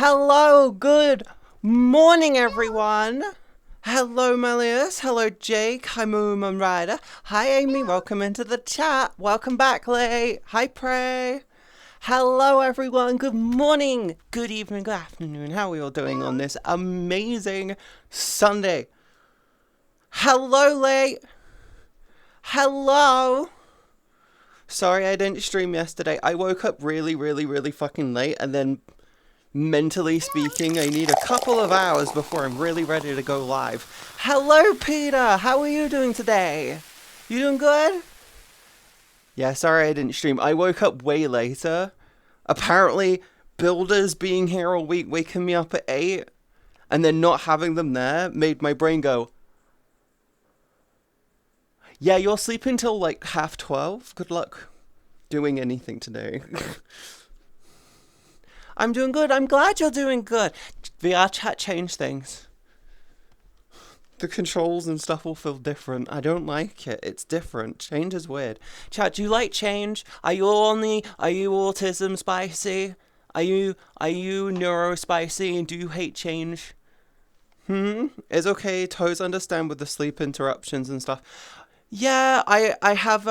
Hello, good morning, everyone. Hello, Melius. Hello, Jake. Hi, Moon and Ryder. Hi, Amy. Welcome into the chat. Welcome back, Lay. Hi, Prey. Hello, everyone. Good morning, good evening, good afternoon. How are we all doing on this amazing Sunday? Hello, Lay. Hello. Sorry I didn't stream yesterday. I woke up really fucking late, and then mentally speaking, I need a couple of hours before I'm really ready to go live. Hello, Peter. How are you doing today? You doing good? Yeah, sorry I didn't stream. I woke up way later. Apparently, builders being here all week, waking me up at 8, and then not having them there made my brain go, yeah, you're sleeping till like 12:30. Good luck doing anything today. I'm doing good. I'm glad you're doing good. VR chat changed things. The controls and stuff will feel different. I don't like it. It's different. Change is weird. Chat, do you like change? Are you autism spicy? Are you neuro spicy and do you hate change? It's okay. Toes understand with the sleep interruptions and stuff. Yeah, I have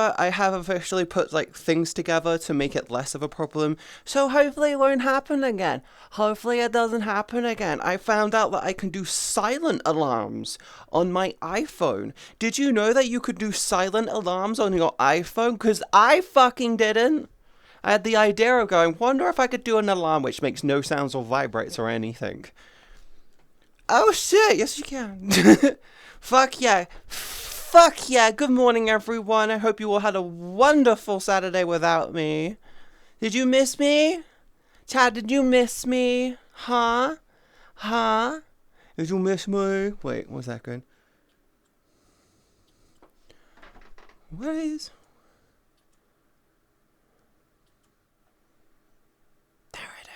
officially put like things together to make it less of a problem. So hopefully it won't happen again. Hopefully it doesn't happen again. I found out that I can do silent alarms on my iPhone. Did you know that you could do silent alarms on your iPhone? 'Cause I fucking didn't. I had the idea of going, wonder if I could do an alarm which makes no sounds or vibrates or anything. Oh shit, yes you can. Fuck yeah. Fuck yeah, good morning everyone. I hope you all had a wonderful Saturday without me. Did you miss me? Chad, did you miss me? Huh? Huh? Did you miss me? Wait, 1 second. What is... There it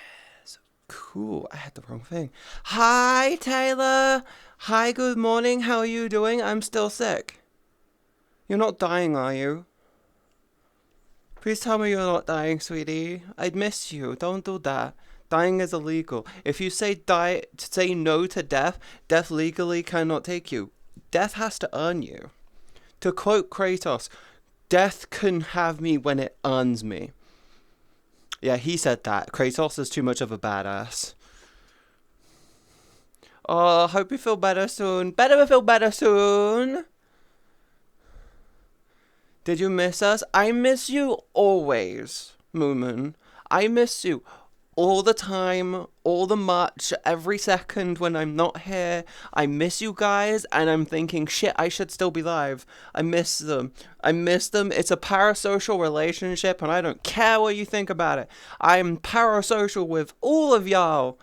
is. Cool, I had the wrong thing. Hi, Taylor. Hi, good morning. How are you doing? I'm still sick. You're not dying, are you? Please tell me you're not dying, sweetie. I'd miss you. Don't do that. Dying is illegal. If you say no to death, death legally cannot take you. Death has to earn you. To quote Kratos, death can have me when it earns me. Yeah, he said that. Kratos is too much of a badass. Oh, hope you feel better soon. Better feel better soon. Did you miss us? I miss you always, Moomin. I miss you all the time, all the much, every second when I'm not here. I miss you guys, and I'm thinking, shit, I should still be live. I miss them. I miss them. It's a parasocial relationship, and I don't care what you think about it. I'm parasocial with all of y'all.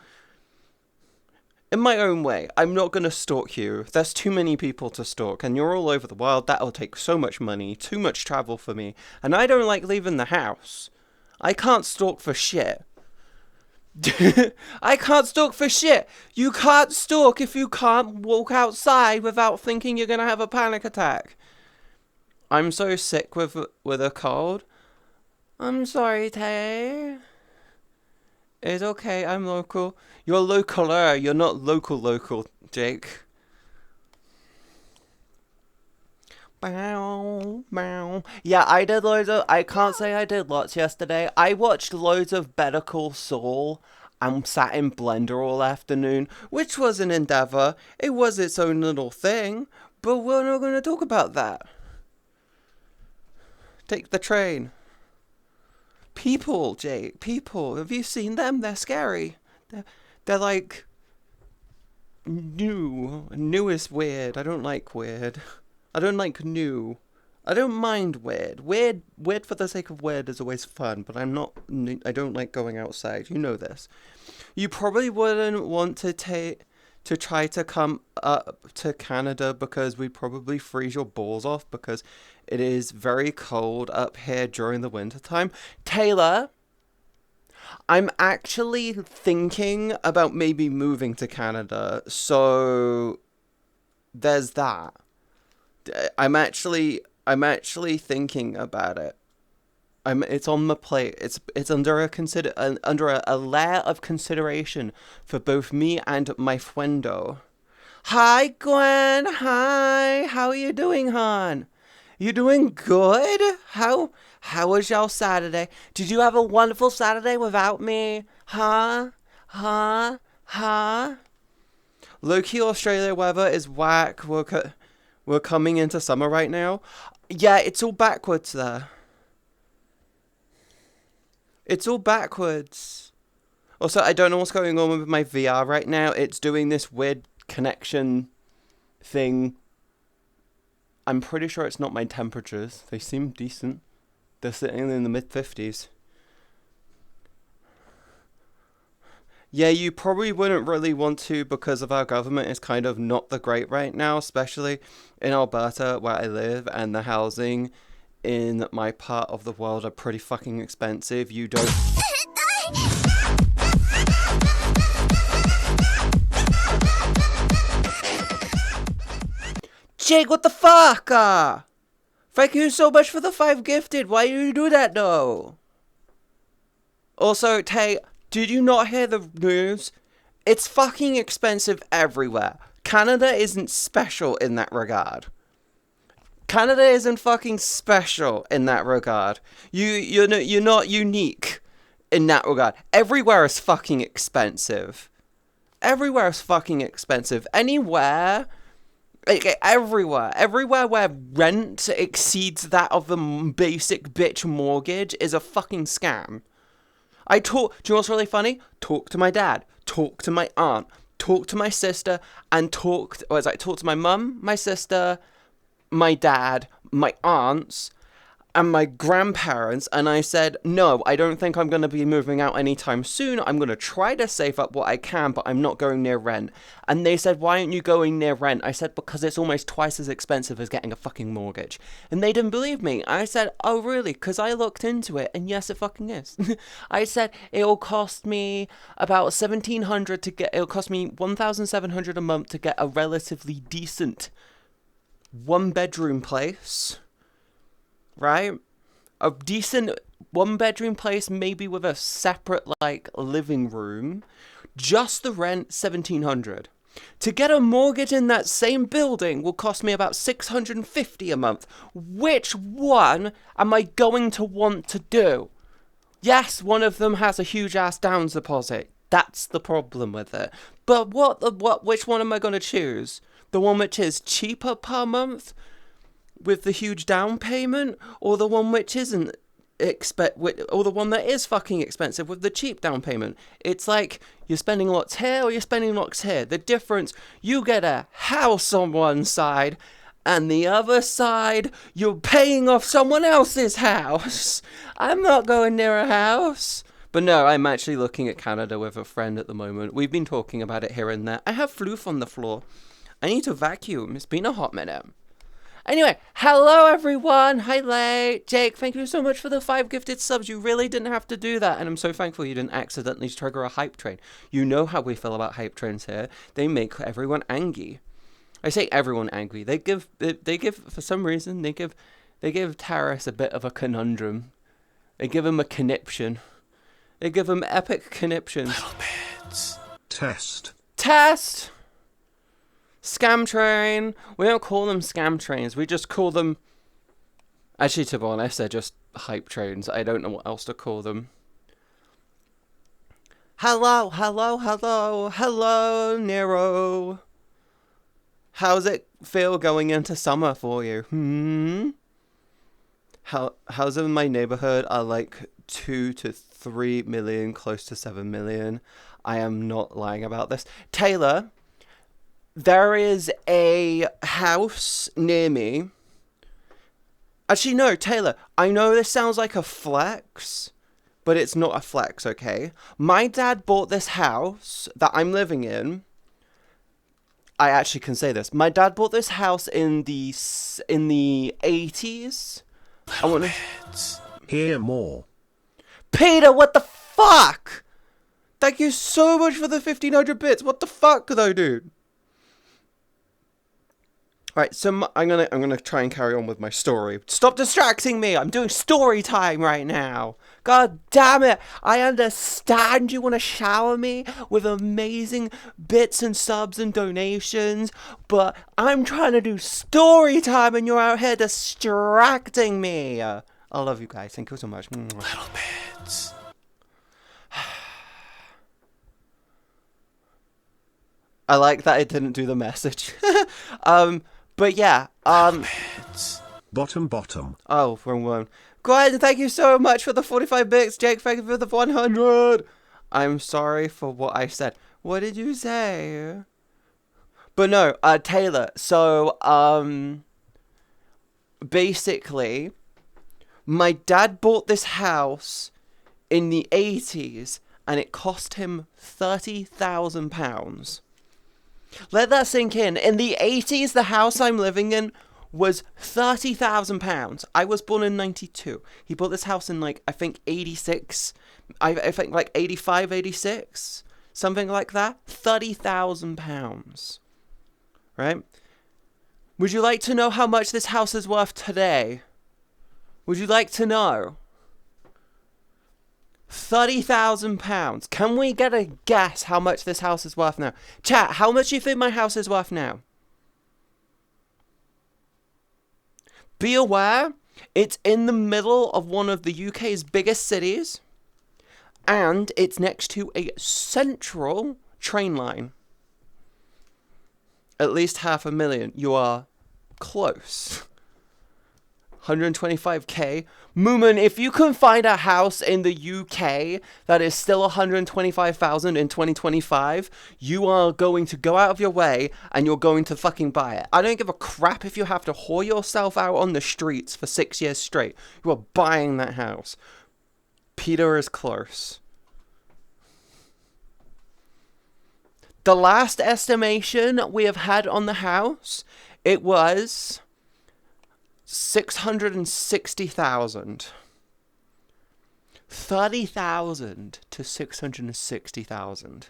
In my own way, I'm not going to stalk you. There's too many people to stalk, and you're all over the world. That'll take so much money, too much travel for me, and I don't like leaving the house. I can't stalk for shit. I can't stalk for shit. You can't stalk if you can't walk outside without thinking you're going to have a panic attack. I'm so sick with a cold. I'm sorry, Tay. It's okay, I'm local. You're localer, you're not local, Jake. Bow, bow. Yeah, I can't say I did lots yesterday. I watched loads of Better Call Saul and sat in Blender all afternoon, which was an endeavor. It was its own little thing, but we're not going to talk about that. Take the train. People, Jake, people. Have you seen them? They're scary. They're like new. New is weird. I don't like weird. I don't like new. I don't mind weird. Weird for the sake of weird is always fun, but I don't like going outside. You know this. You probably wouldn't want to try to come up to Canada because we'd probably freeze your balls off because it is very cold up here during the winter time. Taylor, I'm actually thinking about maybe moving to Canada, so there's that. I'm actually thinking about it. It's on my plate. It's under a layer of consideration for both me and my friendo. Hi, Gwen. Hi. How are you doing, hon? You doing good? How was y'all Saturday? Did you have a wonderful Saturday without me? Huh? Huh? Huh? Low-key Australia weather is whack. We're coming into summer right now. Yeah, it's all backwards there. It's all backwards. Also, I don't know what's going on with my VR right now. It's doing this weird connection thing. I'm pretty sure it's not my temperatures. They seem decent. They're sitting in the mid-50s. Yeah, you probably wouldn't really want to because of our government is kind of not the great right now, especially in Alberta where I live, and the housing in my part of the world are pretty fucking expensive. You don't... Jake, what the fuck? Thank you so much for the 5 gifted. Why do you do that though? Also, Tay, did you not hear the news? It's fucking expensive everywhere. Canada isn't special in that regard. Canada isn't fucking special in that regard. You're not unique in that regard. Everywhere is fucking expensive. Everywhere is fucking expensive. Anywhere, like, everywhere where rent exceeds that of the basic bitch mortgage is a fucking scam. Do you know what's really funny? Talk to my dad, talk to my aunt, talk to my sister, and talk to my mum, my sister, my dad, my aunts, and my grandparents, and I said, no, I don't think I'm going to be moving out anytime soon. I'm going to try to save up what I can, but I'm not going near rent. And they said, why aren't you going near rent? I said, because it's almost twice as expensive as getting a fucking mortgage. And they didn't believe me. I said, oh, really? Because I looked into it, and yes, it fucking is. I said, it'll cost me about it'll cost me $1,700 a month to get a relatively decent 1-bedroom place. Right? A decent 1-bedroom place, maybe with a separate, like, living room. Just the rent, $1,700. To get a mortgage in that same building will cost me about $650 a month. Which one am I going to want to do? Yes, one of them has a huge-ass down deposit. That's the problem with it. But which one am I going to choose? The one which is cheaper per month? With the huge down payment, or the one which isn't or the one that is fucking expensive with the cheap down payment? It's like you're spending lots here or you're spending lots here. The difference, you get a house on one side, and the other side, you're paying off someone else's house. I'm not going near a house. But no, I'm actually looking at Canada with a friend at the moment. We've been talking about it here and there. I have floof on the floor. I need to vacuum. It's been a hot minute. Anyway, hello everyone. Hi, Lay. Jake, thank you so much for the 5 gifted subs. You really didn't have to do that, and I'm so thankful you didn't accidentally trigger a hype train. You know how we feel about hype trains here. They make everyone angry. I say everyone angry. They give for some reason they give terrorists a bit of a conundrum. They give them a conniption. They give them epic conniptions. Little bits. Test. Scam train. We don't call them scam trains. We just call them... Actually, to be honest, they're just hype trains. I don't know what else to call them. Hello, Nero. How's it feel going into summer for you? How's in my neighborhood are like 2 to 3 million, close to 7 million. I am not lying about this. Taylor... There is a house near me. Actually, no, Taylor, I know this sounds like a flex, but it's not a flex, okay? My dad bought this house that I'm living in. I actually can say this. My dad bought this house in the 80s. Hear more. Peter, what the fuck? Thank you so much for the 1,500 bits. What the fuck, though, dude? Right, so I'm gonna try and carry on with my story. Stop distracting me! I'm doing story time right now. God damn it! I understand you want to shower me with amazing bits and subs and donations, but I'm trying to do story time and you're out here distracting me. I love you guys. Thank you so much. Little bits. I like that I didn't do the message. But yeah, Bottom. oh, wrong one. Gwen, thank you so much for the 45 bits. Jake, thank you for the 100. I'm sorry for what I said. What did you say? But no, Taylor, so, basically, my dad bought this house in the 80s, and it cost him £30,000. Let that sink in. In the 80s, the house I'm living in was £30,000. I was born in 92. He bought this house in, like, I think 86. I think, like, 85, 86. Something like that. £30,000. Right? Would you like to know how much this house is worth today? Would you like to know? £30,000. Can we get a guess how much this house is worth now? Chat, how much do you think my house is worth now? Be aware, it's in the middle of one of the UK's biggest cities, and it's next to a central train line. At least 500,000. You are close. 125k. Moomin, if you can find a house in the UK that is still 125,000 in 2025, you are going to go out of your way and you're going to fucking buy it. I don't give a crap if you have to whore yourself out on the streets for 6 years straight. You are buying that house. Peter is close. The last estimation we have had on the house, it was 660,000. 30,000 to 660,000.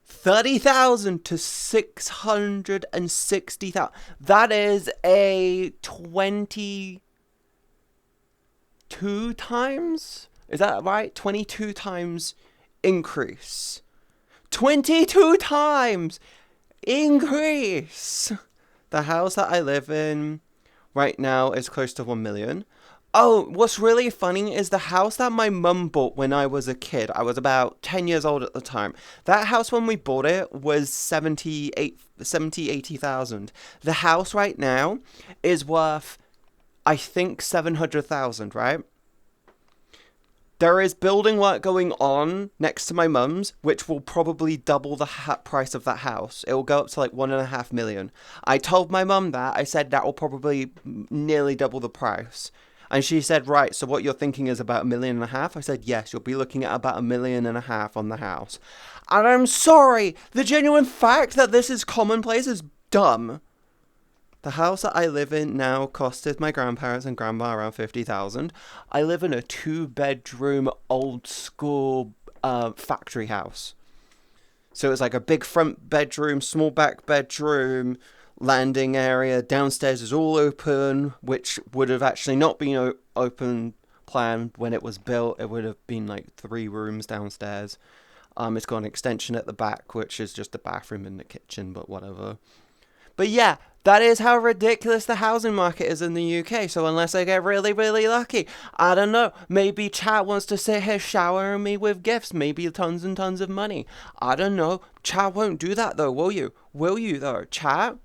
30,000 to 660,000. That is a 22 times? Is that right? 22 times increase. 22 times increase. The house that I live in right now is close to 1 million. Oh, what's really funny is the house that my mum bought when I was a kid. I was about 10 years old at the time. That house when we bought it was 80,000. The house right now is worth, I think, 700,000, right? There is building work going on next to my mum's, which will probably double the price of that house. It will go up to like 1.5 million. I told my mum that. I said that will probably nearly double the price. And she said, right, so what you're thinking is about 1.5 million? I said, yes, you'll be looking at about 1.5 million on the house. And I'm sorry, the genuine fact that this is commonplace is dumb. The house that I live in now costed my grandparents and grandma around 50,000. I live in a 2-bedroom old school factory house. So it's like a big front bedroom, small back bedroom, landing area. Downstairs is all open, which would have actually not been open plan when it was built. It would have been like 3 rooms downstairs. It's got an extension at the back, which is just a bathroom and the kitchen, but whatever. But yeah, that is how ridiculous the housing market is in the UK. So unless I get really, really lucky, I don't know. Maybe chat wants to sit here showering me with gifts. Maybe tons and tons of money. I don't know. Chat won't do that though, will you? Will you though? Chat?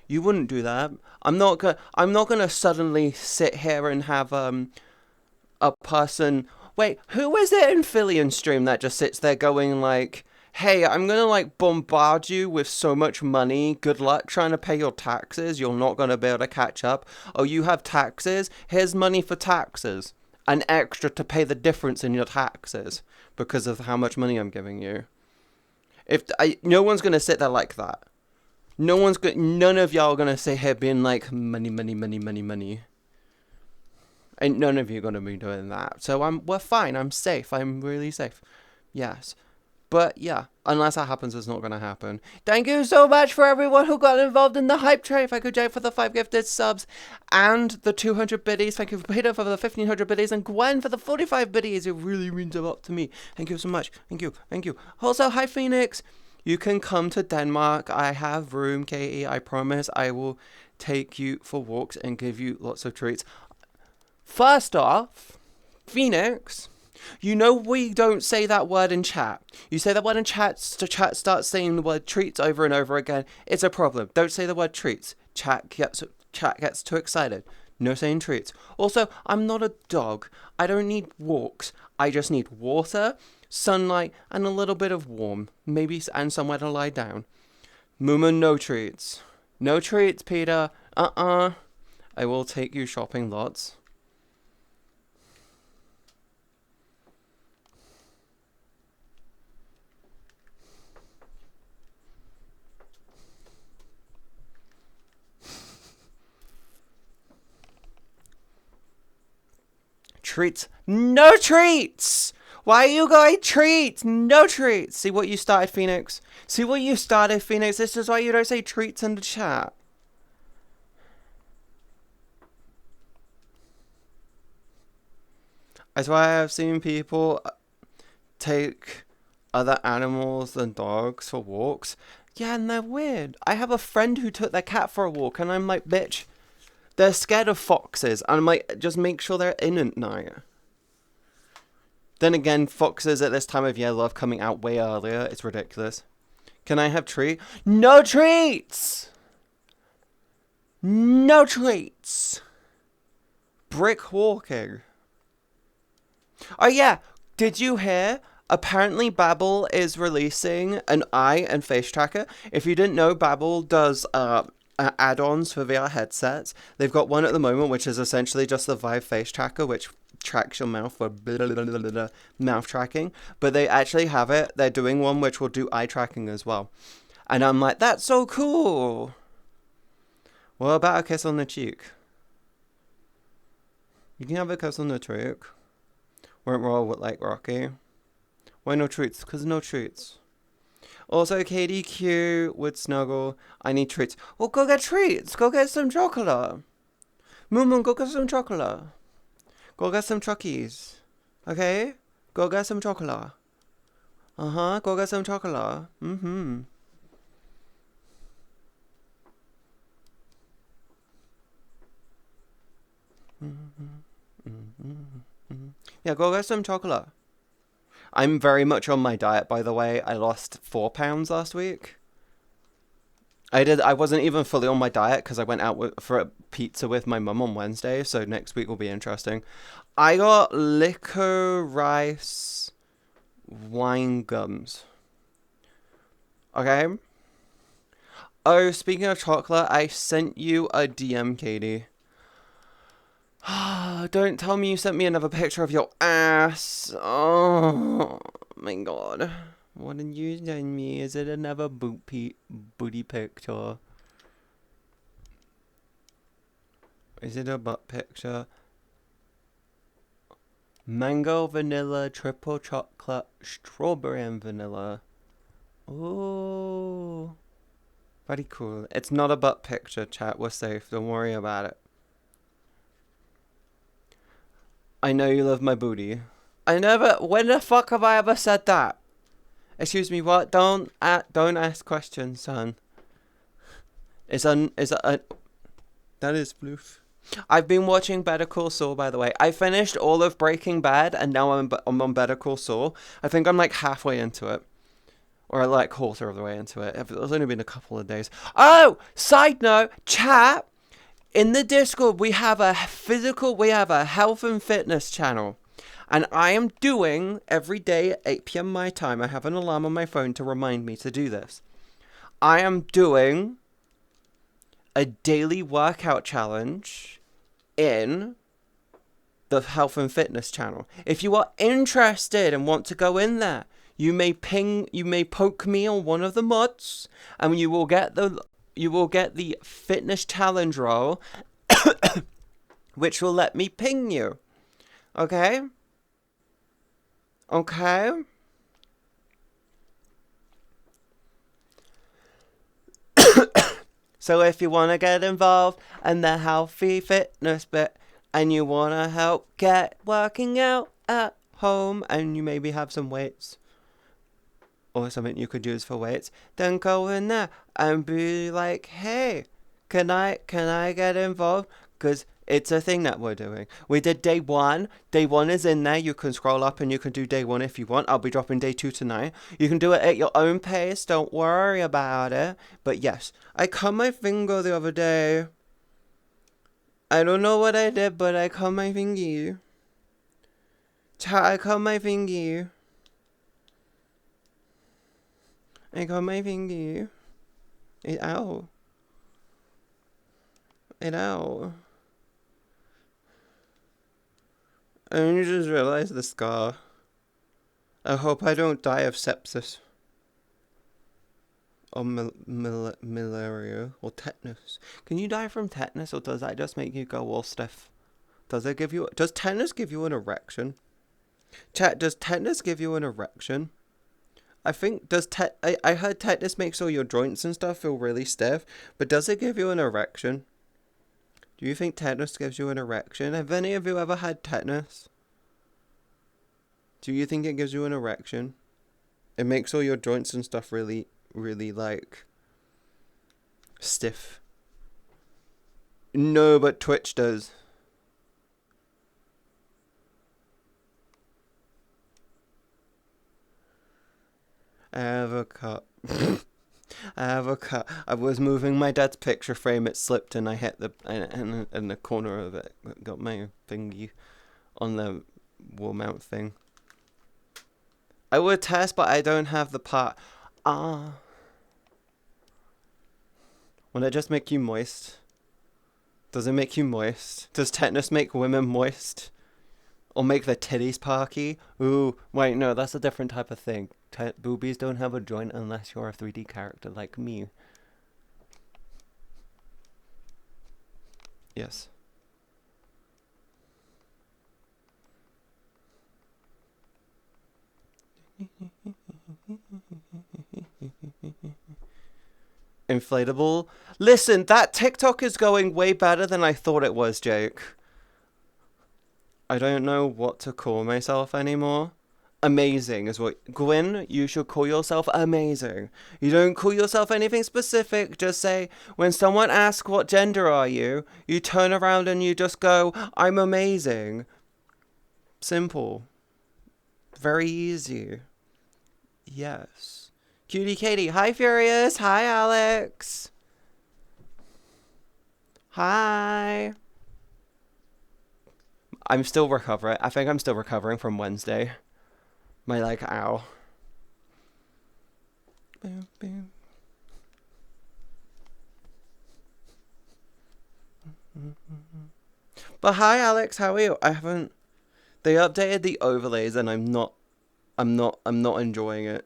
You wouldn't do that. I'm not gonna suddenly sit here and have a person. Wait, who is it in Fillion stream that just sits there going like, hey, I'm gonna like bombard you with so much money. Good luck trying to pay your taxes. You're not gonna be able to catch up. Oh, you have taxes? Here's money for taxes. An extra to pay the difference in your taxes because of how much money I'm giving you. No one's gonna sit there like that. None of y'all are gonna sit here being like money. And none of you are gonna be doing that. So we're fine. I'm safe. I'm really safe. Yes. But yeah, unless that happens, it's not going to happen. Thank you so much for everyone who got involved in the hype train. Thank you, Jay, for the 5 gifted subs and the 200 biddies. Thank you, Peter, for the 1500 biddies, and Gwen for the 45 biddies. It really means a lot to me. Thank you so much. Thank you. Thank you. Also, hi, Phoenix. You can come to Denmark. I have room, Katie. I promise I will take you for walks and give you lots of treats. First off, Phoenix, you know we don't say that word in chat. You say that word in chat, so chat starts saying the word treats over and over again. It's a problem. Don't say the word treats. Chat gets too excited. No saying treats. Also, I'm not a dog. I don't need walks. I just need water, sunlight, and a little bit of warm. Maybe, and somewhere to lie down. Moomoo, no treats. No treats, Peter. I will take you shopping lots. Treats. No treats! Why are you going treats? No treats! See what you started, Phoenix? See what you started, Phoenix? This is why you don't say treats in the chat. That's why I've seen people take other animals than dogs for walks. Yeah, and they're weird. I have a friend who took their cat for a walk, and I'm like, bitch, they're scared of foxes. And I'm like, just make sure they're in at night. Then again, foxes at this time of year love coming out way earlier. It's ridiculous. Can I have treat? No treats! No treats! Brick walking. Oh yeah, did you hear? Apparently Babbel is releasing an eye and face tracker. If you didn't know, Babbel does add-ons for VR headsets. They've got one at the moment, which is essentially just the Vive face tracker, which tracks your mouth for mouth tracking. But they actually have it. They're doing one which will do eye tracking as well. And I'm like, that's so cool. What about a kiss on the cheek? You can have a kiss on the cheek. Won't roll with like Rocky. Why no treats? Because no treats. Also, Katie Q would snuggle. I need treats. Well, go get treats. Go get some chocolate. Moon, go get some chocolate. Go get some truckies. Okay? Go get some chocolate. Go get some chocolate. Mm-hmm. Yeah, go get some chocolate. I'm very much on my diet, by the way. I lost 4 pounds last week. I wasn't even fully on my diet because I went out for a pizza with my mum on Wednesday, so next week will be interesting. I got licorice wine gums. Okay? Oh, speaking of chocolate, I sent you a DM, Katie. Don't tell me you sent me another picture of your ass. Oh my god. What did you send me? Is it another booty picture? Is it a butt picture? Mango, vanilla, triple chocolate, strawberry and vanilla. Ooh. Very cool. It's not a butt picture, chat. We're safe. Don't worry about it. I know you love my booty. When the fuck have I ever said that? Excuse me, what? Don't ask questions, son. That is bloof. I've been watching Better Call Saul, by the way. I finished all of Breaking Bad, and now I'm on Better Call Saul. I think I'm like halfway into it. Or like quarter of the way into it. It's only been a couple of days. Oh! Side note, chat! In the Discord, we have a health and fitness channel. And I am doing, every day at 8 p.m. my time, I have an alarm on my phone to remind me to do this. I am doing a daily workout challenge in the health and fitness channel. If you are interested and want to go in there, you may poke me on one of the mods, and you will get the fitness challenge role, which will let me ping you. Okay? Okay? So if you want to get involved in the healthy fitness bit and you want to help get working out at home and you maybe have some weights or something you could use for weights, then go in there and be like, hey, can I get involved? Because it's a thing that we're doing. We did day 1. Day 1 is in there. You can scroll up and you can do day 1 if you want. I'll be dropping day 2 tonight. You can do it at your own pace. Don't worry about it. But yes, I cut my finger the other day. I don't know what I did, but I cut my finger. I cut my finger. I cut my finger. It out. It out. And you just realize the scar. I hope I don't die of sepsis. Or malaria. Or tetanus. Can you die from tetanus, or does that just make you go all stiff? Does tetanus give you an erection? Chat, does tetanus give you an erection? I think, I heard tetanus makes all your joints and stuff feel really stiff, but does it give you an erection? Do you think tetanus gives you an erection? Have any of you ever had tetanus? Do you think it gives you an erection? It makes all your joints and stuff really, really, like, stiff. No, but Twitch does. I have a cut. I have a cut. I was moving my dad's picture frame. It slipped and I hit in the corner of it. Got my thingy on the wall mount thing. I would test, but I don't have the part. Won't it just make you moist? Does it make you moist? Does tetanus make women moist? Or make their titties parky? Ooh, wait, no, that's a different type of thing. Boobies don't have a joint unless you're a 3D character like me. Yes. Inflatable. Listen, that TikTok is going way better than I thought it was, Jake. I don't know what to call myself anymore. Amazing is what... Gwyn, you should call yourself amazing. You don't call yourself anything specific. Just say, when someone asks what gender are you, you turn around and you just go, I'm amazing. Simple. Very easy. Yes. Cutie Katie. Hi, Furious. Hi, Alex. Hi. I'm still recovering. I think I'm still recovering from Wednesday. My, like, ow. Boom, boom. But hi, Alex. How are you? I haven't... They updated the overlays and I'm not enjoying it.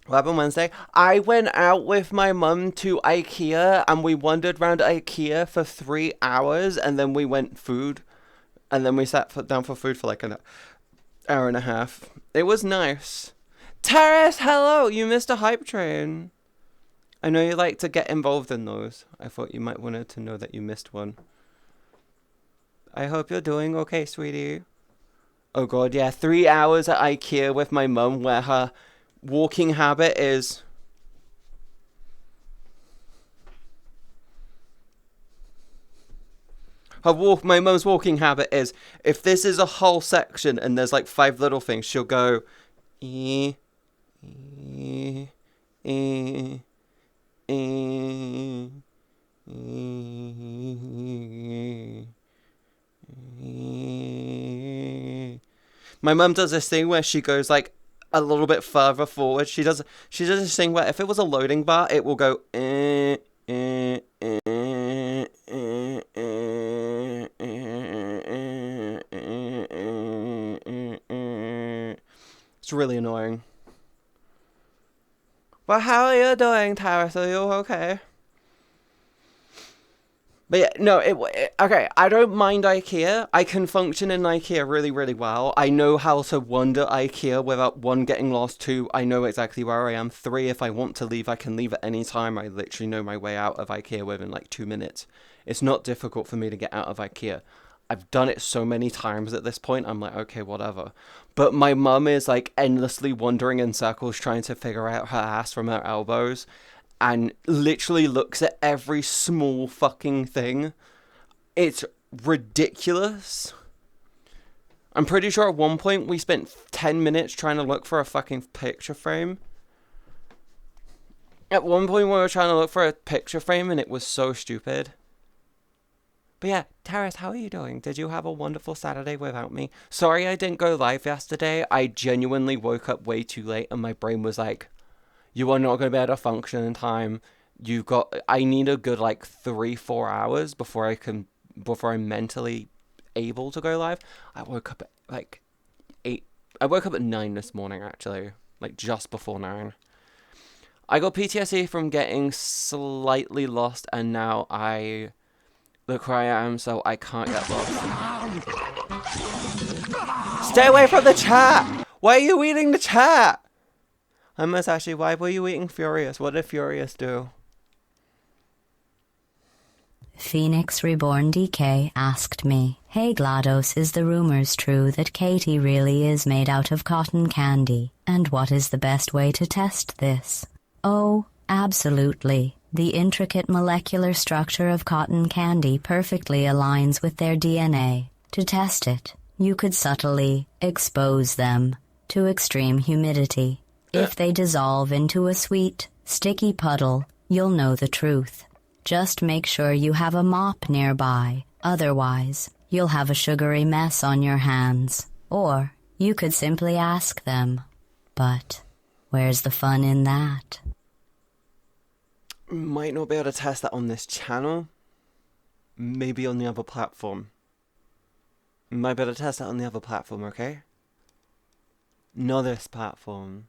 What happened Wednesday? I went out with my mum to IKEA and we wandered around IKEA for 3 hours and then we went food and then we sat down for food for like an hour and a half. It was nice. Terrace, hello! You missed a hype train. I know you like to get involved in those. I thought you might wanted to know that you missed one. I hope you're doing okay, sweetie. Oh god, yeah, 3 hours at IKEA with my mum where her walking habit is... My mum's walking habit is, if this is a whole section and there's like 5 little things, she'll go... My mum does this thing where she goes like a little bit further forward. She does this thing where if it was a loading bar, it will go. It's really annoying. But how are you doing, Taris? Are you okay? But yeah, no, okay, I don't mind IKEA. I can function in IKEA really, really well. I know how to wander IKEA without, one, getting lost, two, I know exactly where I am, three, if I want to leave, I can leave at any time. I literally know my way out of IKEA within like 2 minutes. It's not difficult for me to get out of IKEA. I've done it so many times at this point, I'm like, okay, whatever. But my mum is like endlessly wandering in circles trying to figure out her ass from her elbows, and literally looks at every small fucking thing. It's ridiculous. I'm pretty sure at one point we spent 10 minutes trying to look for a fucking picture frame. At one point we were trying to look for a picture frame and it was so stupid. But yeah, Terrace, how are you doing? Did you have a wonderful Saturday without me? Sorry I didn't go live yesterday. I genuinely woke up way too late and my brain was like, you are not going to be able to function in time. I need a good like 3-4 hours before I'm mentally able to go live. I woke up at like 8. I woke up at 9 this morning, actually, like just before 9. I got PTSD from getting slightly lost, and now look where I am, so I can't get lost. Stay away from the chat! Why are you eating the chat? Actually, why were you eating Furious? What did Furious do? Phoenix Reborn DK asked me, "Hey GLaDOS, is the rumors true that Katie really is made out of cotton candy? And what is the best way to test this?" Oh, absolutely. The intricate molecular structure of cotton candy perfectly aligns with their DNA. To test it, you could subtly expose them to extreme humidity. If they dissolve into a sweet, sticky puddle, you'll know the truth. Just make sure you have a mop nearby. Otherwise, you'll have a sugary mess on your hands. Or you could simply ask them. But where's the fun in that? Might not be able to test that on this channel. Maybe on the other platform. Might be able to test that on the other platform, okay? Not this platform.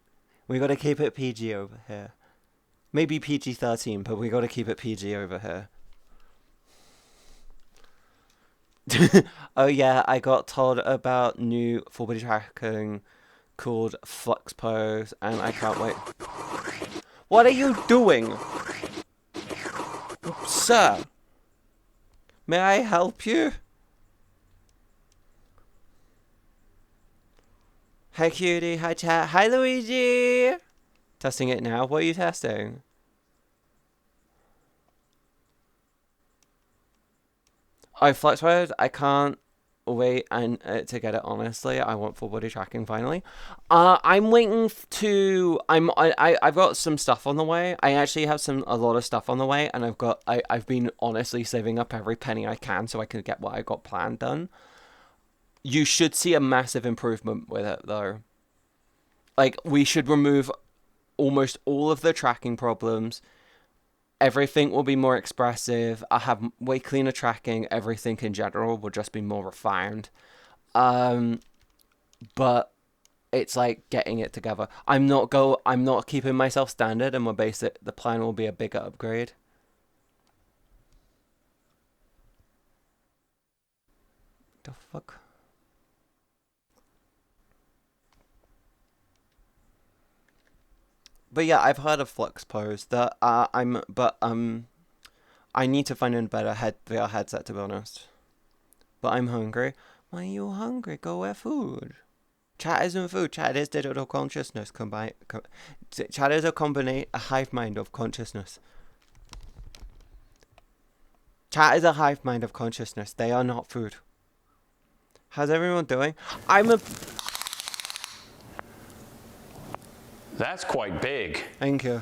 We gotta keep it PG over here. Maybe PG-13, but we gotta keep it PG over here. Oh yeah, I got told about new full body tracking called Flux Pose, and I can't wait. What are you doing? Sir? May I help you? Hi cutie, hi chat, hi Luigi! Testing it now, what are you testing? Oh, Flux Pose, I can't wait to get it, honestly. I want full body tracking finally. I'm waiting I've got some stuff on the way. I actually have a lot of stuff on the way, and I've been honestly saving up every penny I can so I can get what I got planned done. You should see a massive improvement with it, though. Like, we should remove almost all of the tracking problems. Everything will be more expressive. I have way cleaner tracking. Everything in general will just be more refined. But it's like getting it together. I'm not keeping myself standard, and the plan will be a bigger upgrade. The fuck? But yeah, I've heard of Flux Pose. I need to find a better VR headset, to be honest. But I'm hungry. Why are you hungry? Go have food. Chat isn't food. Chat is digital consciousness. Chat is a hive mind of consciousness. Chat is a hive mind of consciousness. They are not food. How's everyone doing? That's quite big. Thank you.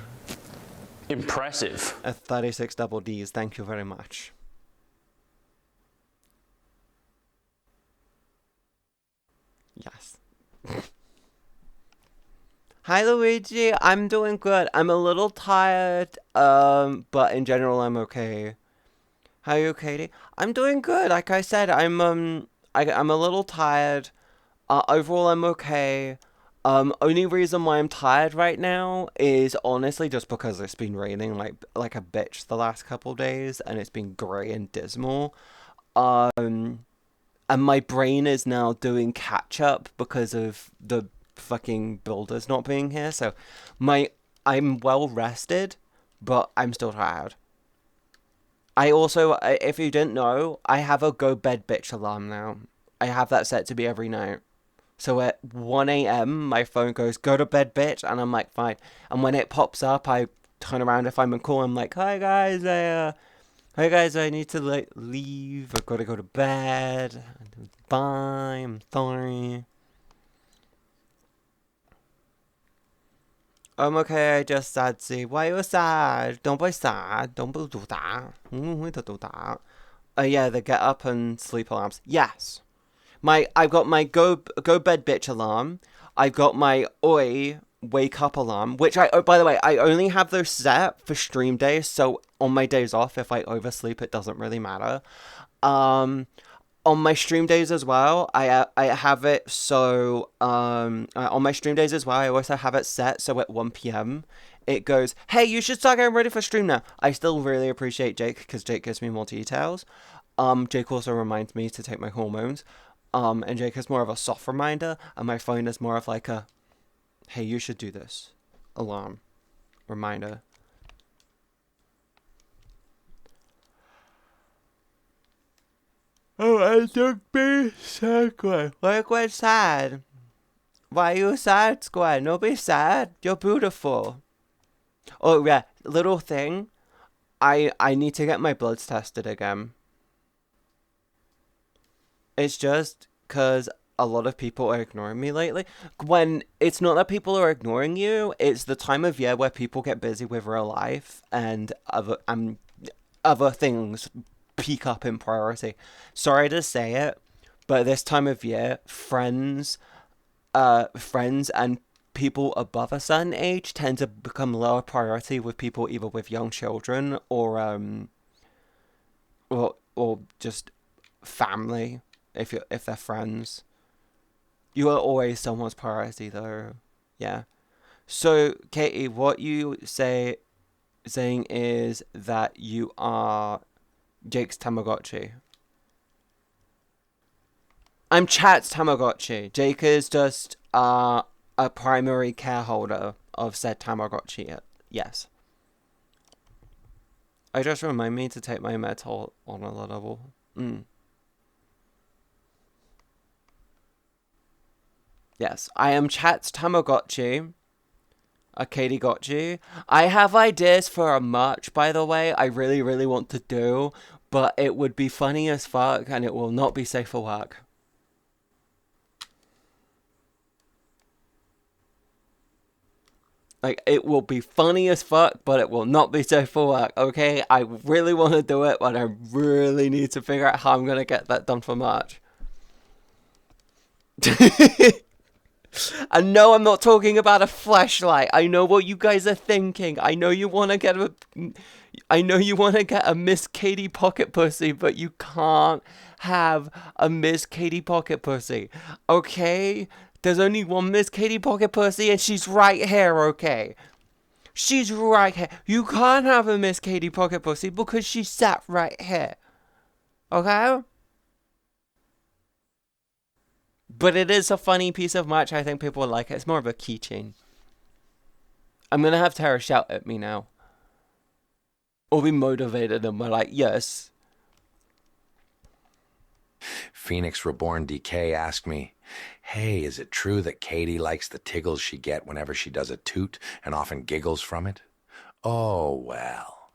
Impressive. 36 double Ds. Thank you very much. Yes. Hi Luigi, I'm doing good. I'm a little tired, but in general I'm okay. How are you, Katie? I'm doing good. Like I said, I'm a little tired. Overall I'm okay. Only reason why I'm tired right now is honestly just because it's been raining like a bitch the last couple of days, and it's been grey and dismal. And my brain is now doing catch up because of the fucking builders not being here. So I'm well rested, but I'm still tired. I also, if you didn't know, I have a go bed bitch alarm now. I have that set to be every night. So at 1 a.m., my phone goes, go to bed, bitch, and I'm like, fine. And when it pops up, I turn around if I'm in call. I'm like, hi guys, I need to leave. I've got to go to bed. Bye. I'm sorry. I'm okay. I just sad. See, why you sad? Don't be sad. Don't do that. Don't do that. Yeah, the get up and sleep alarms. Yes. I've got my go bed bitch alarm. I've got my oi wake up alarm, which by the way, I only have those set for stream days, so on my days off, if I oversleep, it doesn't really matter. On my stream days as well, I have it so on my stream days as well, I also have it set so at 1 p.m. it goes, hey, you should start getting ready for stream now. I still really appreciate Jake because Jake gives me more details. Jake also reminds me to take my hormones. And Jake is more of a soft reminder, and my phone is more of like a, hey, you should do this. Alarm. Reminder. Oh, I don't be sad, Squad. Why are you sad? Why are you sad, Squad? Don't be sad. You're beautiful. Oh, yeah. Little thing. I need to get my bloods tested again. It's just because a lot of people are ignoring me lately. When it's not that people are ignoring you, it's the time of year where people get busy with real life and other things peak up in priority. Sorry to say it, but this time of year, friends and people above a certain age tend to become lower priority with people either with young children or just family. If they're friends, you are always someone's priority, though. Yeah. So, Katie, what you saying is that you are Jake's Tamagotchi. I'm Chat's Tamagotchi. Jake is just a primary care holder of said Tamagotchi. Yes. I just remind me to take my meds on a level. Yes, I am Chat's Tamagotchi. A Katie Gotchi. I have ideas for a merch, by the way, I really, really want to do, but it would be funny as fuck and it will not be safe for work. Like, it will be funny as fuck, but it will not be safe for work, okay? I really want to do it, but I really need to figure out how I'm going to get that done for merch. And no, I'm not talking about a flashlight. I know what you guys are thinking. I know you want to get a MzCatieB pocket pussy, but you can't have a MzCatieB pocket pussy. Okay? There's only one MzCatieB pocket pussy, and she's right here, okay? She's right here. You can't have a MzCatieB pocket pussy because she sat right here. Okay? But it is a funny piece of merch. I think people will like it. It's more of a keychain. I'm going to have Tara shout at me now. Or be motivated and we're like, yes. Phoenix Reborn DK asked me, hey, is it true that Katie likes the tiggles she get whenever she does a toot and often giggles from it? Oh, well.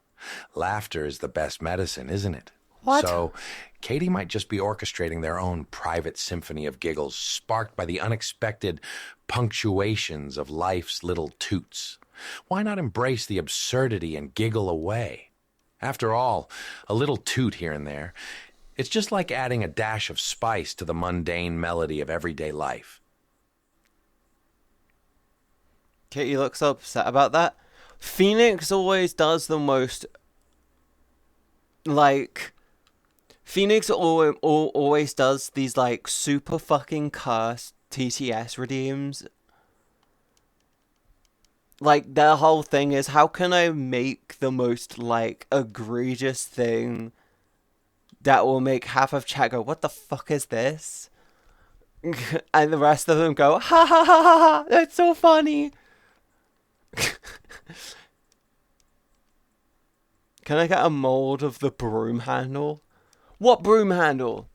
Laughter is the best medicine, isn't it? What? So, Katie might just be orchestrating their own private symphony of giggles sparked by the unexpected punctuations of life's little toots. Why not embrace the absurdity and giggle away? After all, a little toot here and there, it's just like adding a dash of spice to the mundane melody of everyday life. Katie looks upset about that. Phoenix always does the most, like... Phoenix always does these, like, super fucking cursed TTS redeems Like, their whole thing is, how can I make the most, like, egregious thing that will make half of chat go, what the fuck is this? And the rest of them go, ha ha ha ha ha, that's so funny. Can I get a mold of the broom handle? What broom handle?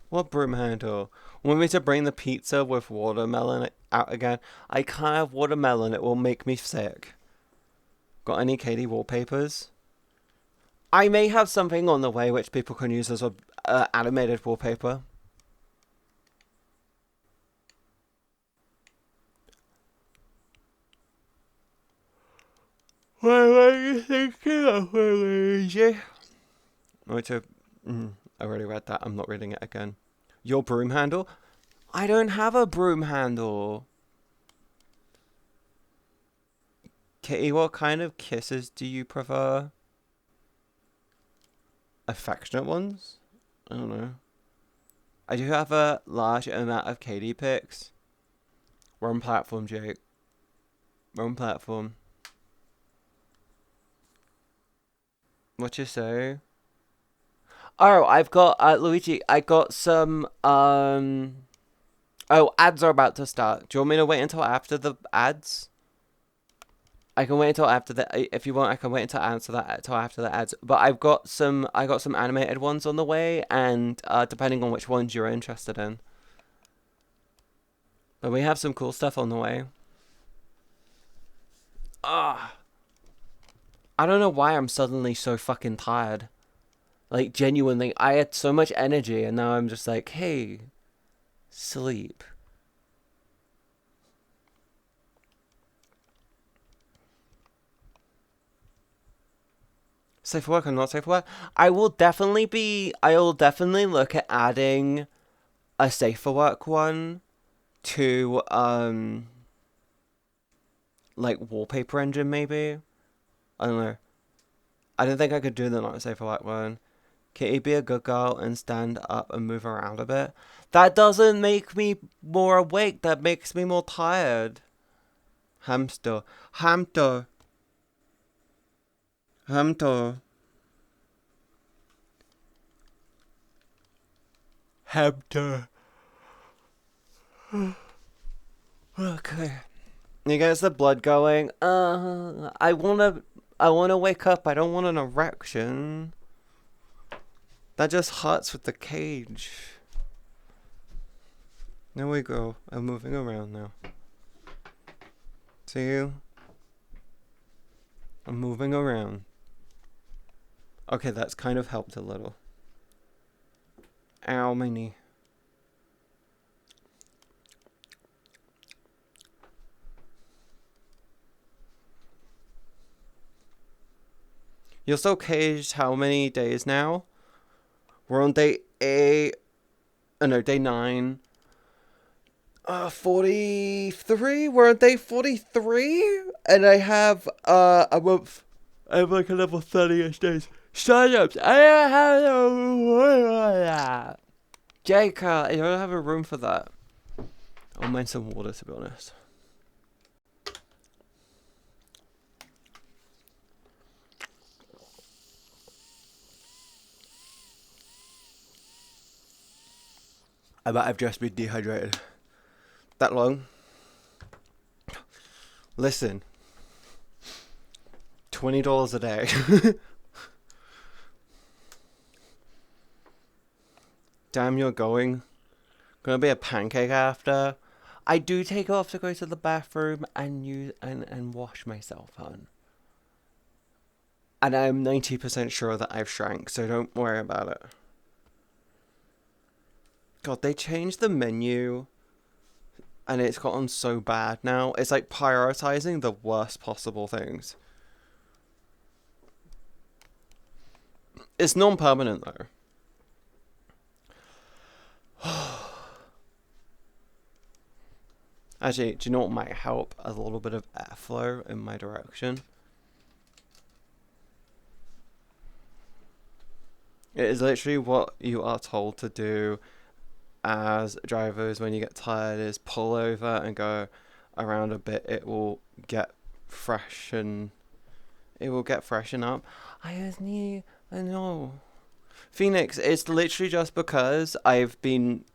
What broom handle? Want me to bring the pizza with watermelon out again? I can't have watermelon, it will make me sick. Got any Katie wallpapers? I may have something on the way which people can use as a animated wallpaper. What are you thinking of, Luigi? I already read that. I'm not reading it again. Your broom handle? I don't have a broom handle. Kitty, what kind of kisses do you prefer? Affectionate ones? I don't know. I do have a large amount of Katie pics. Wrong platform, Jake. Wrong platform. What you say? Oh, I've got, Luigi, I got some, oh, ads are about to start. Do you want me to wait until after the ads? I can wait until after the, if you want, I can wait until after the ads. But I got some animated ones on the way, and, depending on which ones you're interested in. But we have some cool stuff on the way. I don't know why I'm suddenly so fucking tired. Like, genuinely, I had so much energy, and now I'm just like, hey, sleep. Safe for work or not safe for work? I will definitely look at adding a safe for work one to, like, wallpaper engine, maybe? I don't know. I don't think I could do the not safe for work one. Kitty, be a good girl and stand up and move around a bit. That doesn't make me more awake. That makes me more tired. Hamster. Hamster. Hamster. Hamster. Okay. You guys, the blood going. I wanna wake up. I don't want an erection. That just hurts with the cage. There we go. I'm moving around now. See you? I'm moving around. Okay, that's kind of helped a little. Ow, my knee. You're still caged how many days now? We're on day 8. Oh no, day 9. 43? We're on day 43? And I have, a month. I have like another 30-ish days. Shut up! I don't have no room for that. Jake, I don't have a room for that. I'll mind some water, to be honest. I bet I've just been dehydrated. That long? Listen. $20 a day. Damn, you're going. Gonna be a pancake after. I do take off to go to the bathroom and wash myself, hon. And I'm 90% sure that I've shrank, so don't worry about it. God, they changed the menu and it's gotten so bad now. It's like prioritizing the worst possible things. It's non-permanent though. Actually, do you know what might help? A little bit of airflow in my direction. It is literally what you are told to do as drivers when you get tired is pull over and go around a bit. It will get freshen up. I know. Phoenix, it's literally just because I've been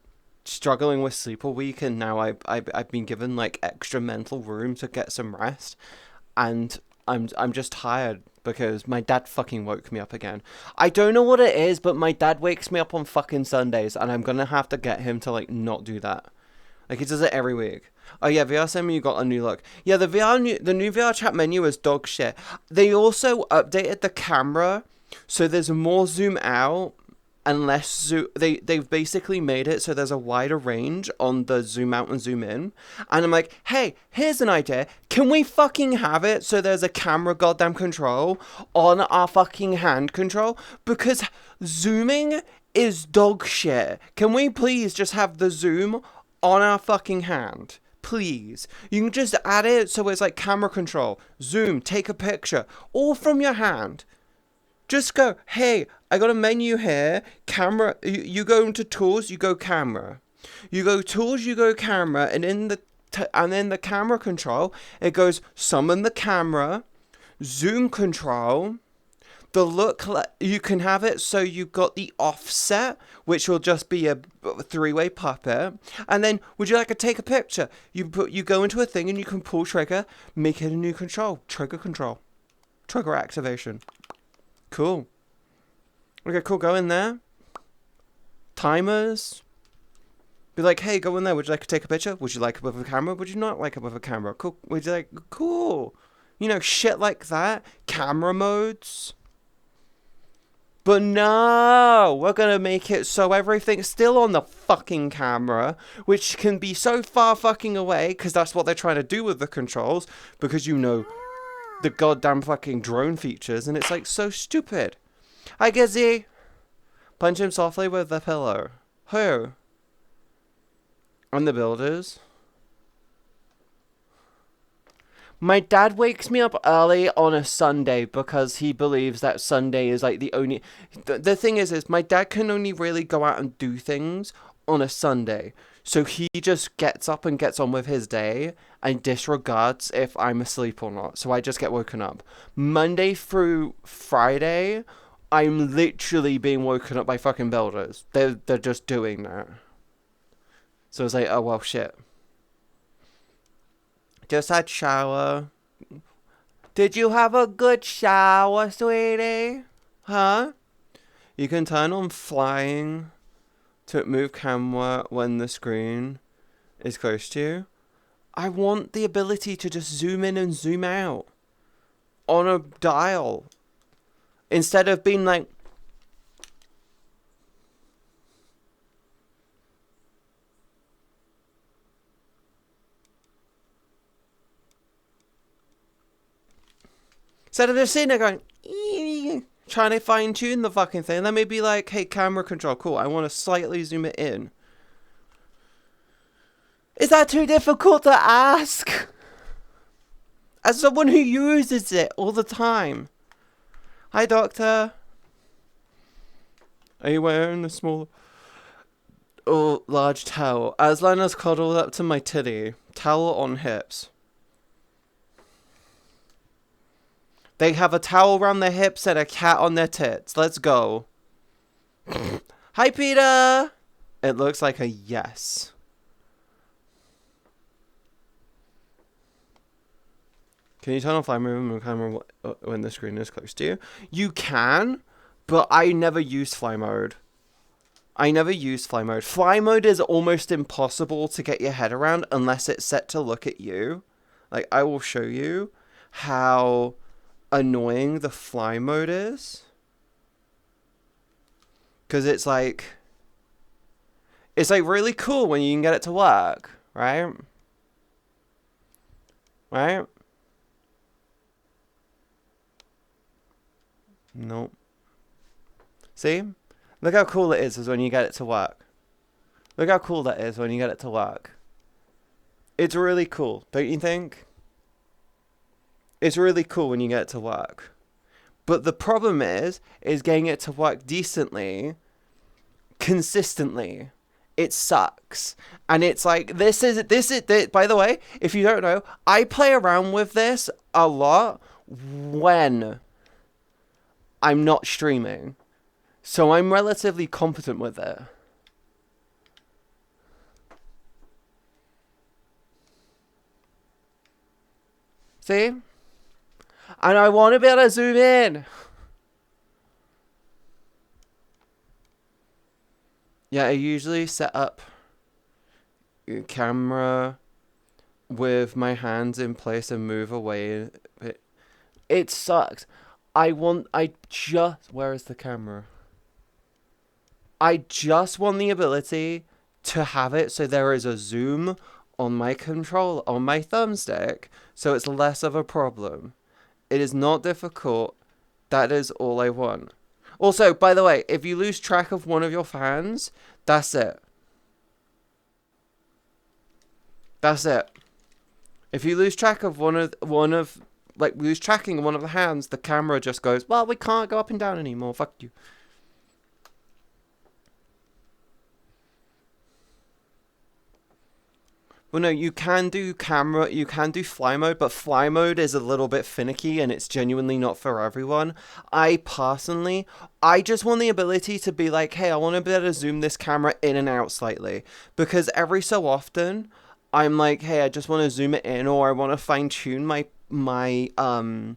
struggling with sleep all week, and now I've been given like extra mental room to get some rest, and I'm just tired because my dad fucking woke me up again. I don't know what it is, but my dad wakes me up on fucking Sundays, and I'm gonna have to get him to like not do that. Like, he does it every week. Oh yeah, VR sent you got a new look. Yeah, the new VR chat menu is dog shit. They also updated the camera, so there's more zoom out and less zoom. They've basically made it so there's a wider range on the zoom out and zoom in. And I'm like, hey, here's an idea. Can we fucking have it so there's a camera goddamn control on our fucking hand control? Because zooming is dog shit. Can we please just have the zoom on our fucking hand? Please. You can just add it so it's like camera control, zoom, take a picture, all from your hand. Just go, hey, I got a menu here, camera, you go into tools, you go camera. You go tools, you go camera, and in the camera control, it goes summon the camera, zoom control, the look, you can have it so you've got the offset, which will just be a three-way puppet. And then, would you like to take a picture? You go into a thing and you can pull trigger, make it a new control. Trigger control. Trigger activation. Cool. Okay, cool. Go in there. Timers. Be like, hey, go in there. Would you like to take a picture? Would you like it with a camera? Would you not like it with a camera? Cool. Would you like, cool. You know, shit like that. Camera modes. But no, we're going to make it so everything's still on the fucking camera, which can be so far fucking away, because that's what they're trying to do with the controls, because you know the goddamn fucking drone features, and it's like so stupid. Hi, Gizzy. Punch him softly with the pillow. Who? On the builders. My dad wakes me up early on a Sunday because he believes that Sunday is like the only... The thing is my dad can only really go out and do things on a Sunday. So he just gets up and gets on with his day and disregards if I'm asleep or not. So I just get woken up. Monday through Friday, I'm literally being woken up by fucking builders. They're just doing that. So it's like, oh well, shit. Just had shower. Did you have a good shower, sweetie? Huh? You can turn on flying to move camera when the screen is close to you. I want the ability to just zoom in and zoom out on a dial. Instead of being like... Instead of just sitting there going, trying to fine tune the fucking thing, let me be like, hey, camera control, cool, I want to slightly zoom it in. Is that too difficult to ask? As someone who uses it all the time. Hi, doctor. Are you wearing a small or large towel? Aslan has cuddled up to my titty. Towel on hips. They have a towel around their hips and a cat on their tits. Let's go. Hi, Peter. It looks like a yes. Can you turn on fly mode and camera when the screen is close to you? You can, but I never use fly mode. Fly mode is almost impossible to get your head around unless it's set to look at you. Like, I will show you how annoying the fly mode is, because it's like really cool when you can get it to work, right? Nope. See, look how cool it is when you get it to work. Look how cool that is when you get it to work. It's really cool, don't you think? It's really cool when you get it to work. But the problem is getting it to work decently, consistently. it sucks. And it's like, this is, by the way, if you don't know, I play around with this a lot when I'm not streaming. So I'm relatively competent with it. See? And I want to be able to zoom in. Yeah, I usually set up camera with my hands in place and move away. It sucks. Where is the camera? I just want the ability to have it so there is a zoom on my control, on my thumbstick, so it's less of a problem. It is not difficult. That is all I want. Also, by the way, if you lose track of one of your fans, that's it. That's it. If you lose track of lose tracking of one of the hands, the camera just goes, well, we can't go up and down anymore. Fuck you. Well, no, you can do fly mode, but fly mode is a little bit finicky and it's genuinely not for everyone. I just want the ability to be like, hey, I want to be able to zoom this camera in and out slightly. Because every so often, I'm like, hey, I just want to zoom it in, or I want to fine tune I want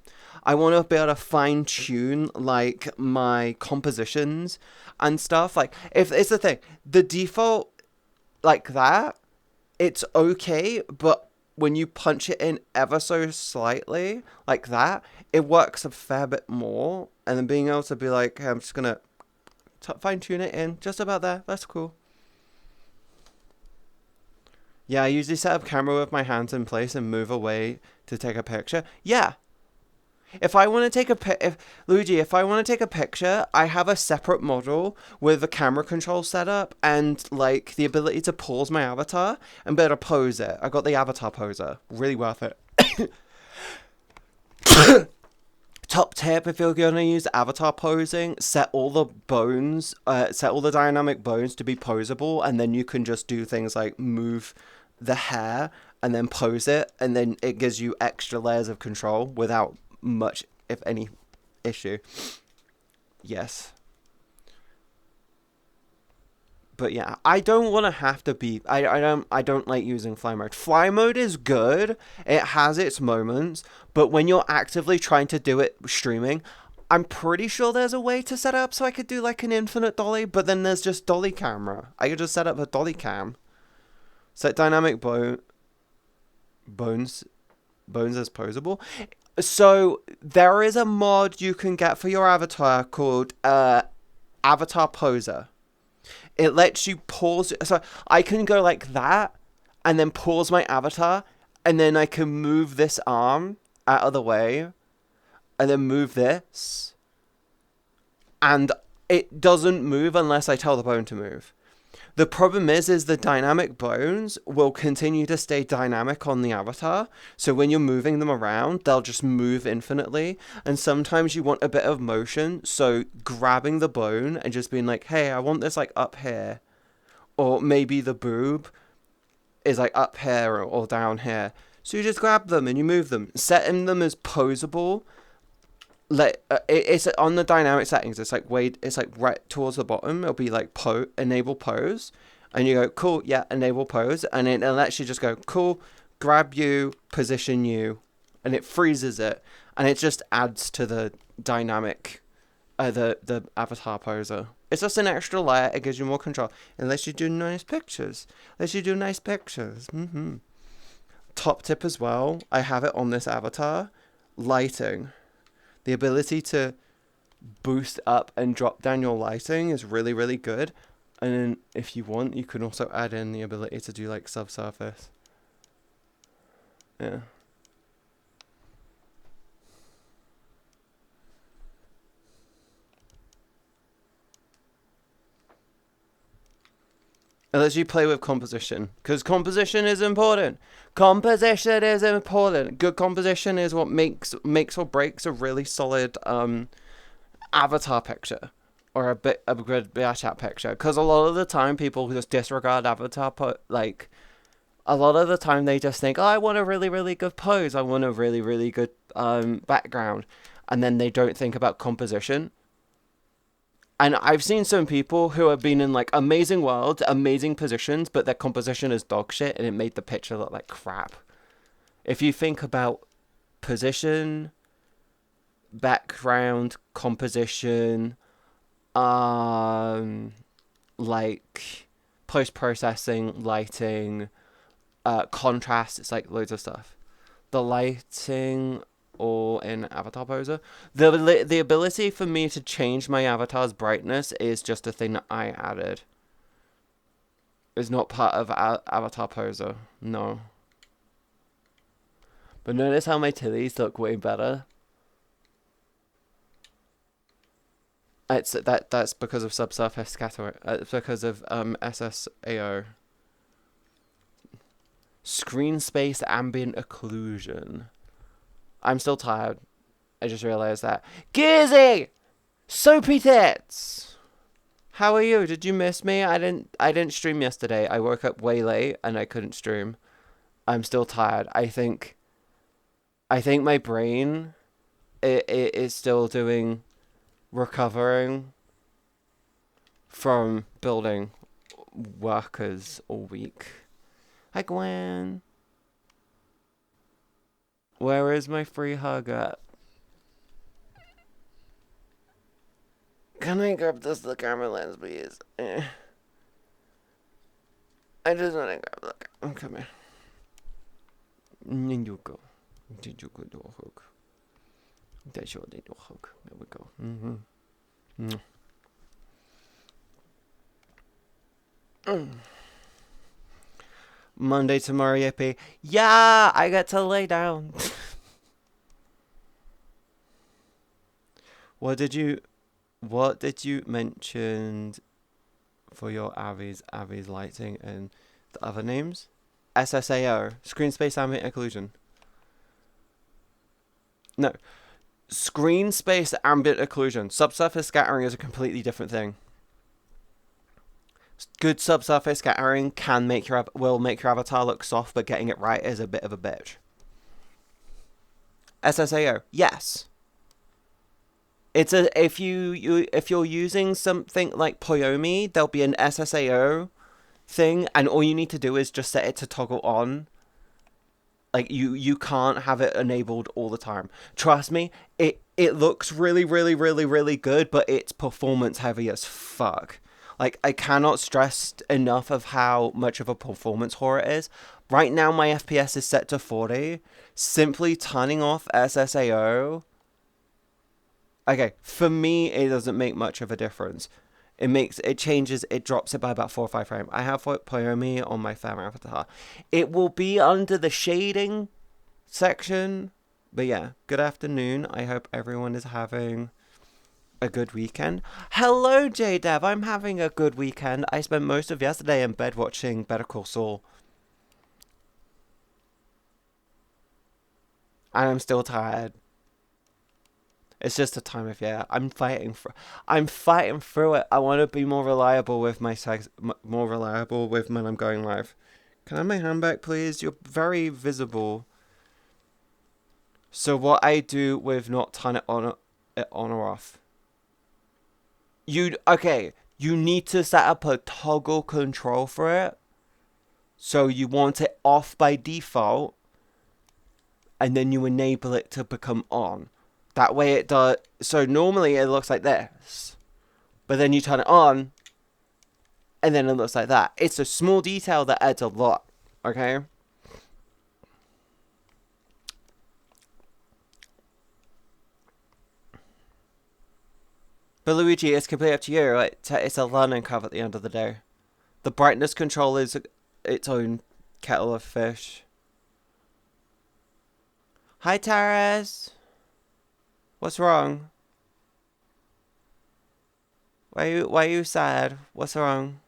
to be able to fine tune like my compositions and stuff. Like, if it's the thing, the default like that, it's okay, but when you punch it in ever so slightly like that, it works a fair bit more. And then being able to be like, hey, I'm just gonna fine tune it in just about there. That's cool. Yeah, I usually set up camera with my hands in place and move away to take a picture. Yeah. If I want to take if I want to take a picture, I have a separate model with the camera control set up and like the ability to pause my avatar and be able to pose it. I got the avatar poser. Really worth it. Top tip, if you're going to use avatar posing, set all the dynamic bones to be posable, and then you can just do things like move the hair and then pose it, and then it gives you extra layers of control without much, if any, issue. Yes. But yeah, I don't want to have to be... I don't like using fly mode. Fly mode is good. It has its moments. But when you're actively trying to do it streaming, I'm pretty sure there's a way to set up so I could do like an infinite dolly. But then there's just dolly camera. I could just set up a dolly cam. Set dynamic bones as posable. So there is a mod you can get for your avatar called Avatar Poser. It lets you pause. So I can go like that and then pause my avatar, and then I can move this arm out of the way and then move this. And it doesn't move unless I tell the bone to move. The problem is the dynamic bones will continue to stay dynamic on the avatar. So when you're moving them around, they'll just move infinitely. And sometimes you want a bit of motion. So grabbing the bone and just being like, hey, I want this like up here. Or maybe the boob is like up here or down here. So you just grab them and you move them. Setting them as posable. It's on the dynamic settings. It's like right towards the bottom. It'll be like enable pose, and you go cool, yeah, enable pose, and it lets you just go cool, grab you, position you, and it freezes it, and it just adds to the dynamic, the avatar poser. It's just an extra layer. It gives you more control. It lets you do nice pictures. Top tip as well. I have it on this avatar. Lighting. The ability to boost up and drop down your lighting is really, really good. And then if you want, you can also add in the ability to do like subsurface. Yeah. It lets you play with composition, because composition is important. Composition is important. Good composition is what makes or breaks a really solid avatar picture. or a good chat picture. Because a lot of the time, people just disregard avatar, like, a lot of the time they just think, oh, I want a really, really good pose. I want a really, really good background. And then they don't think about composition. And I've seen some people who have been in, like, amazing worlds, amazing positions, but their composition is dog shit, and it made the picture look like crap. If you think about position, background, composition, like, post-processing, lighting, contrast, it's like loads of stuff. The lighting, or in Avatar Poser, the ability for me to change my avatar's brightness is just a thing that I added. It's not part of Avatar Poser, no. But notice how my titties look way better. That's because of subsurface scattering. It's because of SSAO. Screen space ambient occlusion. I'm still tired. I just realized that. Gizzy! Soapy tits! How are you? Did you miss me? I didn't stream yesterday. I woke up way late and I couldn't stream. I'm still tired. I think my brain it is still recovering from building workers all week. Hi, Gwen. Where is my free hug at? Can I grab the camera lens, please? I just want to grab the camera. Come here. Then you go. Did you go do a hug? That's your little hug. There we go. Monday tomorrow, yippee. Yeah, I get to lay down. What did you mention for your Avi's lighting and the other names? SSAO, screen space ambient occlusion. No, screen space ambient occlusion. Subsurface scattering is a completely different thing. Good subsurface scattering will make your avatar look soft, but getting it right is a bit of a bitch. SSAO, yes. If you're using something like Poyomi, there'll be an SSAO thing, and all you need to do is just set it to toggle on. Like, you can't have it enabled all the time. Trust me, it looks really, really, really, really good, but it's performance heavy as fuck. Like, I cannot stress enough of how much of a performance whore it is. Right now, my FPS is set to 40. Simply turning off SSAO. Okay, for me, it doesn't make much of a difference. It drops it by about 4 or 5 frames. I have Poyomi on my fan avatar. It will be under the shading section. But yeah, good afternoon. I hope everyone is having a good weekend. Hello, JDev. I'm having a good weekend. I spent most of yesterday in bed watching Better Call Saul. And I'm still tired. It's just a time of year. I'm fighting through it. I want to be more reliable with when I'm going live. Can I have my hand back, please? You're very visible. So what I do with not turn it on or off? You need to set up a toggle control for it. So you want it off by default, and then you enable it to become on. That way it does. So normally it looks like this, but then you turn it on, and then it looks like that. It's a small detail that adds a lot. Okay. But Luigi, it's completely up to you. It's a learning curve at the end of the day. The brightness control is its own kettle of fish. Hi, Taras. What's wrong? Why are you sad? What's wrong?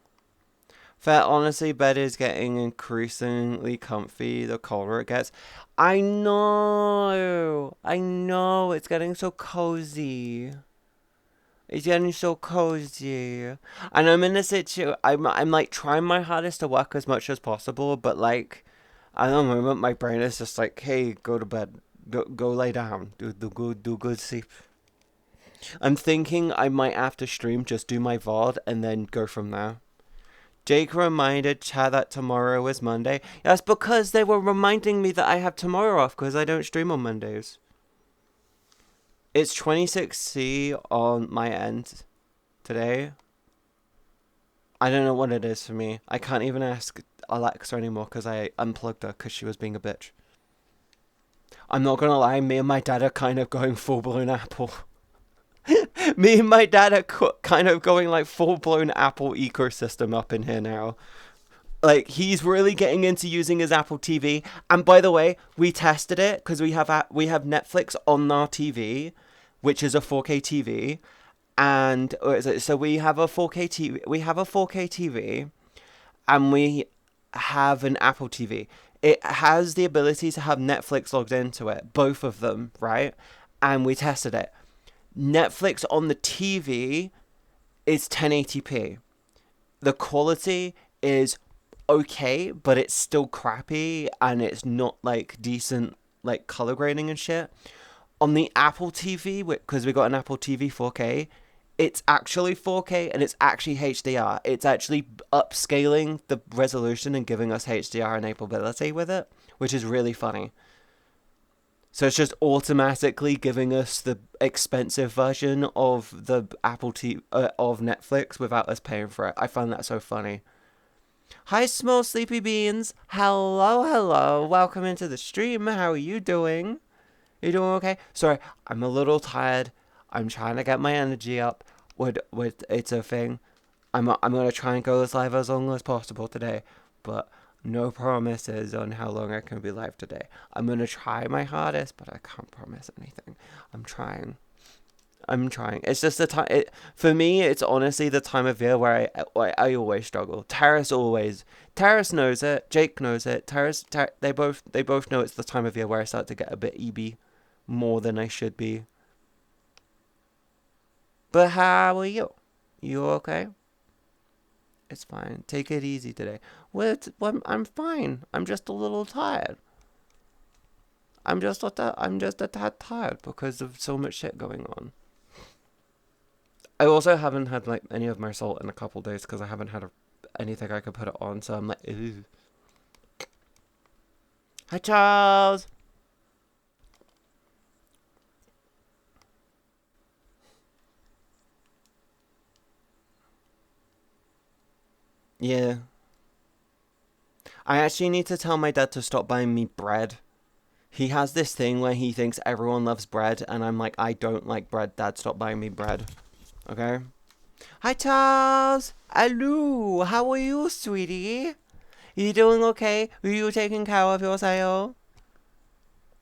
Fair, honestly, bed is getting increasingly comfy the colder it gets. I know, it's getting so cozy. It's getting so cozy. And I'm in a situation, I'm like trying my hardest to work as much as possible, but like, at the moment, my brain is just like, hey, go to bed. Go lay down. Do good sleep. I'm thinking I might after stream just do my VOD and then go from there. Jake reminded chat that tomorrow is Monday. That's because they were reminding me that I have tomorrow off because I don't stream on Mondays. It's 26C on my end today. I don't know what it is for me. I can't even ask Alexa anymore because I unplugged her because she was being a bitch. I'm not gonna lie, me and my dad are kind of going full-blown Apple. Me and my dad are kind of going like full-blown Apple ecosystem up in here now. Like, he's really getting into using his Apple TV. And by the way, we tested it because we have Netflix on our TV, which is a 4K TV. And so we have a 4K TV. We have a 4K TV, and we have an Apple TV. It has the ability to have Netflix logged into it, both of them, right? And we tested it. Netflix on the TV is 1080p. The quality is okay, but it's still crappy, and it's not like decent like color grading and shit. On the Apple TV, because we got an Apple TV 4K, it's actually 4K and it's actually HDR. It's actually upscaling the resolution and giving us HDR enableability with it, which is really funny. So it's just automatically giving us the expensive version of the Apple TV of Netflix without us paying for it. I find that so funny. Hi, small sleepy beans. Hello. Welcome into the stream. How are you doing? You doing okay? Sorry, I'm a little tired. I'm trying to get my energy up. With it's a thing. I'm gonna try and go as live as long as possible today, but no promises on how long I can be live today. I'm gonna try my hardest, but I can't promise anything. I'm trying. It's just the time. For me, it's honestly the time of year where I always struggle. Terrace knows it. Jake knows it. They both know it's the time of year where I start to get a bit EB, more than I should be. But how are you? You okay? It's fine. Take it easy today. I'm fine. I'm just a little tired. I'm just a tad tired because of so much shit going on. I also haven't had like any of my salt in a couple days because I haven't had anything I could put it on. So I'm like, ew. Hi, Charles. Yeah. I actually need to tell my dad to stop buying me bread. He has this thing where he thinks everyone loves bread, and I'm like, I don't like bread. Dad, stop buying me bread. Okay? Hi, Charles! Hello! How are you, sweetie? You doing okay? Are you taking care of yourself?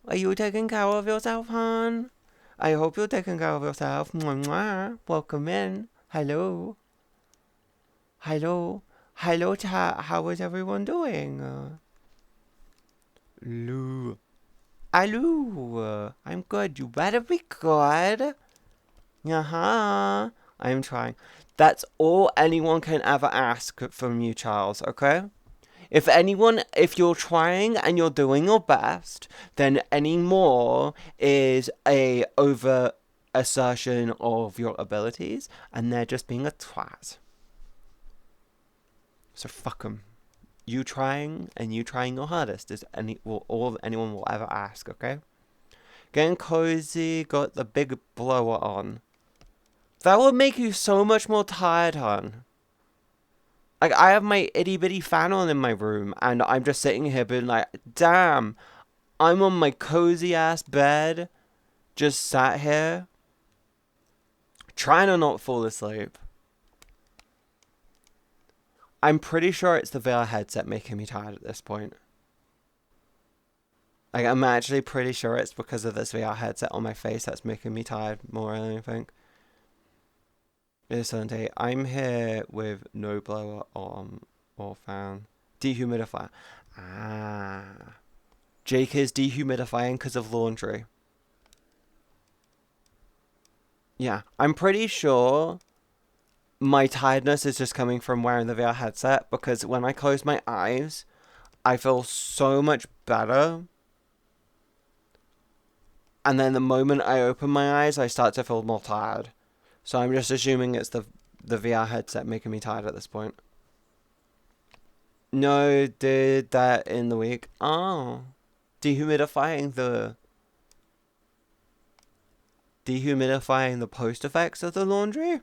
Are you taking care of yourself, hon? I hope you're taking care of yourself. Mwah, mwah. Welcome in. Hello. Hello, chat. How is everyone doing? Hello. I'm good. You better be good. Uh-huh. I'm trying. That's all anyone can ever ask from you, Charles, okay? If you're trying and you're doing your best, then any more is a over assertion of your abilities, and they're just being a twat. So fuck them. You trying your hardest is all anyone will ever ask, okay? Getting cozy, got the big blower on. That would make you so much more tired, hon. Like, I have my itty bitty fan on in my room, and I'm just sitting here being like, damn, I'm on my cozy ass bed, just sat here, trying to not fall asleep. I'm pretty sure it's the VR headset making me tired at this point. Like, I'm actually pretty sure it's because of this VR headset on my face that's making me tired more than anything. It's Sunday. I'm here with no blower or fan. Dehumidifier. Ah. Jake is dehumidifying because of laundry. Yeah, I'm pretty sure my tiredness is just coming from wearing the VR headset, because when I close my eyes, I feel so much better. And then the moment I open my eyes, I start to feel more tired. So I'm just assuming it's the VR headset making me tired at this point. No, did that in the week. Oh. Dehumidifying the post effects of the laundry?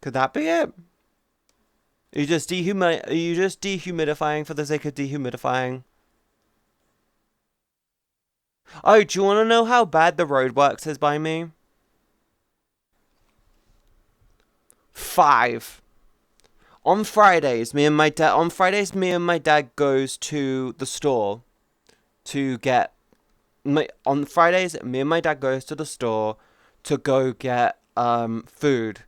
Could that be it? Are you just dehumidifying for the sake of dehumidifying? Oh, do you want to know how bad the roadworks is by me? 5. On Fridays, me and my dad goes to the store to get. On Fridays, me and my dad goes to the store to go get food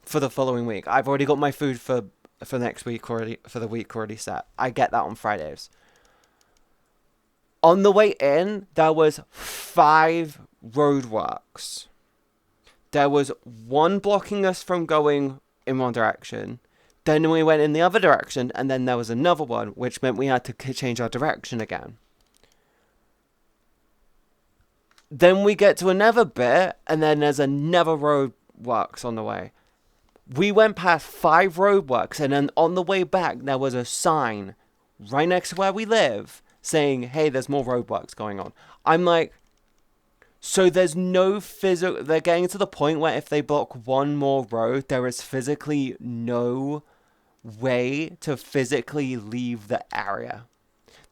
for the following week. I've already got my food for next week already, for the week already set. I get that on Fridays. On the way in, there was 5 roadworks. There was one blocking us from going in one direction. Then we went in the other direction, and then there was another one, which meant we had to change our direction again. Then we get to another bit, and then there's another roadworks on the way. We went past 5 roadworks, and then on the way back, there was a sign right next to where we live saying, hey, there's more roadworks going on. I'm like, so there's no physical... They're getting to the point where if they block one more road, there is physically no way to physically leave the area.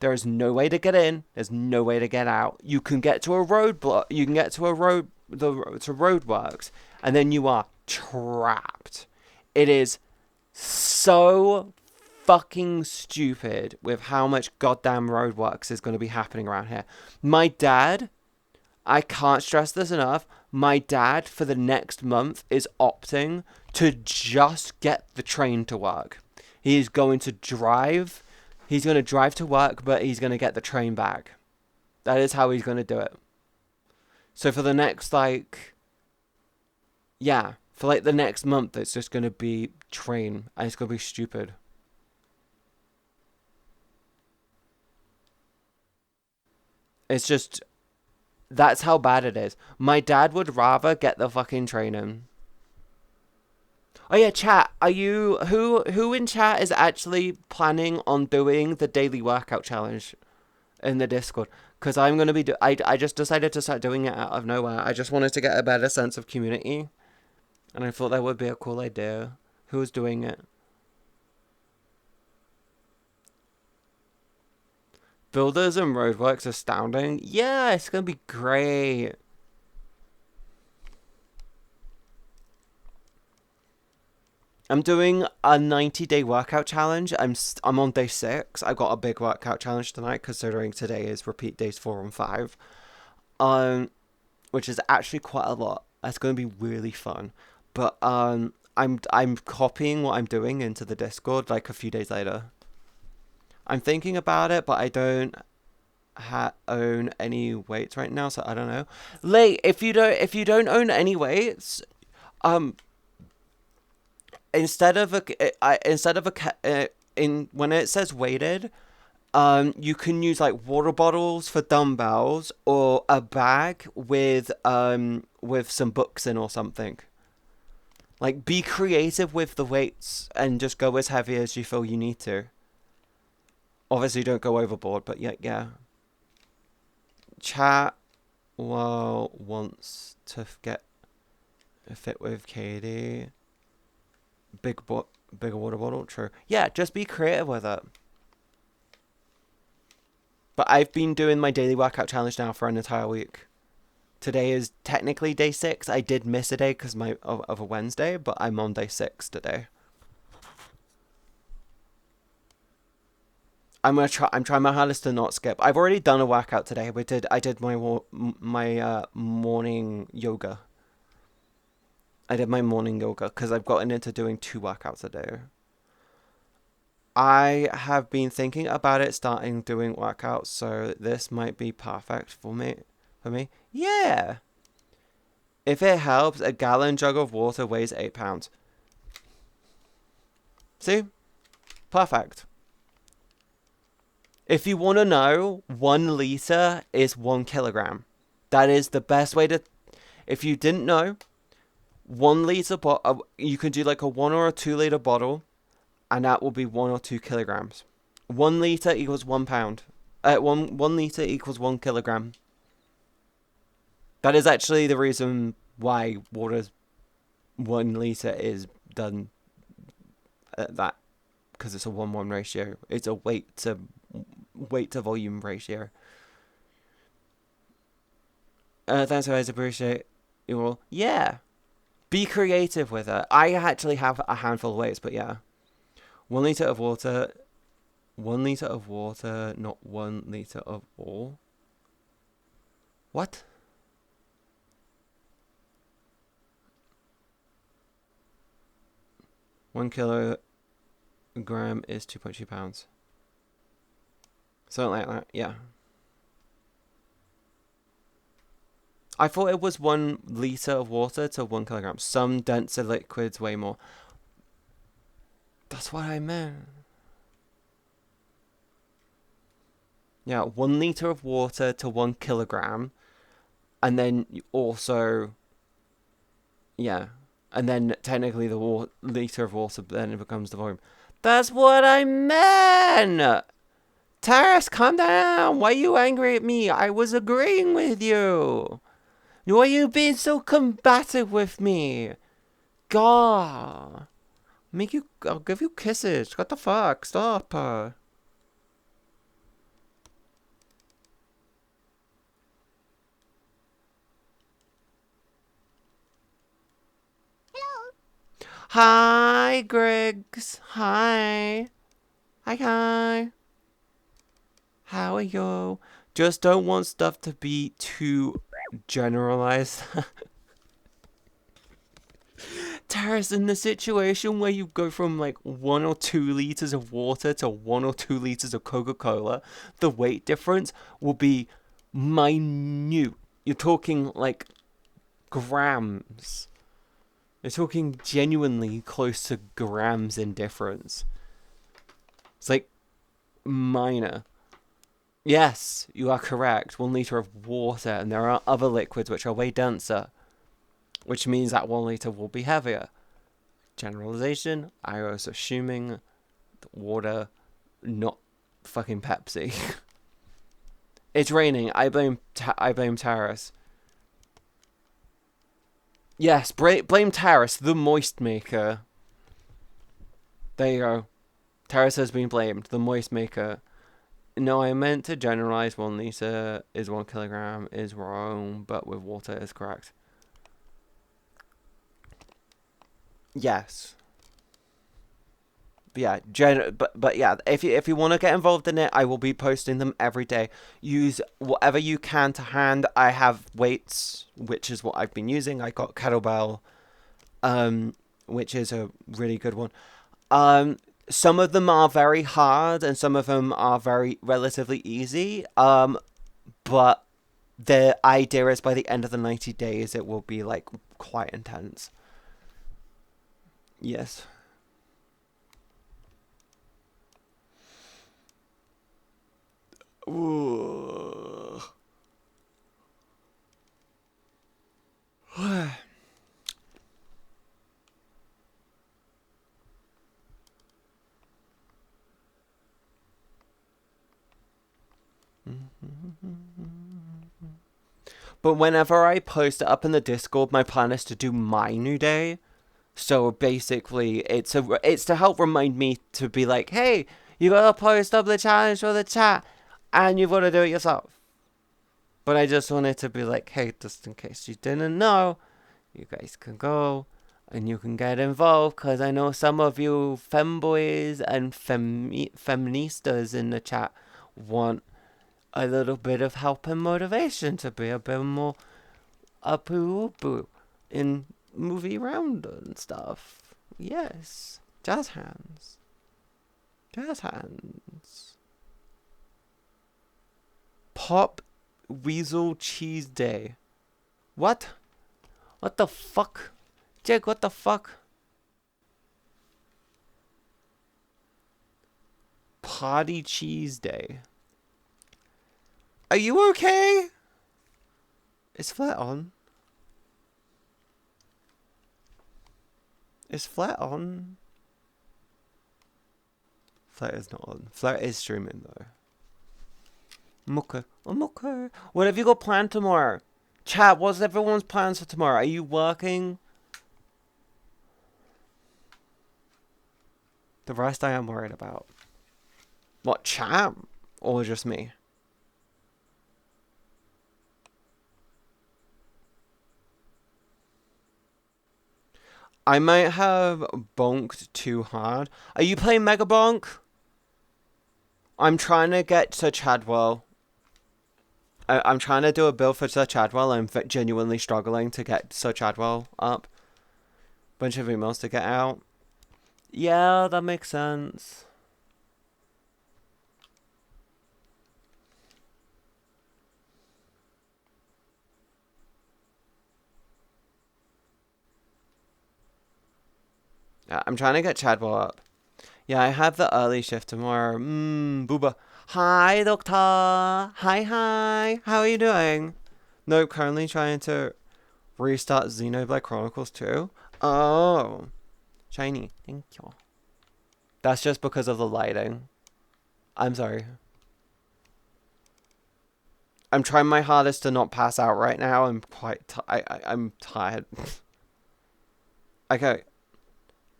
There is no way to get in. There's no way to get out. You can get to a roadblock. You can get to a road... to roadworks, and then you are trapped. It is so fucking stupid with how much goddamn roadworks is going to be happening around here. My dad, I can't stress this enough, my dad for the next month is opting to just get the train to work. He's going to drive to work, but he's going to get the train back. That is how he's going to do it. So for the next, for the next month, it's just going to be train, and it's going to be stupid. It's just, that's how bad it is. My dad would rather get the fucking train in. Oh yeah, chat, are you, who in chat is actually planning on doing the daily workout challenge in the Discord? Because I'm going to be, I just decided to start doing it out of nowhere. I just wanted to get a better sense of community. And I thought that would be a cool idea. Who's doing it? Builders and roadworks astounding. Yeah, it's going to be great. I'm doing a 90-day workout challenge. I'm on day 6. I got a big workout challenge tonight, considering today is repeat days 4 and 5. Which is actually quite a lot. That's going to be really fun. But I'm copying what I'm doing into the Discord like a few days later. I'm thinking about it, but I don't own any weights right now, so I don't know. If you don't own any weights, when it says weighted, you can use like water bottles for dumbbells or a bag with some books in or something. Like, be creative with the weights and just go as heavy as you feel you need to. Obviously, don't go overboard, but yeah. Chat wants to get a fit with Katie. Bigger water bottle, true. Yeah, just be creative with it. But I've been doing my daily workout challenge now for an entire week. Today is technically day 6. I did miss a day because of a Wednesday, but I'm on day 6 today. I'm trying my hardest to not skip. I've already done a workout today. I did my morning yoga. I did my morning yoga because I've gotten into doing 2 workouts a day. I have been thinking about it starting doing workouts, so this might be perfect for me. Yeah. If it helps, a gallon jug of water weighs 8 pounds. See? Perfect. If you want to know, 1 litre is 1 kilogram. That is the best way to... If you didn't know, 1 litre... you can do like a 1 or a 2 litre bottle, and that will be 1 or 2 kilograms. 1 litre equals 1 pound. 1 litre equals 1 kilogram. That is actually the reason why water's 1 litre is done at that. Because it's a 1-1 ratio. It's a weight to volume ratio. Thanks guys, appreciate you all. Yeah. Be creative with it. I actually have a handful of weights, but yeah. 1 litre of water. 1 litre of water, not 1 litre of all. What? One kilogram is 2.2 pounds. Something like that, yeah. I thought it was 1 litre of water to 1 kilogram. Some denser liquids weigh more. That's what I meant. Yeah, 1 litre of water to 1 kilogram. And then you also... Yeah. And then technically the litre of water then it becomes the volume. That's what I meant! Taras, calm down! Why are you angry at me? I was agreeing with you! Why are you being so combative with me? God! I'll give you kisses. What the fuck? Stop. Hi, Griggs. Hi. Hi. How are you? Just don't want stuff to be too generalized. Taras, in the situation where you go from like 1 or 2 litres of water to 1 or 2 litres of Coca-Cola, the weight difference will be minute. You're talking like grams. You're talking genuinely close to grams in difference. It's like minor. Yes, you are correct. 1 litre of water, and there are other liquids which are way denser, which means that 1 litre will be heavier. Generalization, I was assuming water, not fucking Pepsi. It's raining. I blame Taras. Yes, blame Taras, the moist maker. There you go. Taras has been blamed, the moist maker. No, I meant to generalize 1 litre is 1 kilogram is wrong, but with water is correct. Yes. But yeah, but yeah, if you want to get involved in it, I will be posting them every day. Use whatever you can to hand. I have weights, which is what I've been using. I got kettlebell, which is a really good one. Some of them are very hard, and some of them are very relatively easy. But the idea is by the end of the 90 days, it will be like quite intense. Yes. Ooh. But whenever I post it up in the Discord, my plan is to do my new day. So basically, it's to help remind me to be like, hey, you gotta post up the challenge for the chat, and you've gotta do it yourself. But I just wanted to be like, hey, just in case you didn't know, you guys can go and you can get involved, because I know some of you femboys and feministas in the chat want a little bit of help and motivation to be a bit more up-oo-boo in movie round and stuff. Yes. Jazz hands. Jazz hands. Pop Weasel Cheese Day. What? What the fuck? Jake, what the fuck? Potty cheese day. Are you okay? Is Flat on? Is Flat on? Flat is not on. Flat is streaming though. I'm okay. I'm okay. What have you got planned tomorrow? Chat, what's everyone's plans for tomorrow? Are you working? The rest I am worried about. What, chat? Or just me? I might have bonked too hard. Are you playing Mega Bonk? I'm trying to get to Chadwell. I'm trying to do a build for Sir Chadwell. I'm genuinely struggling to get Sir Chadwell up. Bunch of emails to get out. Yeah, that makes sense. Yeah, I'm trying to get Chadwell up. Yeah, I have the early shift tomorrow. Booba. Hi, doctor. Hi. How are you doing? No, currently trying to restart Xenoblade Chronicles 2. Oh. Shiny. Thank you. That's just because of the lighting. I'm sorry. I'm trying my hardest to not pass out right now. I'm quite I'm tired. Okay.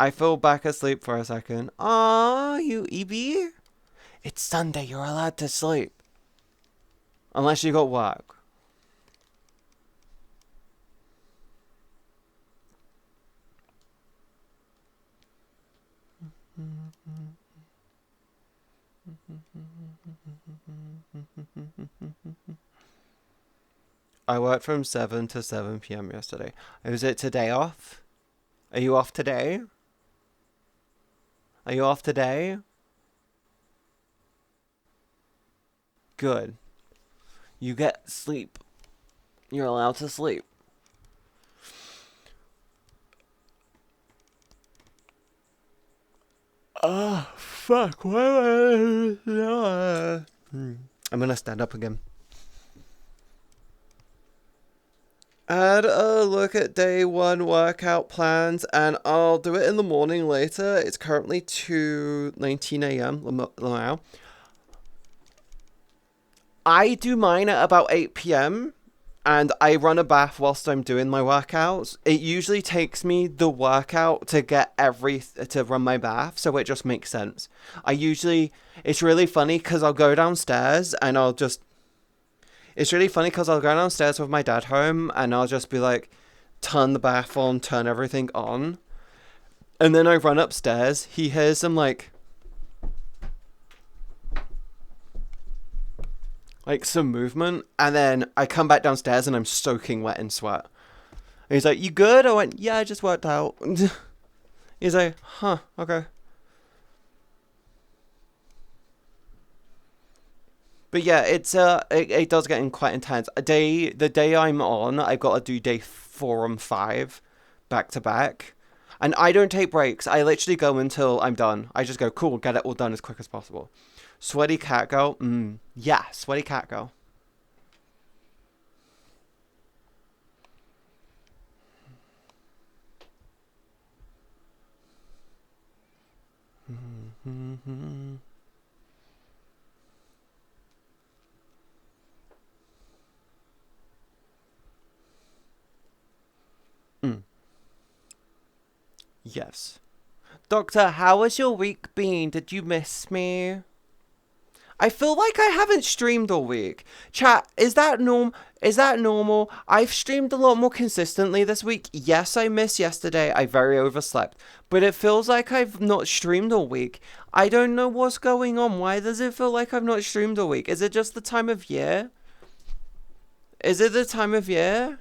I fell back asleep for a second. Aw, you EB? It's Sunday, you're allowed to sleep. Unless you got work. I worked from 7 to 7 p.m. yesterday. Was it today off? Are you off today? Are you off today? Good. You get sleep. You're allowed to sleep. Oh, fuck. I'm gonna stand up again. Add a look at day 1 workout plans, and I'll do it in the morning later. It's currently 2:19 a.m. now. I do mine at about 8 p.m. and I run a bath whilst I'm doing my workouts. It usually takes me the workout to get to run my bath, so it just makes sense. It's really funny because I'll go downstairs and It's really funny because I'll go downstairs with my dad home and I'll just be like, turn the bath on, turn everything on. And then I run upstairs. He hears some some movement. And then I come back downstairs and I'm soaking wet in sweat. And he's like, you good? I went, yeah, I just worked out. He's like, huh, okay. But yeah, it does get quite intense. The day I'm on, I've got to do day 4 and 5 back to back. And I don't take breaks. I literally go until I'm done. I just go, cool, get it all done as quick as possible. Sweaty cat girl? Yeah, sweaty cat girl. Yes. Doctor, how has your week been? Did you miss me? I feel like I haven't streamed all week. Chat, is that normal? I've streamed a lot more consistently this week. Yes, I missed yesterday. I very overslept. But it feels like I've not streamed all week. I don't know what's going on. Why does it feel like I've not streamed all week? Is it just the time of year? Is it the time of year?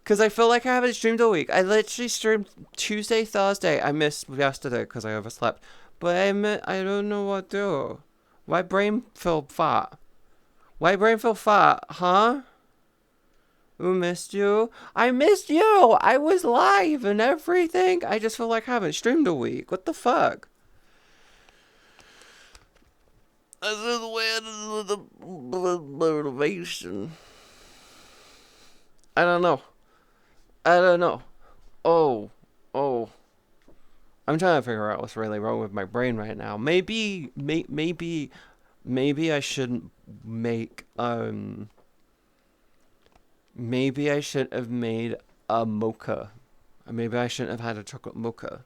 Because I feel like I haven't streamed all week. I literally streamed Tuesday, Thursday. I missed yesterday because I overslept. But I don't know what to do. Why brain feel fat? Why brain feel fat? Huh? Who missed you? I missed you! I was live and everything! I just feel like I haven't streamed a week. What the fuck? This is weird. The motivation. I don't know. Oh. I'm trying to figure out what's really wrong with my brain right now. Maybe I shouldn't make, maybe I shouldn't have made a mocha. Maybe I shouldn't have had a chocolate mocha.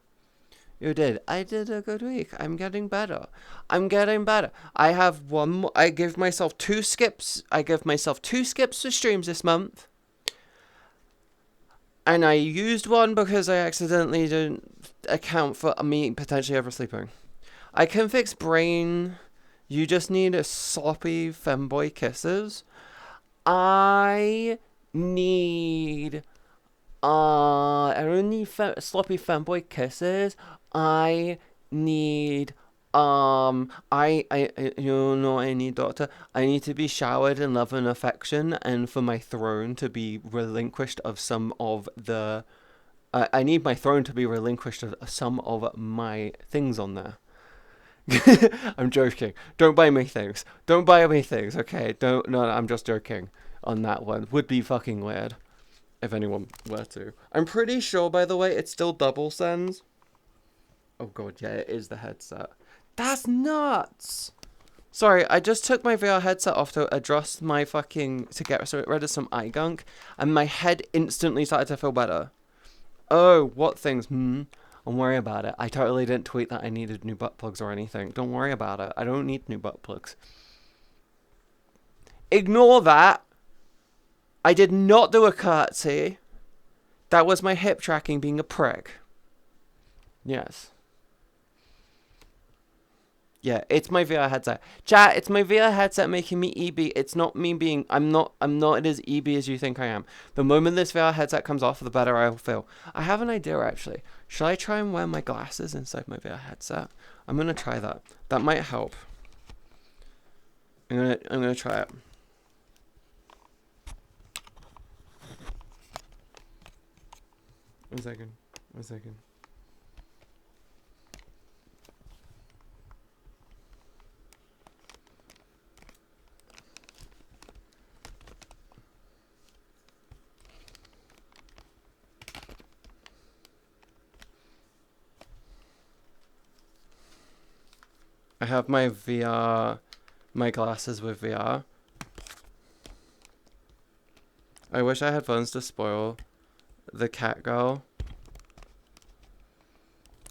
You did. I did a good week. I'm getting better. I have one more. I give myself 2 skips. For streams this month. And I used one because I accidentally didn't account for me potentially oversleeping. I can fix brain. You just need a sloppy femboy kisses. I don't need sloppy femboy kisses. I need I need, doctor. I need to be showered in love and affection, and for my throne to be relinquished of some of the. I need my throne to be relinquished of some of my things on there. I'm joking. Don't buy me things. Okay? No, I'm just joking on that one. Would be fucking weird if anyone were to. I'm pretty sure, by the way, it's still double sends. Oh god, yeah, it is the headset. That's nuts! Sorry, I just took my VR headset off to adjust my to get rid of some eye gunk, and my head instantly started to feel better. Oh, what things? Don't worry about it. I totally didn't tweet that I needed new butt plugs or anything. Don't worry about it. I don't need new butt plugs. Ignore that. I did not do a curtsy. That was my hip tracking being a prick. Yes. Yeah, it's my VR headset. Chat, it's my VR headset making me EB. It's not me being... I'm not as EB as you think I am. The moment this VR headset comes off, the better I'll feel. I have an idea, actually. Should I try and wear my glasses inside my VR headset? I'm going to try that. That might help. I'm gonna try it. One second. I have my glasses with VR. I wish I had phones to spoil the cat girl.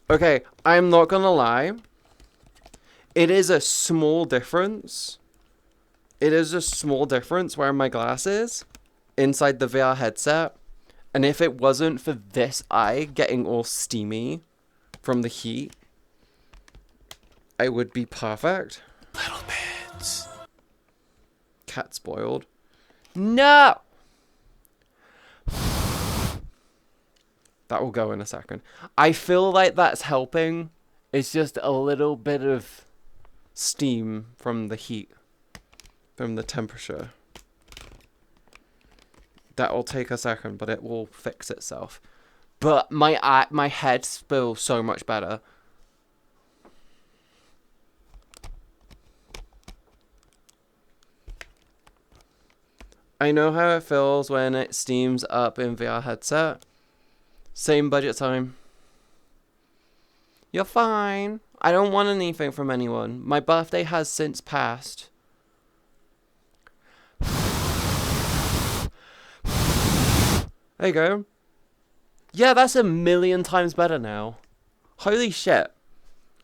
Okay, I'm not gonna lie. It is a small difference. Wearing my glasses inside the VR headset. And if it wasn't for this eye getting all steamy from the heat, I would be perfect. Little bits. Cat spoiled. No! That will go in a second. I feel like that's helping. It's just a little bit of steam from the heat. From the temperature. That will take a second, but it will fix itself. But my head feels so much better. I know how it feels when it steams up in VR headset. Same budget time. You're fine. I don't want anything from anyone. My birthday has since passed. There you go. Yeah, that's 1,000,000 times better now. Holy shit.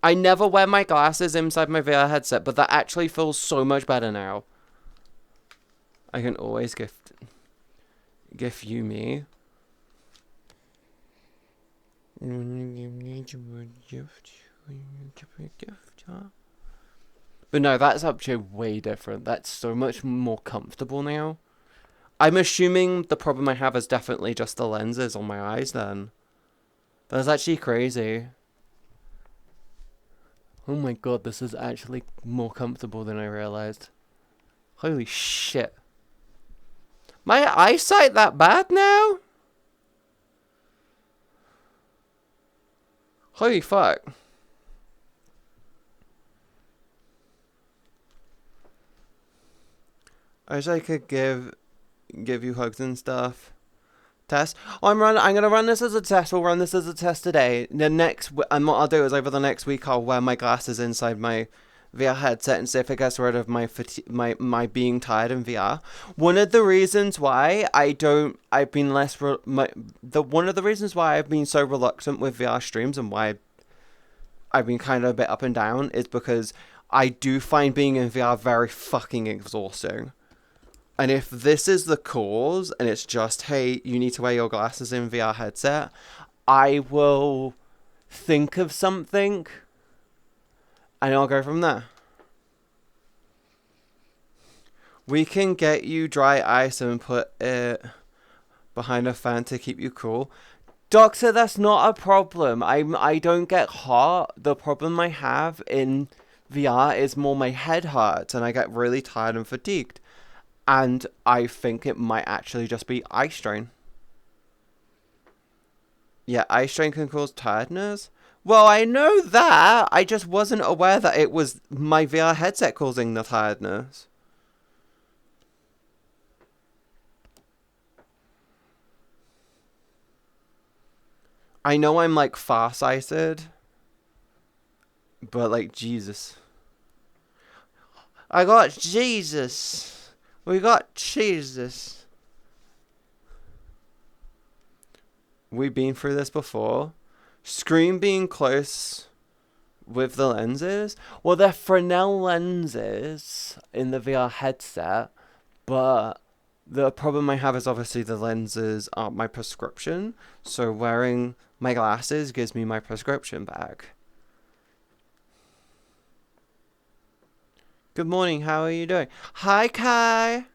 I never wear my glasses inside my VR headset, but that actually feels so much better now. I can always gift you me. But no, that's actually way different. That's so much more comfortable now. I'm assuming the problem I have is definitely just the lenses on my eyes then. That's actually crazy. Oh my god, this is actually more comfortable than I realized. Holy shit. My eyesight that bad now? Holy fuck. I wish I could give you hugs and stuff. Test. Oh, I'm gonna run this as a test. We'll run this as a test today. And what I'll do is over the next week I'll wear my glasses inside my VR headset and see if it gets rid of my being tired in VR. One of the reasons why one of the reasons why I've been so reluctant with VR streams and why I've been kind of a bit up and down is because I do find being in VR very fucking exhausting. And if this is the cause, and it's just, hey, you need to wear your glasses in VR headset, I will think of something, and I'll go from there. We can get you dry ice and put it behind a fan to keep you cool. Doctor, that's not a problem. I don't get hot. The problem I have in VR is more my head hurts, and I get really tired and fatigued. And I think it might actually just be eye strain. Yeah, eye strain can cause tiredness. Well, I know that. I just wasn't aware that it was my VR headset causing the tiredness. I know I'm like farsighted. But like, Jesus. I got Jesus. We got Jesus. We've been through this before. Screen being close with the lenses. Well, they're Fresnel lenses in the VR headset, but the problem I have is obviously the lenses aren't my prescription, so wearing my glasses gives me my prescription back. Good morning, how are you doing? Hi, Kai.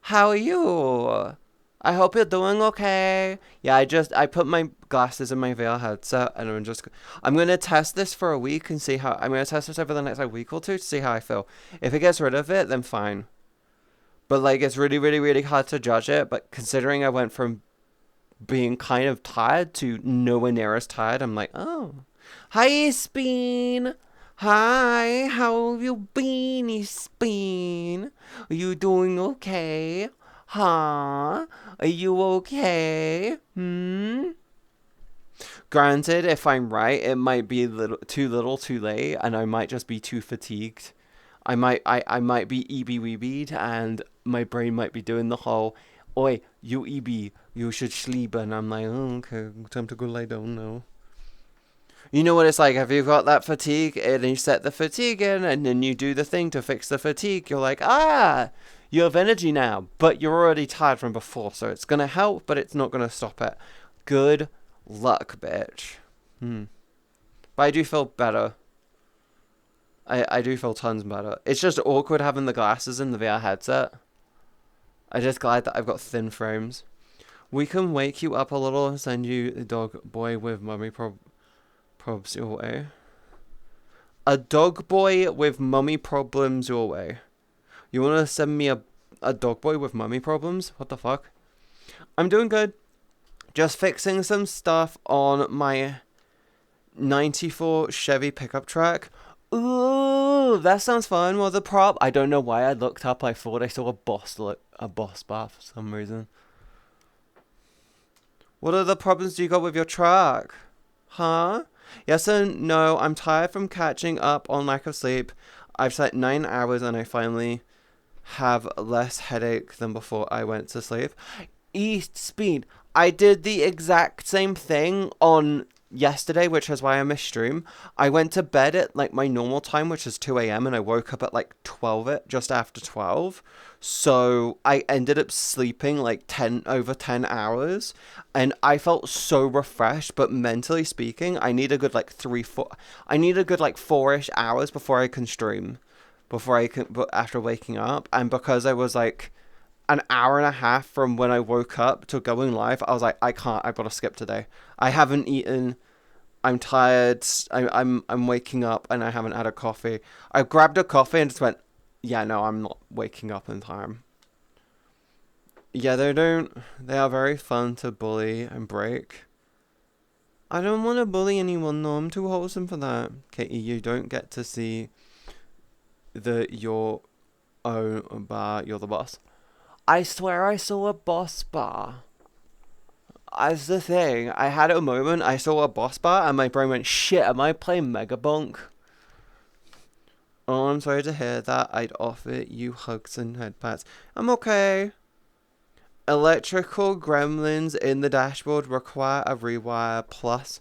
How are you? I hope you're doing okay. Yeah, I put my glasses in my VR headset, and I'm going to test this for a week and see how, I'm going to test this over the next week or two to see how I feel. If it gets rid of it, then fine. But like, it's really, really, really hard to judge it, but considering I went from being kind of tired to nowhere near as tired, I'm like, oh. Hi, Spin. Hi, how have you been, Spin? Are you doing okay? Huh? Are you okay? Granted, if I'm right, it might be too little too late, and I might just be too fatigued. I might be EB-weebied, and my brain might be doing the whole, oi, you EB, you should sleep, and I'm like, oh, okay, time to go lie down now. You know what it's like, if you've got that fatigue, and you set the fatigue in, and then you do the thing to fix the fatigue, you're like, you have energy now, but you're already tired from before, so it's going to help, but it's not going to stop it. Good luck, bitch. But I do feel better. I do feel tons better. It's just awkward having the glasses in the VR headset. I'm just glad that I've got thin frames. We can wake you up a little and send you a dog boy with mummy probs your way. A dog boy with mummy problems your way. You want to send me a dog boy with mummy problems? What the fuck? I'm doing good. Just fixing some stuff on my 94 Chevy pickup truck. Ooh, that sounds fun. Well, the prop, I don't know why I looked up. I thought I saw a boss bar for some reason. What are the problems you got with your truck? Huh? Yes and no. I'm tired from catching up on lack of sleep. I've slept 9 hours and I finally have less headache than before I went to sleep. East Speed. I did the exact same thing on yesterday, which is why I missed stream. I went to bed at like my normal time, which is 2 a.m. and I woke up at like 12, just after 12. So I ended up sleeping like over 10 hours and I felt so refreshed, but mentally speaking, I need a good like 4-ish hours before I can stream, after waking up. And because I was like an hour and a half from when I woke up to going live, I was like, I've got to skip today. I haven't eaten. I'm tired. I'm waking up and I haven't had a coffee. I grabbed a coffee and just went, yeah, no, I'm not waking up in time. Yeah, they are very fun to bully and break. I don't want to bully anyone, no, I'm too wholesome for that. Katie, you don't get to see your own bar, you're the boss. I swear I saw a boss bar. That's the thing, I had a moment, I saw a boss bar, and my brain went, shit, am I playing Megabonk? Oh, I'm sorry to hear that. I'd offer you hugs and head pats. I'm okay. Electrical gremlins in the dashboard require a rewire plus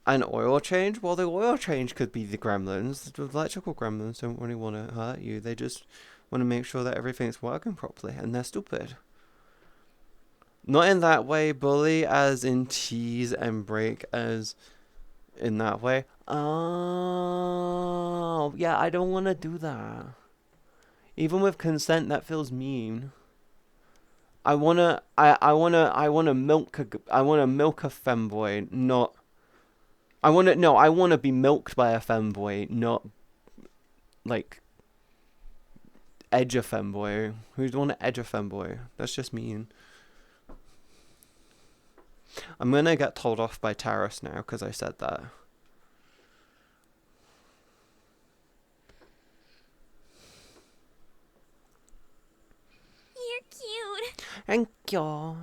an oil change. Well, the oil change could be the gremlins. The electrical gremlins don't really want to hurt you. They just want to make sure that everything's working properly, and they're stupid. Not in that way, bully as in tease and break as in that way. Oh, yeah, I don't want to do that. Even with consent, that feels mean. I wanna milk a femboy, not. I wanna be milked by a femboy, not like edge a femboy. Who'd want to edge a femboy? That's just mean. I'm gonna get told off by Taris now because I said that. You're cute. Thank you.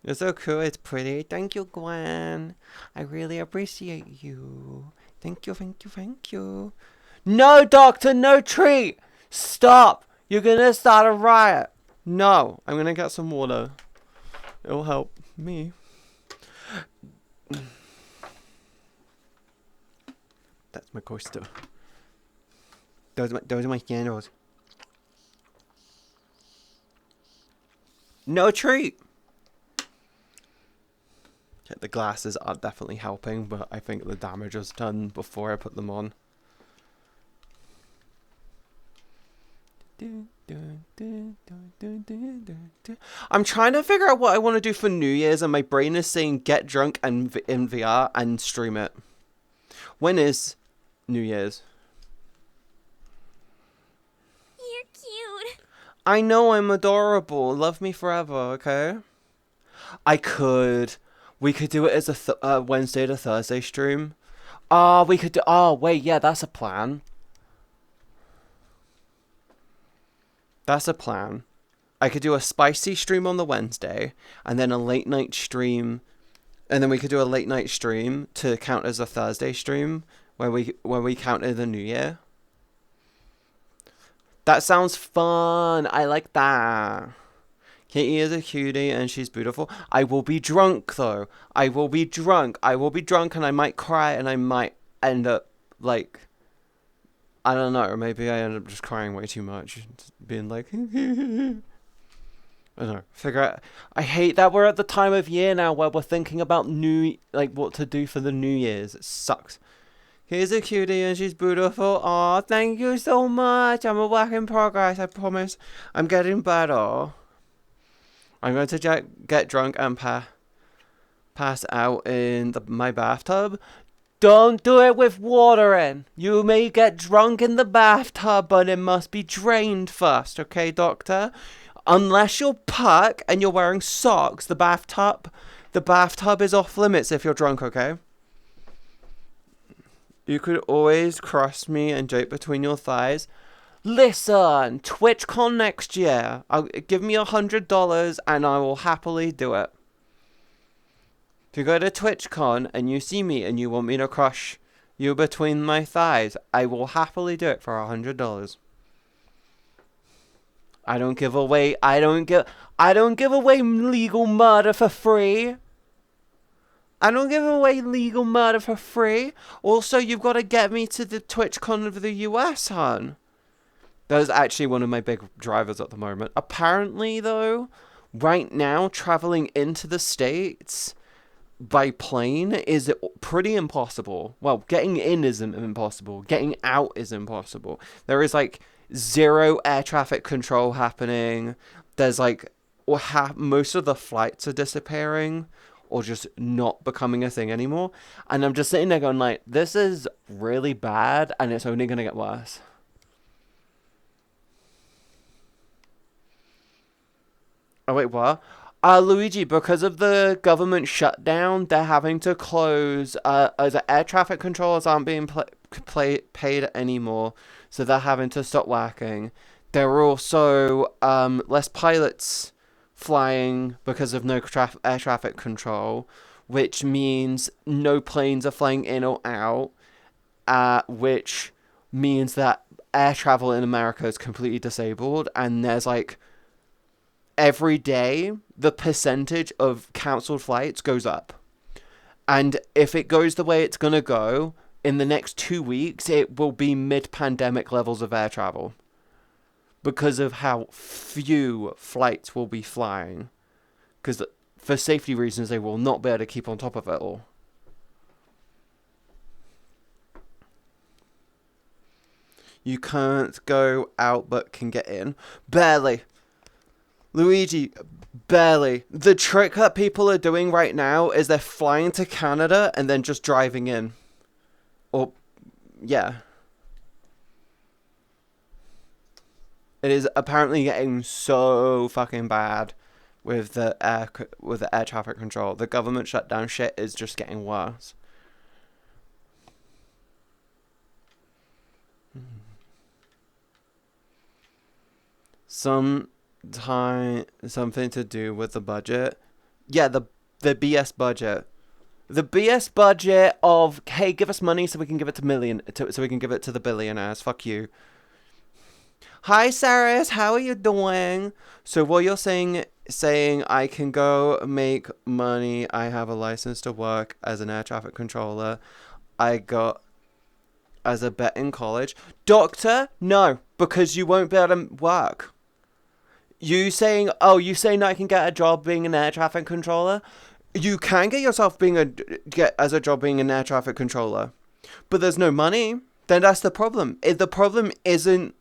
You're so cool, it's pretty. Thank you, Gwen. I really appreciate you. Thank you, thank you, thank you. No, Doctor, no treat! Stop! You're gonna start a riot. No, I'm gonna get some water. It'll help me. That's my coaster. Those are my candles. No treat! Okay, the glasses are definitely helping, but I think the damage was done before I put them on. I'm trying to figure out what I want to do for New Year's, and my brain is saying get drunk and in VR and stream it. When is New Year's? You're cute. I know, I'm adorable. Love me forever, okay? We could do it as a Wednesday to Thursday stream. We could do... Oh, wait, yeah, that's a plan. That's a plan. I could do a spicy stream on the Wednesday, and then a late night stream, and then we could do a late night stream to count as a Thursday stream, where we counter the New Year. That sounds fun. I like that. Katie is a cutie and she's beautiful. I will be drunk though. I will be drunk, and I might cry, and I might end up like, I don't know, maybe I end up just crying way too much, being like, I don't know, figure out. I hate that we're at the time of year now where we're thinking about what to do for the New Year's. It sucks. Here's a cutie and she's beautiful. Aw, thank you so much. I'm a work in progress, I promise. I'm getting better. I'm going to get drunk and pass out in my bathtub. Don't do it with water in. You may get drunk in the bathtub, but it must be drained first, okay, Doctor? Unless you're puck and you're wearing socks, the bathtub is off limits if you're drunk, okay? You could always cross me and joke between your thighs. Listen, TwitchCon next year. Give me $100 and I will happily do it. If you go to TwitchCon and you see me and you want me to crush you between my thighs, I will happily do it for $100. I don't give away legal murder for free. I don't give away legal murder for free. Also, you've got to get me to the TwitchCon of the US, hon. That is actually one of my big drivers at the moment. Apparently, though, right now, traveling into the States by plane is pretty impossible. Well, getting in isn't impossible. Getting out is impossible. There is, like, zero air traffic control happening. There's, like, most of the flights are disappearing or just not becoming a thing anymore. And I'm just sitting there going, like, this is really bad, and it's only going to get worse. Oh, wait, what? Luigi, because of the government shutdown, they're having to close, as air traffic controllers aren't being paid anymore, so they're having to stop working. There are also, less pilots flying because of no air traffic control, which means no planes are flying in or out, which means that air travel in America is completely disabled, and there's like, every day, the percentage of cancelled flights goes up. And if it goes the way it's going to go, in the next 2 weeks, it will be mid-pandemic levels of air travel. Because of how few flights will be flying. Because for safety reasons, they will not be able to keep on top of it all. You can't go out but can get in. Barely. Luigi, barely. The trick that people are doing right now is they're flying to Canada and then just driving in. Or, yeah. It is apparently getting so fucking bad with the air traffic control. The government shutdown shit is just getting worse. Something to do with the budget. Yeah, the BS budget. The BS budget of, hey, give us money so we can give it so we can give it to the billionaires. Fuck you. Hi, Saris, how are you doing? So what you're saying I can go make money. I have a license to work as an air traffic controller. I got as a bet in college. Doctor? No, because you won't be able to work. You saying I can get a job being an air traffic controller? You can get yourself as a job being an air traffic controller, but there's no money. Then that's the problem. The problem isn't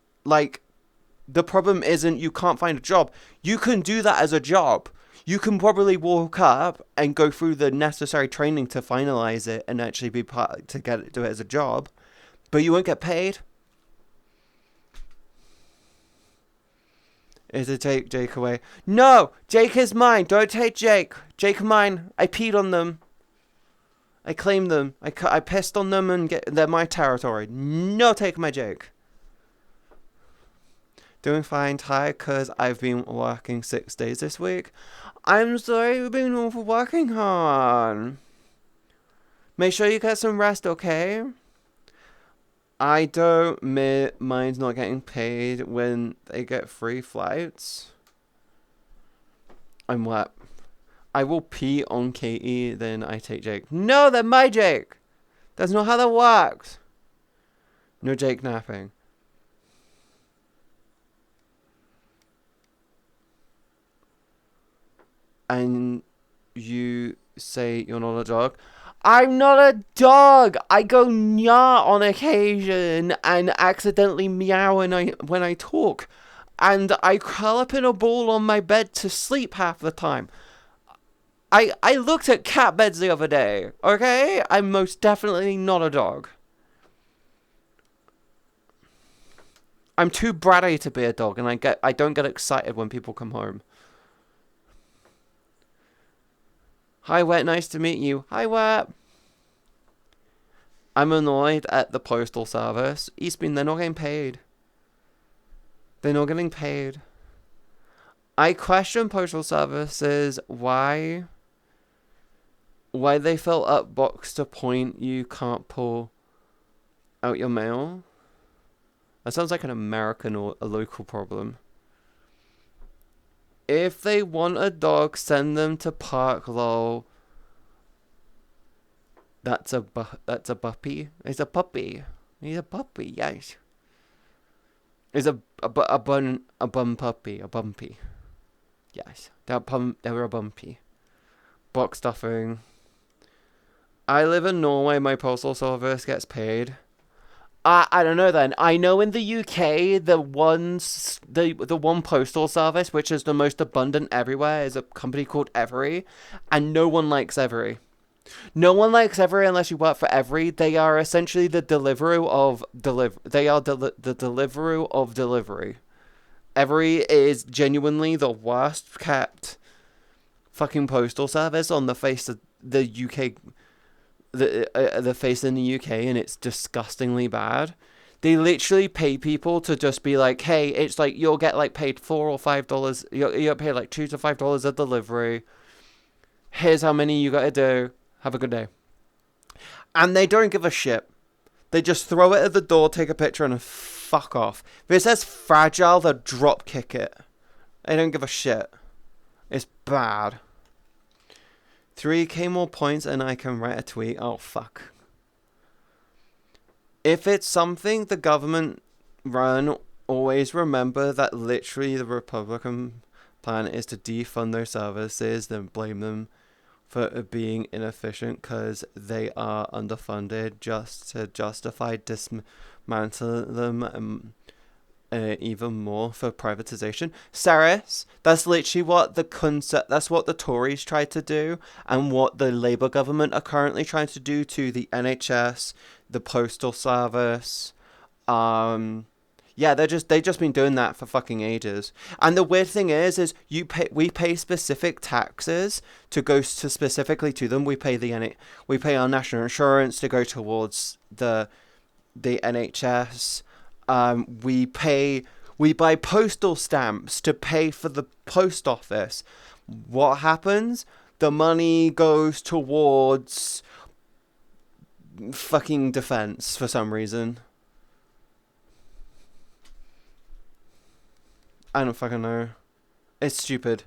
you can't find a job. You can do that as a job. You can probably walk up and go through the necessary training to finalize it and actually do it as a job, but you won't get paid. Is it take Jake away? No! Jake is mine! Don't take Jake! Jake mine! I peed on them. I claim them. I pissed on them and they're my territory. No take my Jake. Doing fine, tired because I've been working 6 days this week. I'm sorry you've been working hard. Make sure you get some rest, okay? I don't mind not getting paid when they get free flights. I'm wet. I will pee on Katie, then I take Jake. No, they're my Jake! That's not how that works. No Jake napping. And you say you're not a dog? I'm not a dog. I go nya on occasion and accidentally meow when I talk, and I curl up in a ball on my bed to sleep half the time. I looked at cat beds the other day. Okay, I'm most definitely not a dog. I'm too bratty to be a dog, and I don't get excited when people come home. Hi, Wet. Nice to meet you. Hi, Wet. I'm annoyed at the postal service. Eastbeam, they're not getting paid. They're not getting paid. I question postal services why they fill up box to point you can't pull out your mail. That sounds like an American or a local problem. If they want a dog, send them to Park Lowell. That's a puppy. It's a puppy. He's a puppy. Yes. It's a bum puppy. A bumpy. Yes. They were a bumpy. Box stuffing. I live in Norway. My postal service gets paid. I don't know then. I know in the UK, the one postal service, which is the most abundant everywhere, is a company called Every, and no one likes Every. No one likes Every unless you work for Every. They are essentially the Deliveroo of the Deliveroo of delivery. Every is genuinely the worst kept fucking postal service on the face of the UK, the face in the UK, and it's disgustingly bad. They literally pay people to just be like, hey, it's like you'll get like paid $4 or $5. You'll pay like $2 to $5 a delivery. Here's how many you gotta do. Have a good day. And they don't give a shit. They just throw it at the door, take a picture, and fuck off. If it says fragile, they'll drop kick it. They don't give a shit. It's bad. 3k more points and I can write a tweet. Oh, fuck. If it's something the government run, always remember that literally the Republican plan is to defund their services, then blame them for being inefficient because they are underfunded, just to justify dismantling them even more for privatization. Saris, that's literally what that's what the Tories tried to do, and what the Labour government are currently trying to do to the NHS, the postal service. Yeah, they've just been doing that for fucking ages. And the weird thing is we pay specific taxes to go to specifically to them. We pay our national insurance to go towards the NHS. We buy postal stamps to pay for the post office. What happens? The money goes towards fucking defense for some reason. I don't fucking know. It's stupid.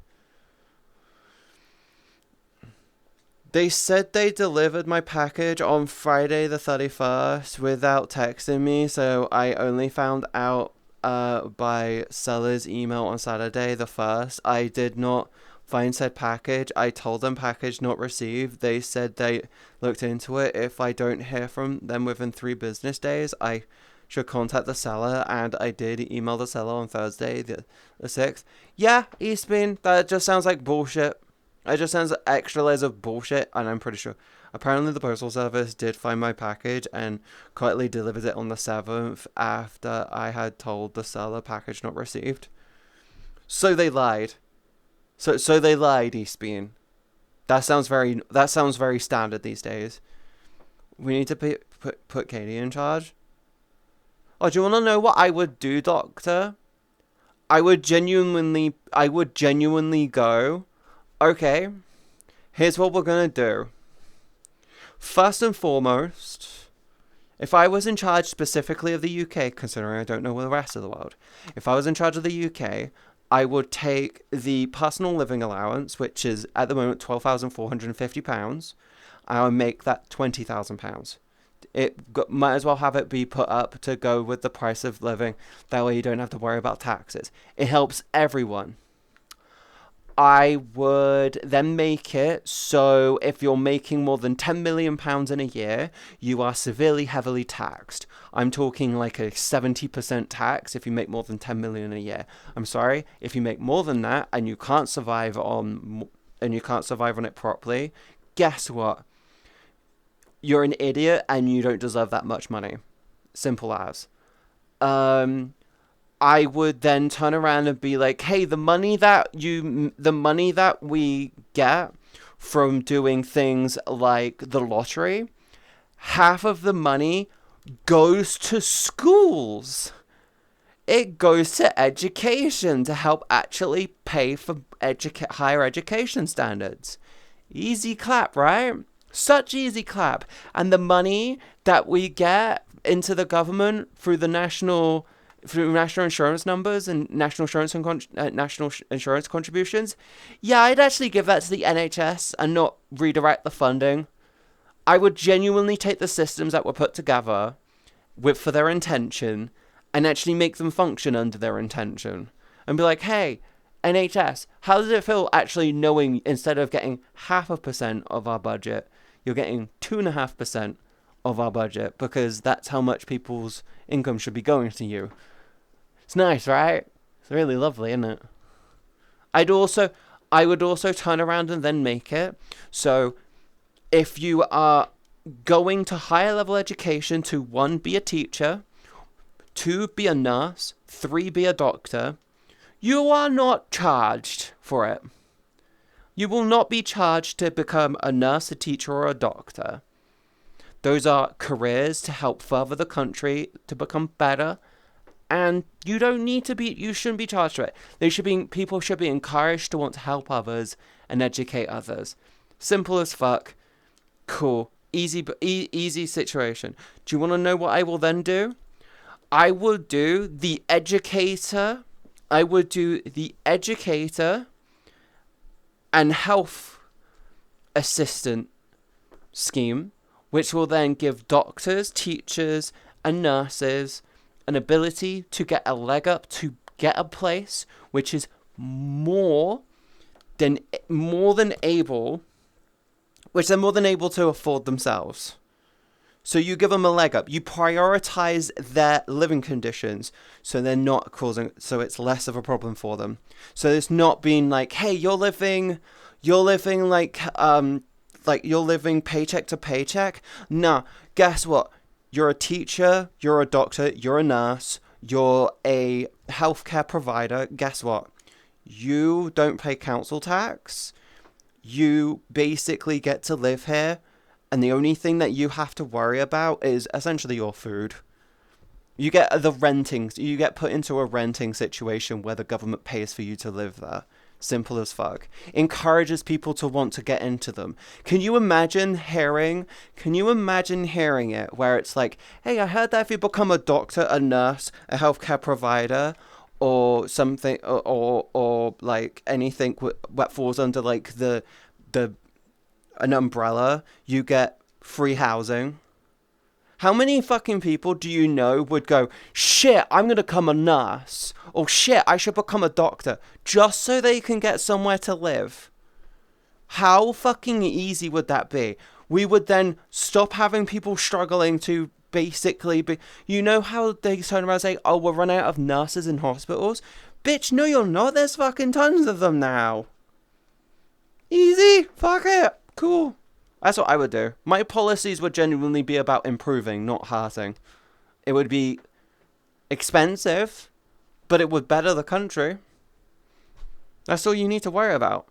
They said they delivered my package on Friday the 31st without texting me, so I only found out by seller's email on Saturday the 1st. I did not find said package. I told them package not received. They said they looked into it. If I don't hear from them within 3 business days, I should contact the seller, and I did email the seller on Thursday the 6th. Yeah, Eastbean, that just sounds like bullshit. It just sounds like extra layers of bullshit, and I'm pretty sure. Apparently the postal service did find my package and quietly delivered it on the 7th after I had told the seller package not received. So they lied. So they lied, Eastbean. That sounds very standard these days. We need to put Katie in charge. Oh, do you want to know what I would do, Doctor? I would genuinely go, okay, here's what we're going to do. First and foremost, if I was in charge specifically of the UK, considering I don't know the rest of the world, if I was in charge of the UK, I would take the personal living allowance, which is at the moment £12,450, I would make that £20,000. Might as well have it be put up to go with the price of living. That way you don't have to worry about taxes. It helps everyone. I would then make it so if you're making more than £10 million in a year, you are severely heavily taxed. I'm talking like a 70% tax if you make more than $10 million a year. I'm sorry, if you make more than that and you can't survive on it properly, guess what? You're an idiot and you don't deserve that much money. Simple as. I would then turn around and be like, hey, the money that we get from doing things like the lottery, half of the money goes to schools. It goes to education to help actually pay for higher education standards. Easy clap, right? Such easy clap. And the money that we get into the government through national insurance numbers and national insurance contributions, yeah, I'd actually give that to the NHS and not redirect the funding. I would genuinely take the systems that were put together for their intention and actually make them function under their intention and be like, hey, NHS, how does it feel actually knowing instead of getting 0.5% of our budget, you're getting 2.5% of our budget, because that's how much people's income should be going to you. It's nice, right? It's really lovely, isn't it? I would also turn around and then make it so if you are going to higher level education to 1, be a teacher, 2, be a nurse, 3, be a doctor, You are not charged for it. You will not be charged to become a nurse, a teacher, or a doctor. Those are careers to help further the country to become better. And you shouldn't be charged for it. People should be encouraged to want to help others and educate others. Simple as fuck. Cool. Easy situation. Do you want to know what I will then do? I will do the educator. And health assistant scheme, which will then give doctors, teachers, and nurses an ability to get a leg up to get a place which is more than able to afford themselves. So you give them a leg up. You prioritize their living conditions so they're not so it's less of a problem for them. So it's not being like, hey, you're living like you're living paycheck to paycheck. Nah, guess what? You're a teacher, you're a doctor, you're a nurse, you're a healthcare provider. Guess what? You don't pay council tax. You basically get to live here. And the only thing that you have to worry about is essentially your food. You get you get put into a renting situation where the government pays for you to live there. Simple as fuck. Encourages people to want to get into them. Can you imagine hearing it where it's like, hey, I heard that if you become a doctor, a nurse, a healthcare provider, or something, or like anything that falls under like an umbrella, you get free housing. How many fucking people do you know would go, shit, I'm going to become a nurse, or shit, I should become a doctor, just so they can get somewhere to live? How fucking easy would that be? We would then stop having people struggling to basically be... You know how they turn around and say, oh, we're running out of nurses in hospitals? Bitch, no you're not. There's fucking tons of them now. Easy. Fuck it. Cool. That's what I would do. My policies would genuinely be about improving, not hurting. It would be expensive, but it would better the country. That's all you need to worry about.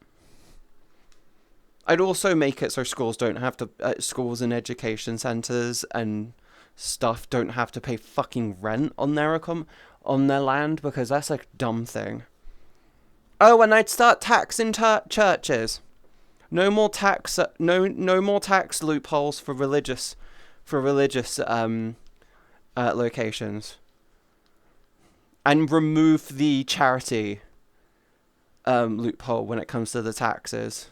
I'd also make it so schools don't have to... schools and education centres and stuff don't have to pay fucking rent on their land, because that's a dumb thing. Oh, and I'd start taxing churches. No more tax loopholes for religious locations, and remove the charity loophole when it comes to the taxes.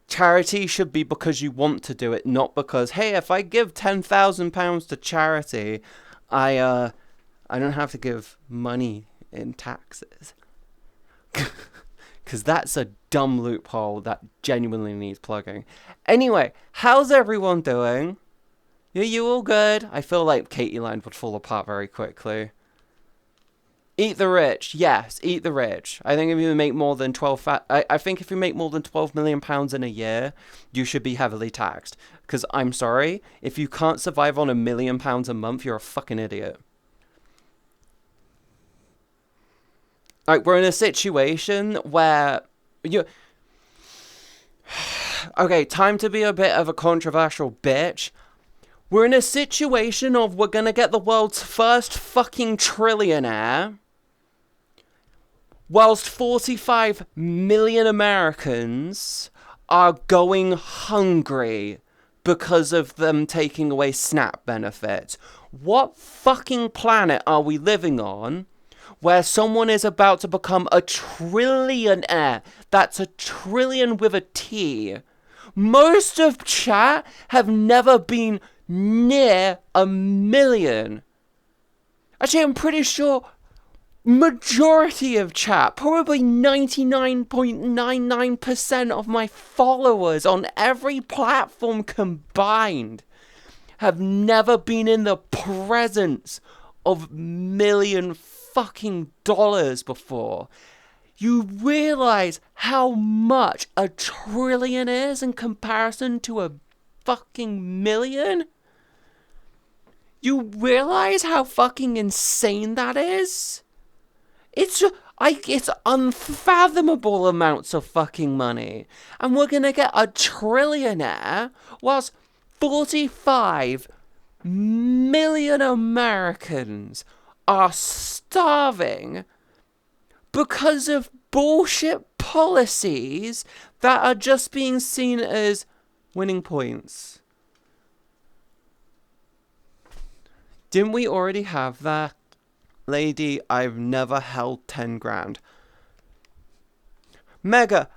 Charity should be because you want to do it, not because, hey, if I give £10,000 to charity, I don't have to give money in taxes. Because that's a dumb loophole that genuinely needs plugging. Anyway, how's everyone doing? Are you all good? I feel like Katie Land would fall apart very quickly. Eat the rich. Yes, eat the rich. I think if you make more than if you make more than £12 million in a year, you should be heavily taxed. Because I'm sorry, if you can't survive on £1 million a month, you're a fucking idiot. Like, we're in a situation where okay, time to be a bit of a controversial bitch. We're in a situation of we're gonna get the world's first fucking trillionaire, whilst 45 million Americans are going hungry because of them taking away SNAP benefits. What fucking planet are we living on where someone is about to become a trillionaire? That's a trillion with a T. Most of chat have never been near 1 million. Actually, I'm pretty sure majority of chat, probably 99.99% of my followers on every platform combined, have never been in the presence of million fucking dollars before. You realize how much a trillion is in comparison to a fucking million? You realize how fucking insane that is? It's unfathomable amounts of fucking money. And we're gonna get a trillionaire whilst 45 million Americans are starving because of bullshit policies that are just being seen as winning points. Didn't we already have that? Lady, I've never held 10 grand. Mega,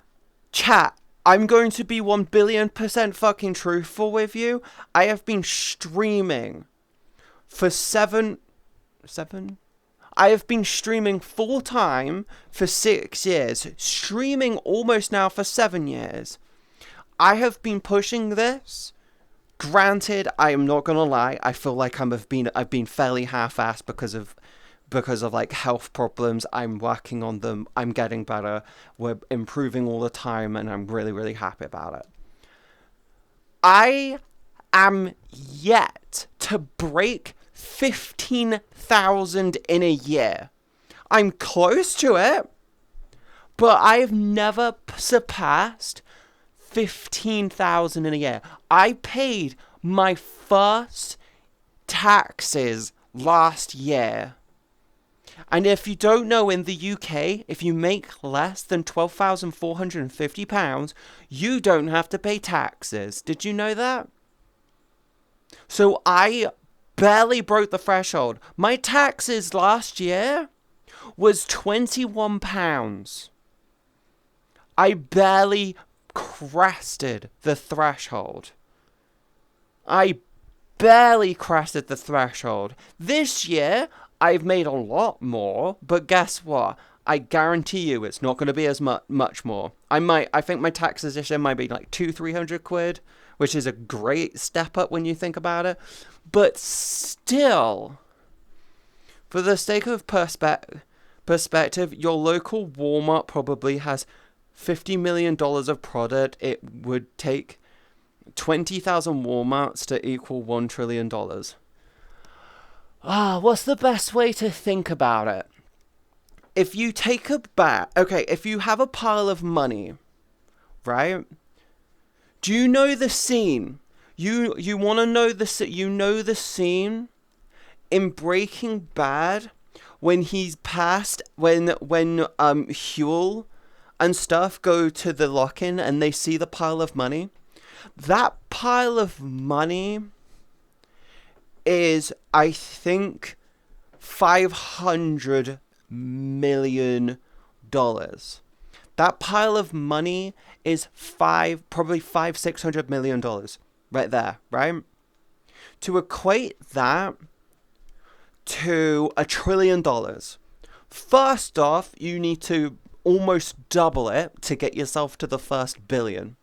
chat, I'm going to be 1 billion% fucking truthful with you. I have been streaming for seven? I have been streaming full time for 6 years. Streaming almost now for 7 years. I have been pushing this. Granted, I am not gonna lie. I feel like I've been fairly half-assed because of like health problems. I'm working on them. I'm getting better. We're improving all the time, and I'm really, really happy about it. I am yet to break 15,000 in a year. I'm close to it, but I've never surpassed 15,000 in a year. I paid my first taxes last year. And if you don't know, in the UK, if you make less than £12,450, you don't have to pay taxes. Did you know that? So I barely broke the threshold. My taxes last year was £21. I barely crested the threshold. I barely crested the threshold. This year, I've made a lot more, but guess what? I guarantee you it's not going to be as much more. I think my taxes this year might be like 200-300 quid, which is a great step up when you think about it. But still, for the sake of perspective, your local Walmart probably has $50 million of product. It would take 20,000 Walmarts to equal $1 trillion. What's the best way to think about it? If you take a bet, okay, if you have a pile of money, right? Do you know the scene? You want to know the scene in Breaking Bad when he's past when Huel and stuff go to the lock-in and they see the pile of money? That pile of money is, I think, $500 million. That pile of money is probably $500-600 million right there, right? To equate that to $1 trillion, first off, you need to almost double it to get yourself to the first billion,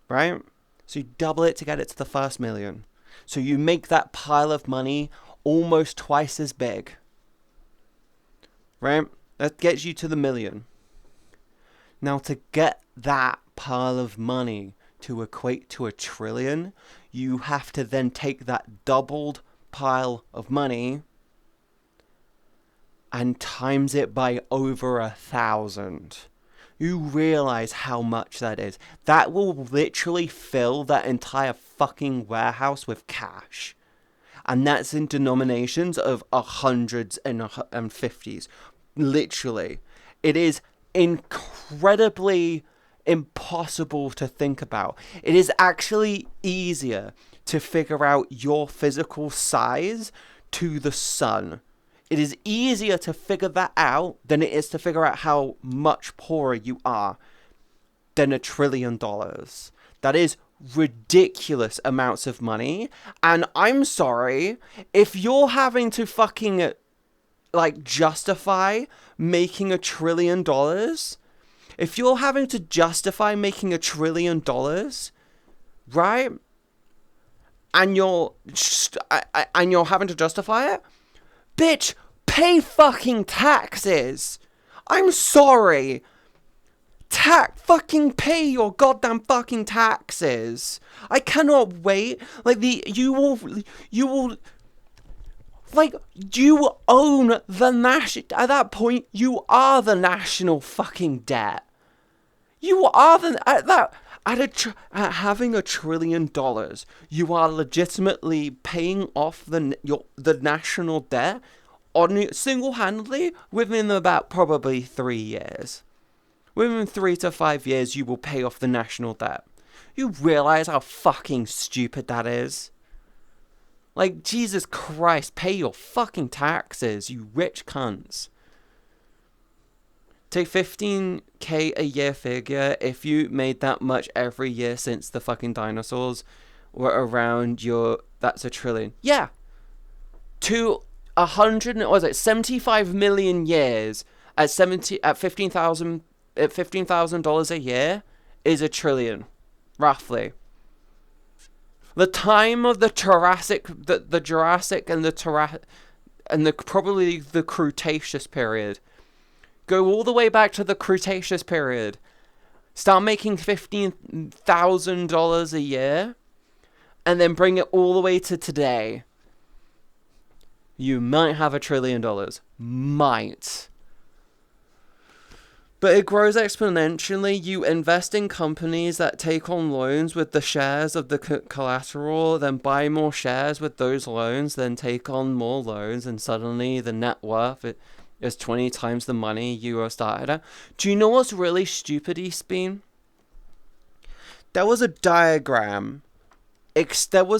right? So you double it to get it to the first million. So you make that pile of money almost twice as big, right? That gets you to the million. Now, to get that pile of money to equate to $1 trillion, you have to then take that doubled pile of money and times it by over 1,000. You realize how much that is. That will literally fill that entire fucking warehouse with cash. And that's in denominations of hundreds and fifties. Literally. It is incredibly impossible to think about. It is actually easier to figure out your physical size to the sun. It is easier to figure that out than it is to figure out how much poorer you are than $1 trillion. That is ridiculous amounts of money. And I'm sorry, if you're having to fucking, like, justify making $1 trillion, if you're having to justify making $1 trillion, right? And you're having to justify it, bitch, pay fucking taxes. I'm sorry. Fucking pay your goddamn fucking taxes. I cannot wait. Like, you will, like, you own the at that point, you are the national fucking debt. You are at having $1 trillion, you are legitimately paying off the national debt single-handedly within about probably 3 years. Within 3 to 5 years, you will pay off the national debt. You realize how fucking stupid that is? Like, Jesus Christ, pay your fucking taxes, you rich cunts. Take 15k a year figure. If you made that much every year since the fucking dinosaurs were around, that's $1 trillion. Yeah. To 75 million years at $15,000 a year is $1 trillion, roughly. The time of the Jurassic and probably the Cretaceous period. Go all the way back to the Cretaceous period. Start making $15,000 a year, and then bring it all the way to today. You might have $1 trillion. Might. But it grows exponentially. You invest in companies that take on loans with the shares of the collateral, then buy more shares with those loans, then take on more loans, and suddenly the net worth is 20 times the money you were started at. Do you know what's really stupid, Eastbeam? There was a diagram explaining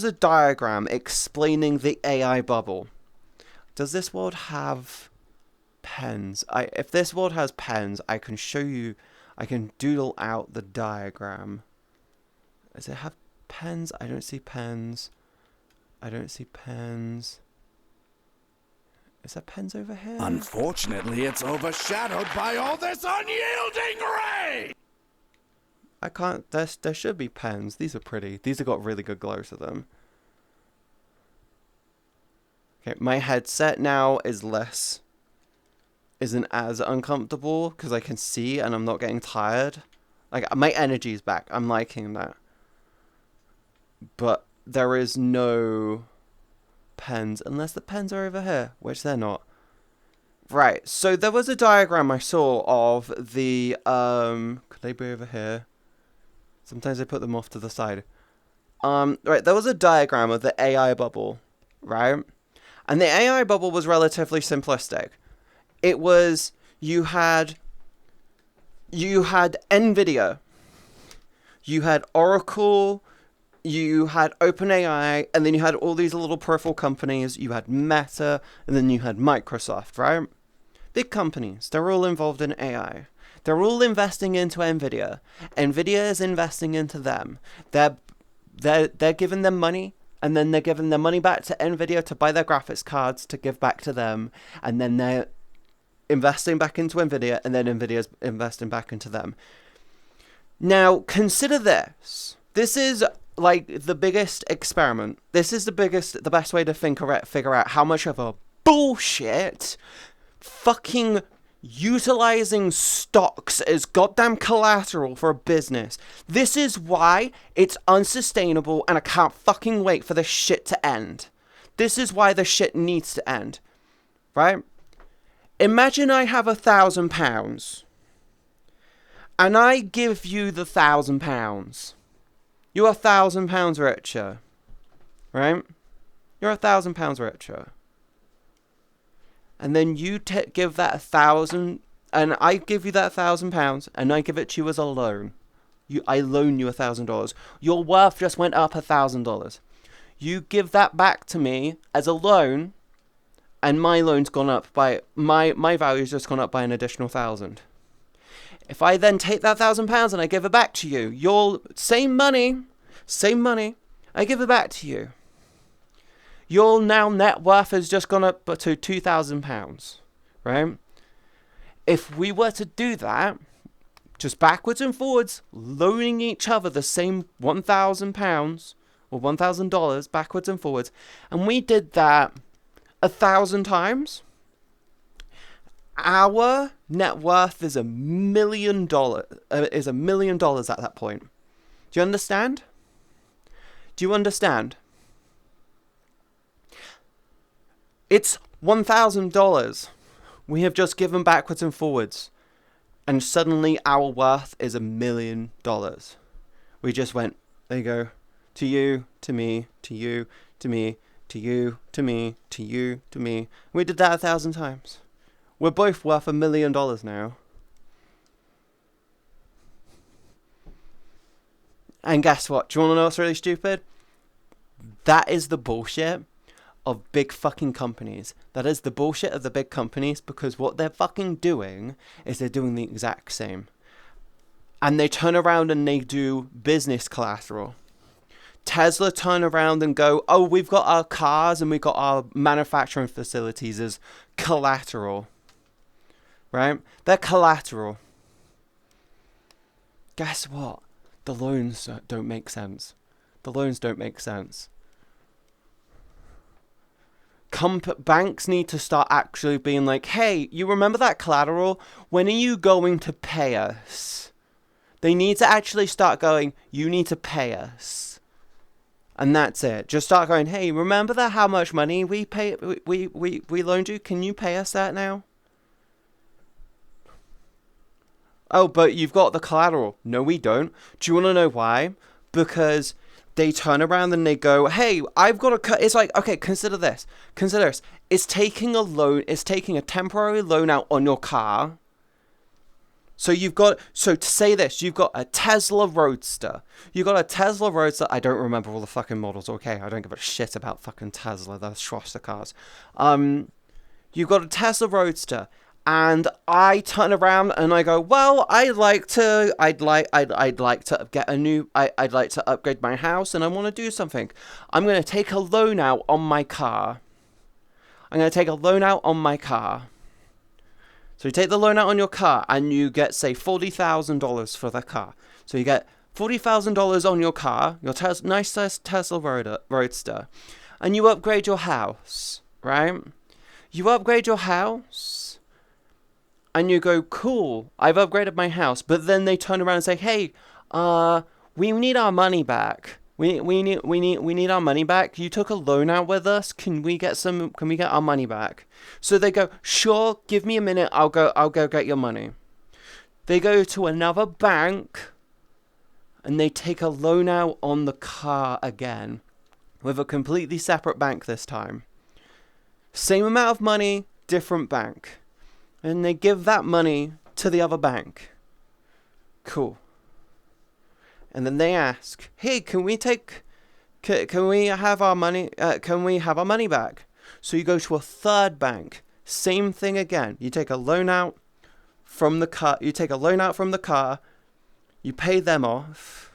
the AI bubble. Does this world have pens? If this world has pens, I can show you. I can doodle out the diagram. Does it have pens? I don't see pens. Is there pens over here? Unfortunately, it's overshadowed by all this unyielding rain! I can't. There should be pens. These are pretty. These have got really good glow to them. Okay, my headset now isn't as uncomfortable because I can see and I'm not getting tired. Like, my energy's back. I'm liking that. But there is no pens unless the pens are over here, which they're not. Right, so there was a diagram I saw of the could they be over here? Sometimes I put them off to the side. Right, there was a diagram of the AI bubble, right? And the AI bubble was relatively simplistic. It was you had Nvidia, you had Oracle, you had OpenAI, and then you had all these little peripheral companies. You had Meta, and then you had Microsoft, right? Big companies. They're all involved in AI. They're all investing into Nvidia. Nvidia is investing into them. They're giving them money, and then they're giving their money back to Nvidia to buy their graphics cards to give back to them, and then they're investing back into Nvidia, and then Nvidia's investing back into them. Now, consider this. This is like the biggest experiment. This is the best way to figure out how much of a bullshit fucking utilizing stocks as goddamn collateral for a business. This is why it's unsustainable, and I can't fucking wait for this shit to end. This is why the shit needs to end. Right? Imagine I have £1,000 and I give you the £1,000. You're £1,000 richer, right? You're £1,000 richer. And then you give that 1,000, and I give you that £1,000, and I give it to you as a loan. I loan you $1,000. Your worth just went up $1,000. You give that back to me as a loan, and my loan's gone up by my value's just gone up by an additional 1,000. If I then take that £1,000 and I give it back to you, your same money, I give it back to you. Your now net worth has just gone up to £2,000, right? If we were to do that, just backwards and forwards, loaning each other the same £1,000 or $1,000 backwards and forwards, and we did that 1,000 times, Our net worth is $1 million. Is $1 million at that point. Do you understand? Do you understand? It's $1,000. We have just given backwards and forwards, and suddenly our worth is $1 million. We just went. There you go. To you, to me, to you, to me, to you, to me, to you, to me. We did that 1,000 times. We're both worth $1 million now. And guess what? Do you want to know what's really stupid? That is the bullshit of big fucking companies. That is the bullshit of the big companies, because what they're fucking doing is they're doing the exact same. And they turn around and they do business collateral. Tesla turn around and go, oh, we've got our cars and we've got our manufacturing facilities as collateral. Right? They're collateral. Guess what? The loans don't make sense. The loans don't make sense. Banks need to start actually being like, hey, you remember that collateral? When are you going to pay us? They need to actually start going, you need to pay us. And that's it. Just start going, hey, remember that how much money we loaned you? Can you pay us that now? Oh, but you've got the collateral. No, we don't. Do you want to know why? Because they turn around and they go, hey, I've got a cut. It's like, okay, consider this. Consider this. It's taking a loan. It's taking a temporary loan out on your car. So to say this, you've got a Tesla Roadster. You've got a Tesla Roadster. I don't remember all the fucking models. Okay, I don't give a shit about fucking Tesla. They're Schroster cars. You've got a Tesla Roadster. And I turn around and I go, well, I'd like to upgrade my house and I want to do something. I'm going to take a loan out on my car. So you take the loan out on your car and you get, say, $40,000 for the car. So you get $40,000 on your car, your nice Tesla Roadster, and you upgrade your house, right? You upgrade your house, and you go, cool, I've upgraded my house. But then they turn around and say, hey, we need our money back. We need our money back. You took a loan out with us. Can we get our money back? So they go, sure, give me a minute. I'll go get your money. They go to another bank and they take a loan out on the car again with a completely separate bank this time. Same amount of money, different bank. And they give that money to the other bank. Cool. And then they ask, hey, can we have our money back? So you go to a third bank. Same thing again. You take a loan out from the car. You pay them off.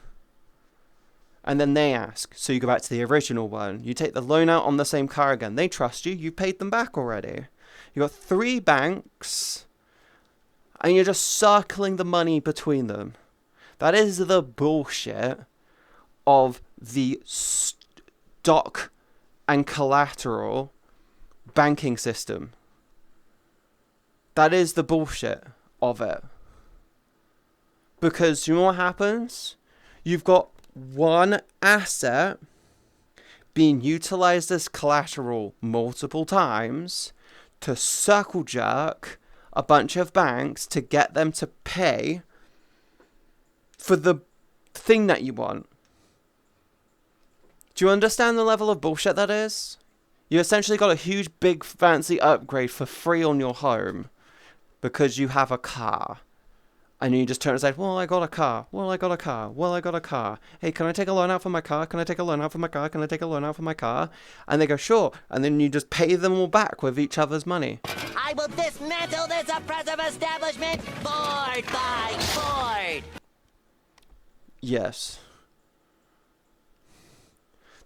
And then they ask. So you go back to the original one. You take the loan out on the same car again. They trust you. You paid them back already. You got 3 banks. And you're just circling the money between them. That is the bullshit of the stock and collateral banking system. That is the bullshit of it. Because you know what happens? You've got one asset being utilized as collateral multiple times to circle jerk a bunch of banks to get them to pay for the thing that you want. Do you understand the level of bullshit that is? You essentially got a huge, big, fancy upgrade for free on your home because you have a car. And you just turn and say, well, I got a car. Hey, can I take a loan out for my car? And they go, sure. And then you just pay them all back with each other's money. I will dismantle this oppressive establishment board by board. Yes.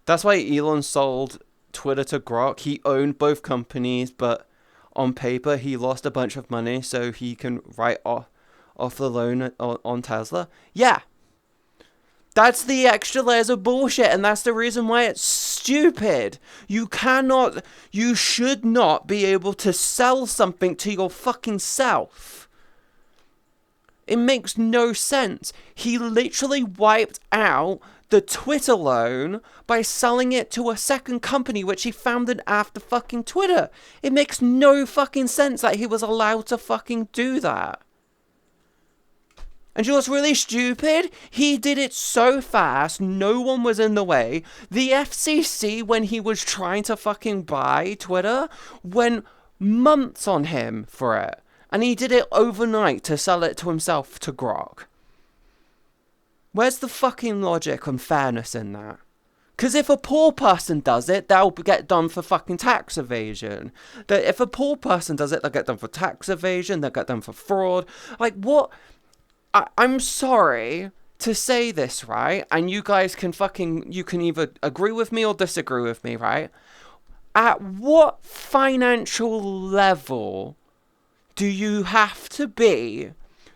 That's why Elon sold Twitter to Grok. He owned both companies, but on paper he lost a bunch of money so he can write off the loan on Tesla. Yeah. That's the extra layers of bullshit, and that's the reason why it's stupid. You should not be able to sell something to your fucking self. It makes no sense. He literally wiped out the Twitter loan by selling it to a second company which he founded after fucking Twitter. It makes no fucking sense that he was allowed to fucking do that. And you know what's really stupid? He did it so fast, no one was in the way. The FCC, when he was trying to fucking buy Twitter, went months on him for it. And he did it overnight to sell it to himself to Grok. Where's the fucking logic and fairness in that? Because if a poor person does it, they'll get done for fucking tax evasion. If a poor person does it, they'll get done for tax evasion, they'll get done for fraud. Like, what? I'm sorry to say this, right? And you guys can you can either agree with me or disagree with me, right? At what financial level do you have to be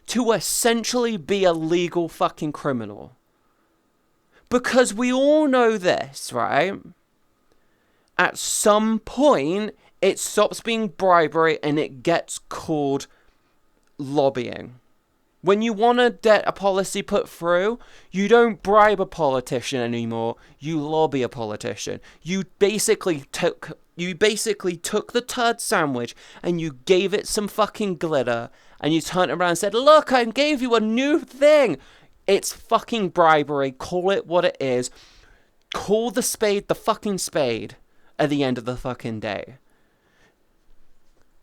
to essentially be a legal fucking criminal? Because we all know this, right? At some point, it stops being bribery and it gets called lobbying. When you want to get a policy put through, you don't bribe a politician anymore, you lobby a politician. You basically took the turd sandwich and you gave it some fucking glitter and you turned around and said, look, I gave you a new thing. It's fucking bribery. Call it what it is. Call the spade the fucking spade at the end of the fucking day.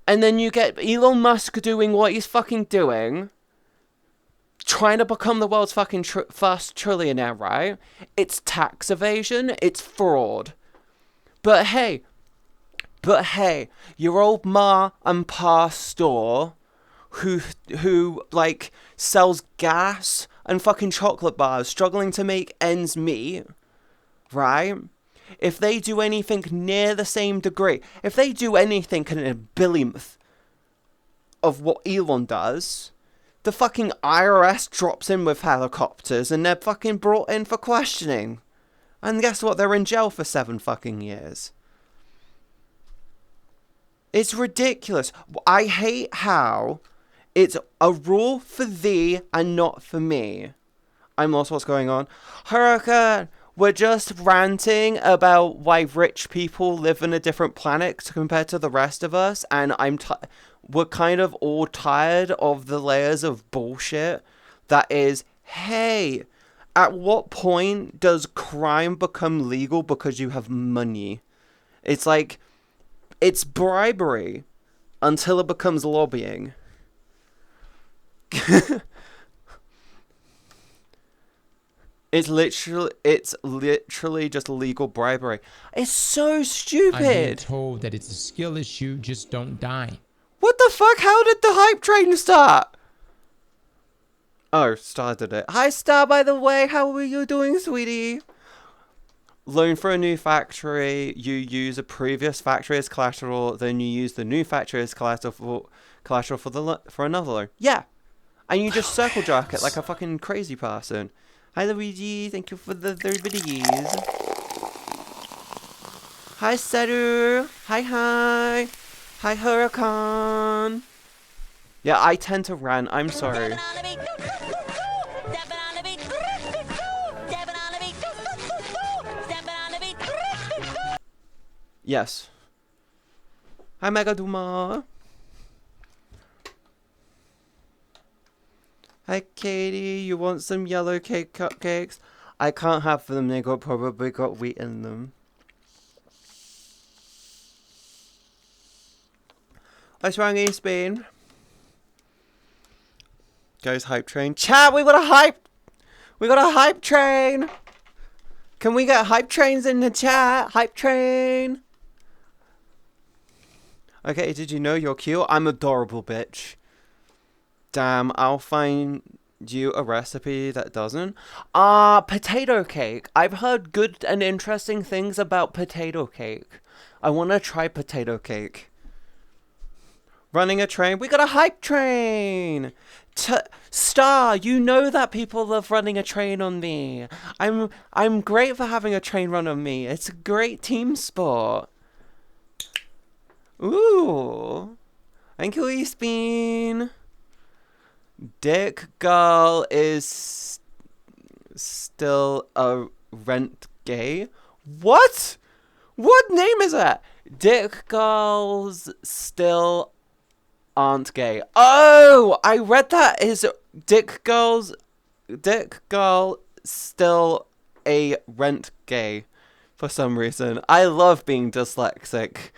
And then you get Elon Musk doing what he's fucking doing, trying to become the world's fucking first trillionaire, right? It's tax evasion, it's fraud. But hey, your old ma and pa store who like sells gas and fucking chocolate bars, struggling to make ends meet, right? If they do anything near the same degree, if they do anything in a billionth of what Elon does, the fucking IRS drops in with helicopters and they're fucking brought in for questioning. And guess what? They're in jail for 7 fucking years. It's ridiculous. I hate how it's a rule for thee and not for me. I'm lost what's going on. Hurricane, we're just ranting about why rich people live in a different planet compared to the rest of us, and we're kind of all tired of the layers of bullshit that is, hey, at what point does crime become legal because you have money? It's like, it's bribery until it becomes lobbying. It's literally just legal bribery. It's so stupid. I've been told that it's a skill issue, just don't die. What the fuck? How did the hype train start? Oh, Star did it. Hi, Star, by the way. How are you doing, sweetie? Loan for a new factory. You use a previous factory as collateral. Then you use the new factory as collateral for another loan. Yeah. And you just circle jerk it like a fucking crazy person. Hi, Luigi. Thank you for the 30 videos. Hi, Seru. Hi. Hi, Huracan. Yeah, I tend to rant. I'm sorry. Yes. Hi, Megaduma. Hi, Katie. You want some yellow cake cupcakes? I can't have them. They probably got wheat in them. What's wrong, East Spain? Guys, hype train. Chat, we got a hype train. Can we get hype trains in the chat? Hype train. Okay, did you know you're cute? I'm adorable, bitch. Damn, I'll find you a recipe that doesn't. Potato cake. I've heard good and interesting things about potato cake. I want to try potato cake. Running a train. We got a hype train. Star, you know that people love running a train on me. I'm great for having a train run on me. It's a great team sport. Ooh. Thank you, Eastbean. Dick Girl is still a rent gay. What? What name is that? Dick Girls still aren't gay. Oh, I read that is Dick Girl still a rent gay for some reason. I love being dyslexic.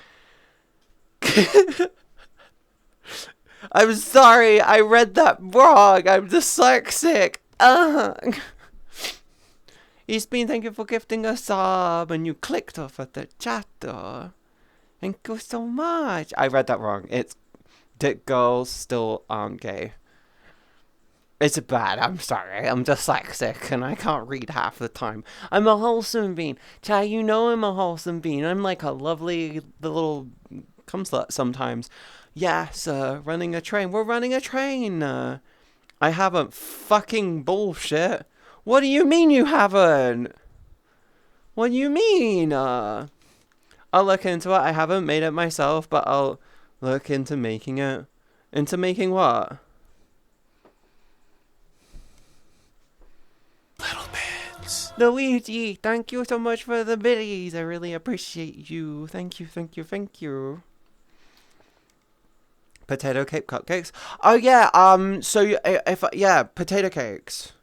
I'm sorry, I read that wrong. I'm dyslexic. Eastbean, thank you for gifting a sub, and you clicked off at the chat door. Thank you so much. I read that wrong. It's Dick Girls still aren't gay. It's bad. I'm sorry. I'm dyslexic and I can't read half the time. I'm a wholesome bean. Chat, you know I'm a wholesome bean. I'm like a lovely little cum slut sometimes. Yes, running a train. We're running a train. I haven't. Fucking bullshit. What do you mean you haven't? What do you mean? I'll look into it. I haven't made it myself, but I'll look into making it. Into making what? Little bits. Luigi, thank you so much for the biddies. I really appreciate you. Thank you, thank you, thank you. Potato cake cupcakes. Oh yeah. So potato cakes.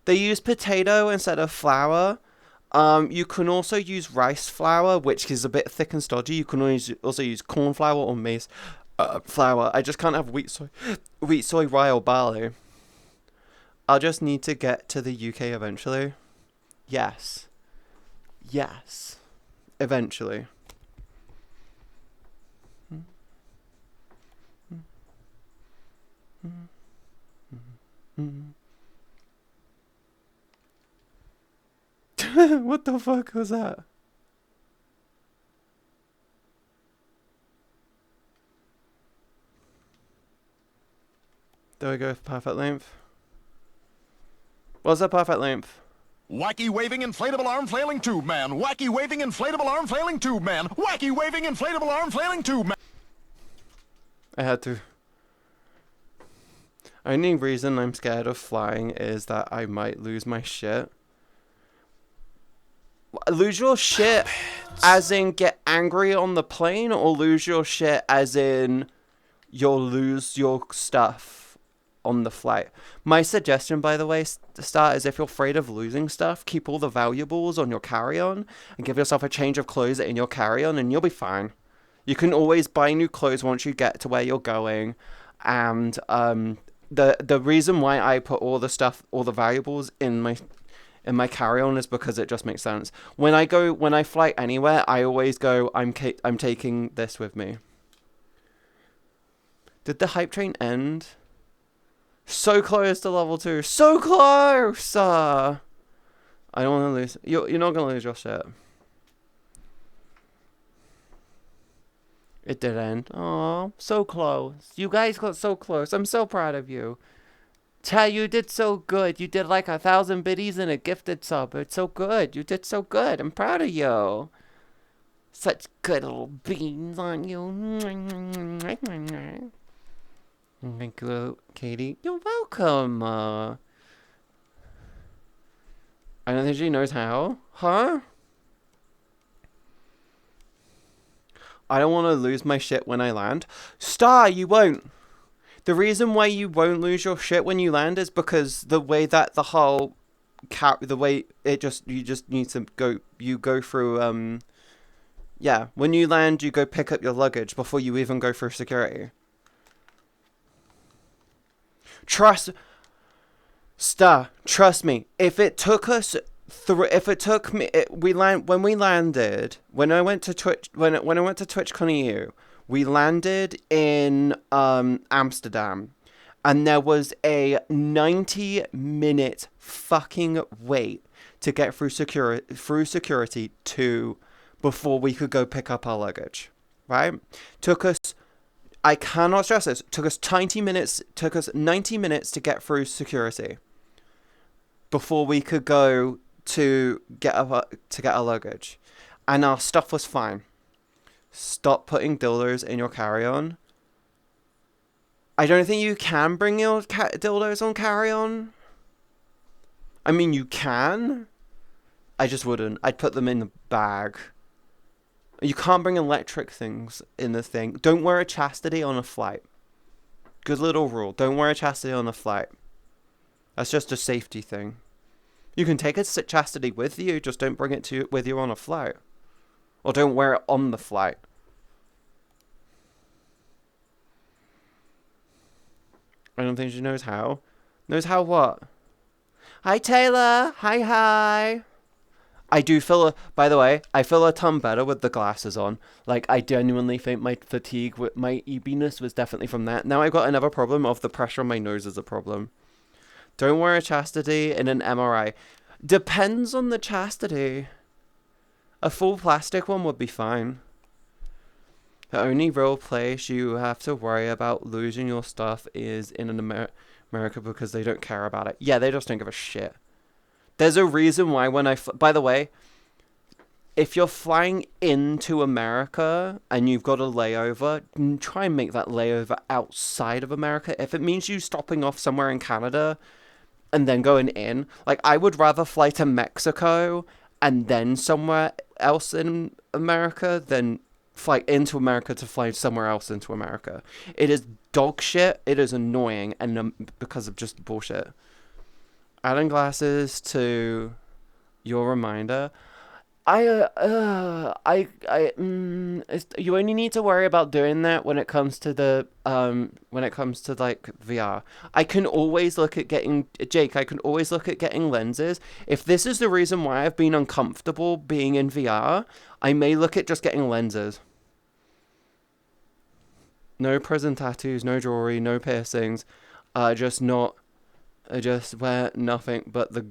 They use potato instead of flour. You can also use rice flour, which is a bit thick and stodgy. You can also use corn flour or maize flour. I just can't have wheat, soy, rye, or barley. I'll just need to get to the UK eventually. Yes. Yes. Eventually. What the fuck was that? There we go, perfect length. What's the perfect length? Wacky waving inflatable arm flailing tube man. Wacky waving inflatable arm flailing tube man. Wacky waving inflatable arm flailing tube man. I had to. Only reason I'm scared of flying is that I might lose my shit. Lose your shit as in get angry on the plane, or lose your shit as in you'll lose your stuff on the flight? My suggestion, by the way, to start, is if you're afraid of losing stuff, keep all the valuables on your carry-on and give yourself a change of clothes in your carry-on and you'll be fine. You can always buy new clothes once you get to where you're going. And the reason why I put all the stuff, all the valuables in my carry-on is because it just makes sense. When I fly anywhere, I always go, I'm taking this with me. Did the hype train end? So close to level 2. So close! I don't want to lose. You're not going to lose your shit. It did end. Aw, so close. You guys got so close. I'm so proud of you. Chat, you did so good. You did like 1,000 biddies and a gifted sub. It's so good. You did so good. I'm proud of you. Such good little beans on you. Thank you, Katie. You're welcome. I don't think she knows how. Huh? I don't want to lose my shit when I land. Star, you won't. The reason why you won't lose your shit when you land is because the way that the whole the way it you just need to go, you go through, yeah, when you land, you go pick up your luggage before you even go through security. Trust me. If it took us when I went to TwitchCon EU, we landed in Amsterdam, and there was a 90-minute fucking wait to get through security before we could go pick up our luggage. Right? Took us. I cannot stress this. Took us 90 minutes to get through security before we could go to get our luggage, and our stuff was fine. Stop putting dildos in your carry-on. I don't think you can bring your dildos on carry-on. I mean, you can. I just wouldn't. I'd put them in the bag. You can't bring electric things in the thing. Don't wear a chastity on a flight. Good little rule. Don't wear a chastity on a flight. That's just a safety thing. You can take a chastity with you, just don't bring it with you on a flight. Or don't wear it on the flight. I don't think she knows how. Knows how what? Hi, Taylor. Hi. I do feel, by the way, I feel a ton better with the glasses on. Like, I genuinely think my fatigue, with my EBness was definitely from that. Now I've got another problem of the pressure on my nose is a problem. Don't wear a chastity in an MRI. Depends on the chastity. A full plastic one would be fine. The only real place you have to worry about losing your stuff is in America because they don't care about it. Yeah, they just don't give a shit. There's a reason why when by the way, if you're flying into America and you've got a layover, try and make that layover outside of America. If it means you stopping off somewhere in Canada and then going in, like, I would rather fly to Mexico and then somewhere else in America than fly into America to fly somewhere else into America. It is dog shit. It is annoying, and because of just bullshit. Adding glasses to your reminder. You only need to worry about doing that when it comes to like VR. I can always look at getting lenses. If this is the reason why I've been uncomfortable being in VR, I may look at just getting lenses. No prison tattoos, no jewelry, no piercings. I just wear nothing but the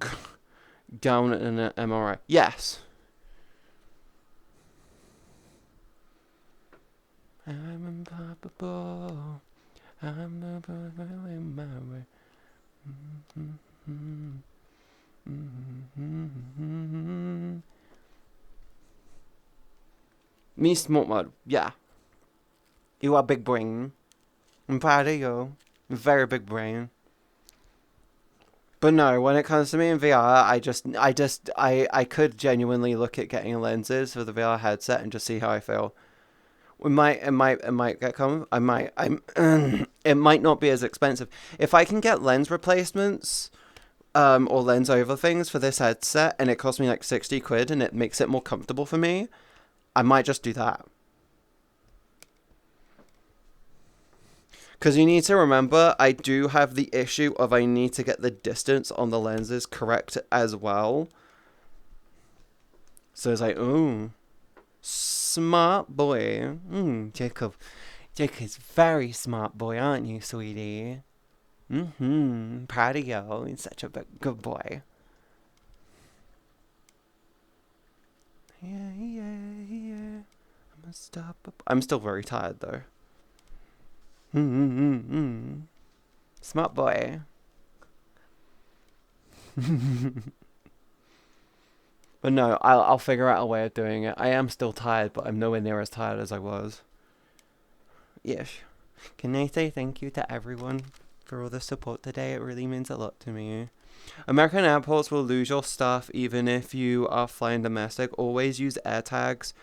gown and an MRI. Yes. I'm unpoppable. I'm the person in my way. Me smart mode. Yeah. You are big brain. I'm proud of you. Very big brain. But no, when it comes to me in VR, I could genuinely look at getting lenses for the VR headset and just see how I feel. It might not be as expensive. If I can get lens replacements, or lens over things for this headset, and it costs me like 60 quid and it makes it more comfortable for me, I might just do that. Because you need to remember, I do have the issue of I need to get the distance on the lenses correct as well. So it's like, ooh, smart boy. Jacob. Jacob's very smart boy, aren't you, sweetie? Proud of you. He's such a good boy. Yeah. I'm still very tired, though. Smart boy. But no, I'll figure out a way of doing it. I am still tired, but I'm nowhere near as tired as I was. Yes. Can I say thank you to everyone for all the support today? It really means a lot to me. American airports will lose your stuff even if you are flying domestic. Always use AirTags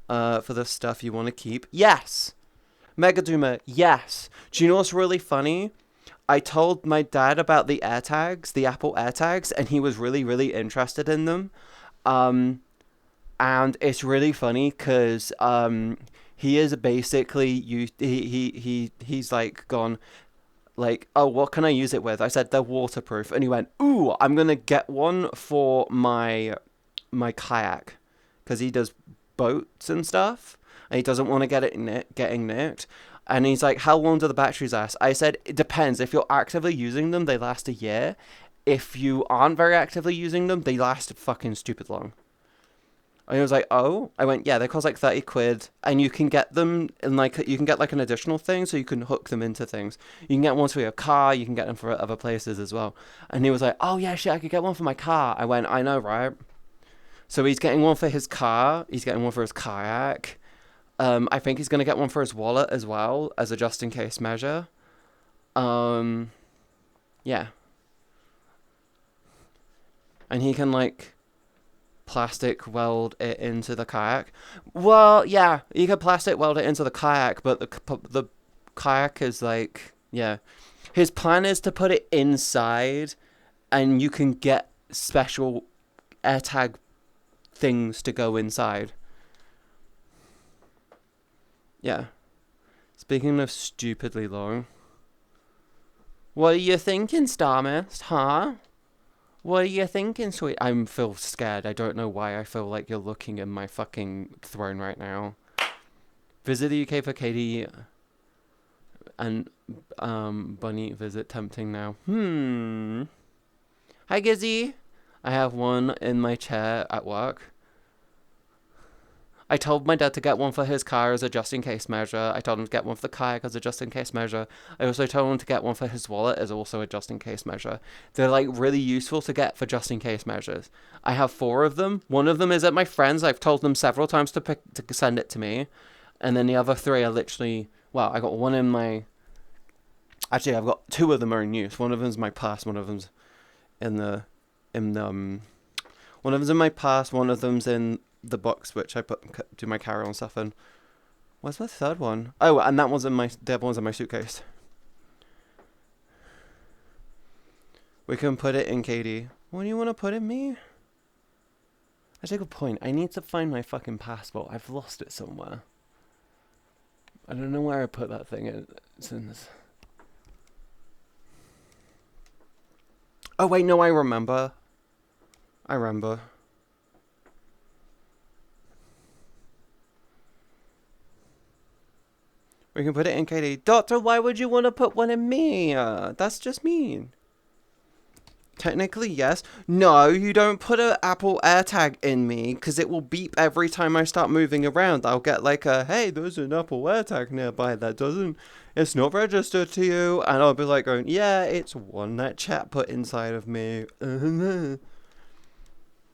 for the stuff you want to keep. Yes! Megadoomer, yes. Do you know what's really funny? I told my dad about the AirTags, the Apple AirTags, and he was really, really interested in them. And it's really funny because he is basically he's like gone like, oh, what can I use it with? I said they're waterproof, and he went, ooh, I'm gonna get one for my kayak because he does boats and stuff. And he doesn't want to get it getting nicked. And he's like, how long do the batteries last? I said, it depends. If you're actively using them, they last a year. If you aren't very actively using them, they last fucking stupid long. And he was like, oh. I went, yeah, they cost like 30 quid. And you can get them in like, you can get like an additional thing so you can hook them into things. You can get ones for your car. You can get them for other places as well. And he was like, oh yeah, shit, I could get one for my car. I went, I know, right? So he's getting one for his car. He's getting one for his kayak. I think he's going to get one for his wallet as well as a just in case measure. Yeah. And he can like plastic weld it into the kayak. Well, yeah, you can plastic weld it into the kayak, but the kayak is like, yeah. His plan is to put it inside, and you can get special AirTag things to go inside. Yeah. Speaking of stupidly long. What are you thinking, Starmist? Huh? What are you thinking, sweet? I feel scared. I don't know why I feel like you're looking in my fucking throne right now. Visit the UK for Katie and Bunny visit tempting now. Hi, Gizzy. I have one in my chair at work. I told my dad to get one for his car as a just-in-case measure. I told him to get one for the kayak as a just-in-case measure. I also told him to get one for his wallet as also a just-in-case measure. They're, like, really useful to get for just-in-case measures. I have 4 of them. One of them is at my friend's. I've told them several times to send it to me. And then the other 3 are literally... Well, I got one in my... Actually, I've got 2 of them are in use. One of them's my purse. One of them's in the... One of them's in my purse. One of them's in... the box which I do my carry-on stuff in. Where's my 3rd one? Oh, and that one's in my... the other one's in my suitcase. We can put it in Katie. What do you want to put in me? That's a good point. I need to find my fucking passport. I've lost it somewhere. I don't know where I put that thing. It's in this... Oh, wait, no, I remember. We can put it in Katie. Doctor, why would you want to put one in me? That's just mean. Technically, yes. No, you don't put an Apple AirTag in me, because it will beep every time I start moving around. I'll get like a, hey, there's an Apple AirTag nearby that it's not registered to you. And I'll be like going, yeah, it's one that chat put inside of me.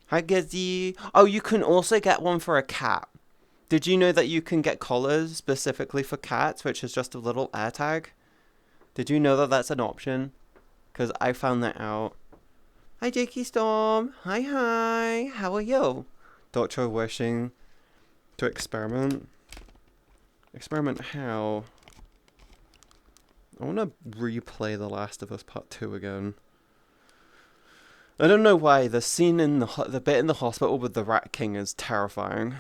Hi, Gizzy. Oh, you can also get one for a cat. Did you know that you can get collars specifically for cats, which is just a little AirTag? Did you know that that's an option? Because I found that out. Hi, Jakey Storm. Hi. How are you? Doctor wishing to experiment. Experiment how? I want to replay The Last of Us Part 2 again. I don't know why. The scene in the bit in the hospital with the Rat King is terrifying.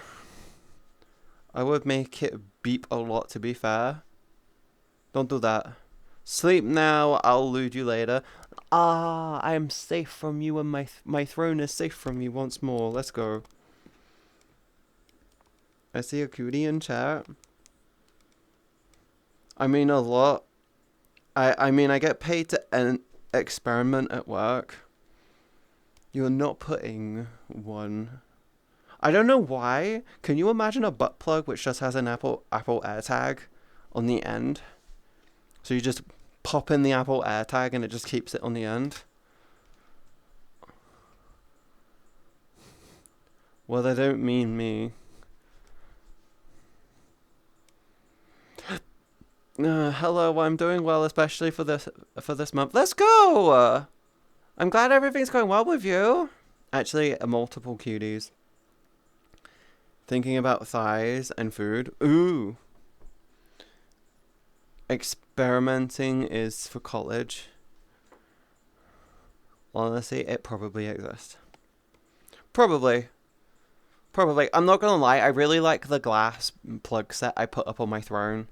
I would make it beep a lot, to be fair. Don't do that. Sleep now, I'll lose you later. Ah, I am safe from you and my throne is safe from you once more. Let's go. I see a cutie in chat. I mean a lot. I mean I get paid to experiment at work. You're not putting one... I don't know why. Can you imagine a butt plug which just has an Apple AirTag on the end? So you just pop in the Apple AirTag and it just keeps it on the end. Well, they don't mean me. Hello, I'm doing well, especially for this month. Let's go! I'm glad everything's going well with you. Actually, multiple cuties. Thinking about thighs and food. Ooh. Experimenting is for college. Honestly, it probably exists. Probably. I'm not gonna lie, I really like the glass plug set I put up on my throne.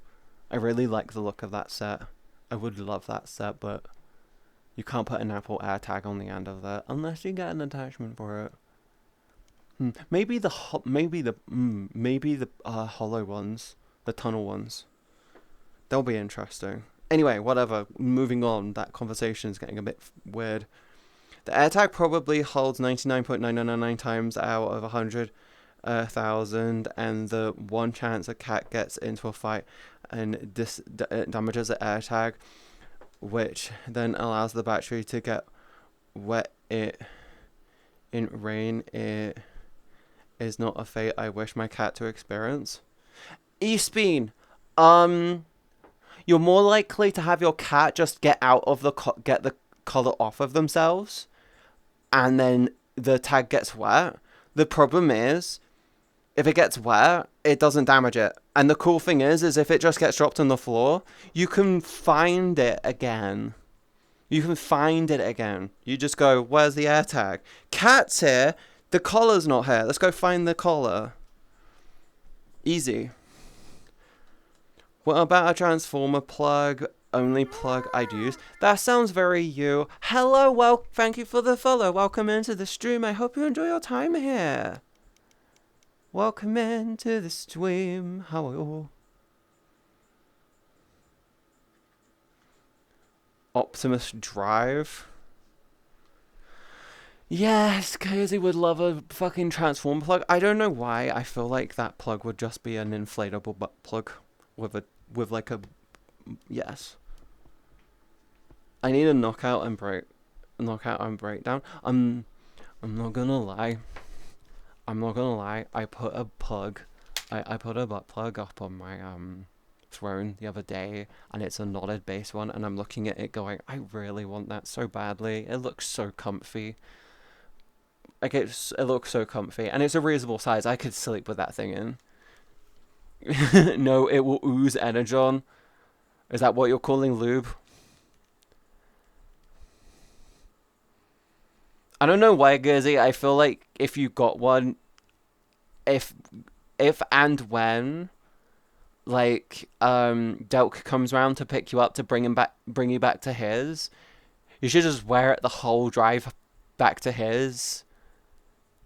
I really like the look of that set. I would love that set, but you can't put an Apple AirTag on the end of that unless you get an attachment for it. Maybe the hollow ones, the tunnel ones. They'll be interesting. Anyway, whatever. Moving on. That conversation is getting a bit weird. The AirTag probably holds 99.9999 times out of 100 1000, and the one chance a cat gets into a fight and damages the AirTag, which then allows the battery to get wet in rain. It is not a fate I wish my cat to experience. Eastbean, you're more likely to have your cat just get out of the get the collar off of themselves, and then the tag gets wet. The problem is, if it gets wet, it doesn't damage it. And the cool thing is if it just gets dropped on the floor, you can find it again. You can find it again. You just go, where's the AirTag? Cat's here. The collar's not here. Let's go find the collar. Easy. What about a transformer plug? Only plug I'd use. That sounds very you. Hello, well, thank you for the follow. Welcome into the stream. I hope you enjoy your time here. Welcome into the stream. How are you? Optimus Drive. Yes, Cozy would love a fucking transformer plug. I don't know why. I feel like that plug would just be an inflatable butt plug with like a yes. I need a knockout and breakdown. I'm not gonna lie. I put a plug. I put a butt plug up on my throne the other day, and it's a knotted base one, and I'm looking at it going, I really want that so badly. It looks so comfy. Like it looks so comfy, and it's a reasonable size. I could sleep with that thing in. No, it will ooze energon. Is that what you're calling lube? I don't know why, Gersey. I feel like if you got one, if and when, like, Delk comes around to pick you up to bring you back to his, you should just wear it the whole drive back to his,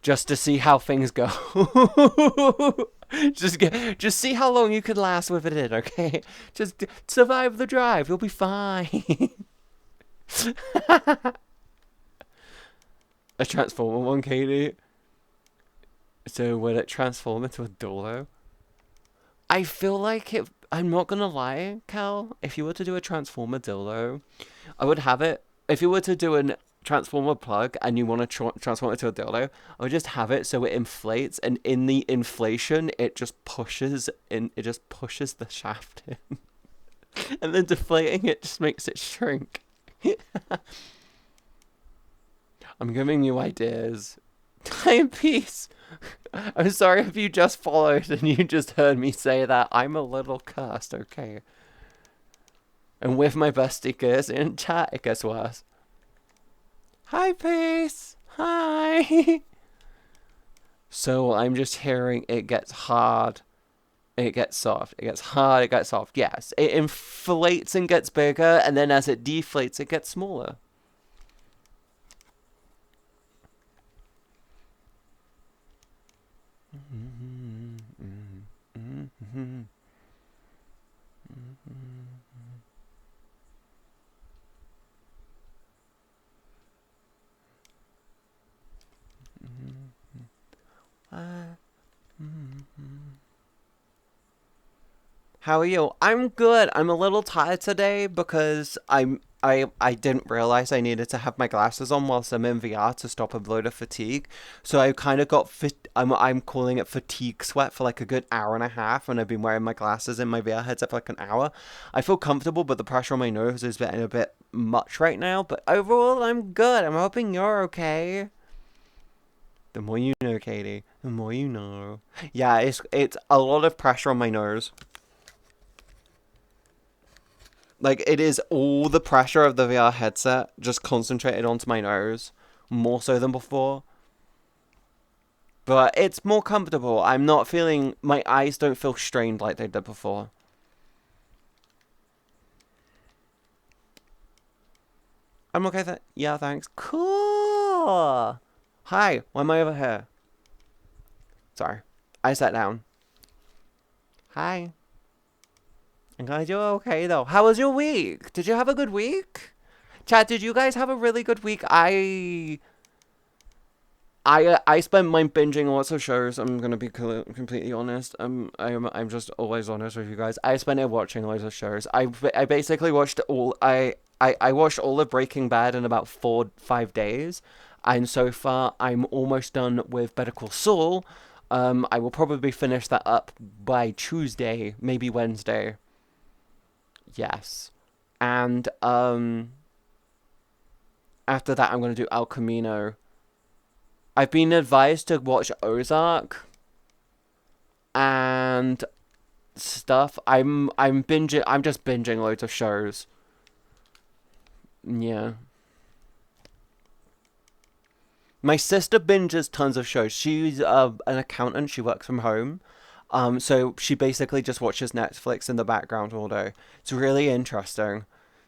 just to see how things go. Just see how long you could last with it in, okay? Just survive the drive. You'll be fine. A transformer one, Katie. So would it transform into a Dolo? I feel like it. I'm not gonna lie, Cal. If you were to do a transformer dildo, I would have it. If you were to do a transformer plug and you want to transform it to a dildo, I would just have it so it inflates, and in the inflation, it just pushes in. It just pushes the shaft in, and then deflating it just makes it shrink. I'm giving you ideas. Timepiece. I'm sorry if you just followed and you just heard me say that. I'm a little cursed, okay? And with my bestie Chris in chat, it gets worse. Hi, Peace. Hi. So I'm just hearing it gets hard. It gets soft. It gets hard. It gets soft. Yes. It inflates and gets bigger, and then as it deflates, it gets smaller. How are you? I'm good. I'm a little tired today because I didn't realize I needed to have my glasses on whilst I'm in VR to stop a load of fatigue. So I kind of got I'm calling it fatigue sweat for like a good hour and a half, and I've been wearing my glasses in my VR headset for like an hour. I feel comfortable, but the pressure on my nose is getting a bit much right now. But overall, I'm good. I'm hoping you're okay. The more you know, Katie. The more you know. Yeah, it's a lot of pressure on my nose. Like, it is all the pressure of the VR headset just concentrated onto my nose. More so than before. But it's more comfortable. I'm not feeling... My eyes don't feel strained like they did before. I'm okay. Yeah, thanks. Cool. Hi. Why am I over here? Sorry. I sat down. Hi. I'm glad you're okay, though. How was your week? Did you have a good week? Chat, did you guys have a really good week? I spent mine binging lots of shows. I'm gonna be completely honest. I'm just always honest with you guys. I spent it watching loads of shows. I basically watched I watched all of Breaking Bad in about 4-5 days, and so far I'm almost done with Better Call Saul. I will probably finish that up by Tuesday, maybe Wednesday. Yes, and after that I'm gonna do El Camino. I've been advised to watch Ozark and stuff. I'm binging. I'm just binging loads of shows. Yeah. My sister binges tons of shows. She's an accountant. She works from home. So she basically just watches Netflix in the background all day. It's really interesting.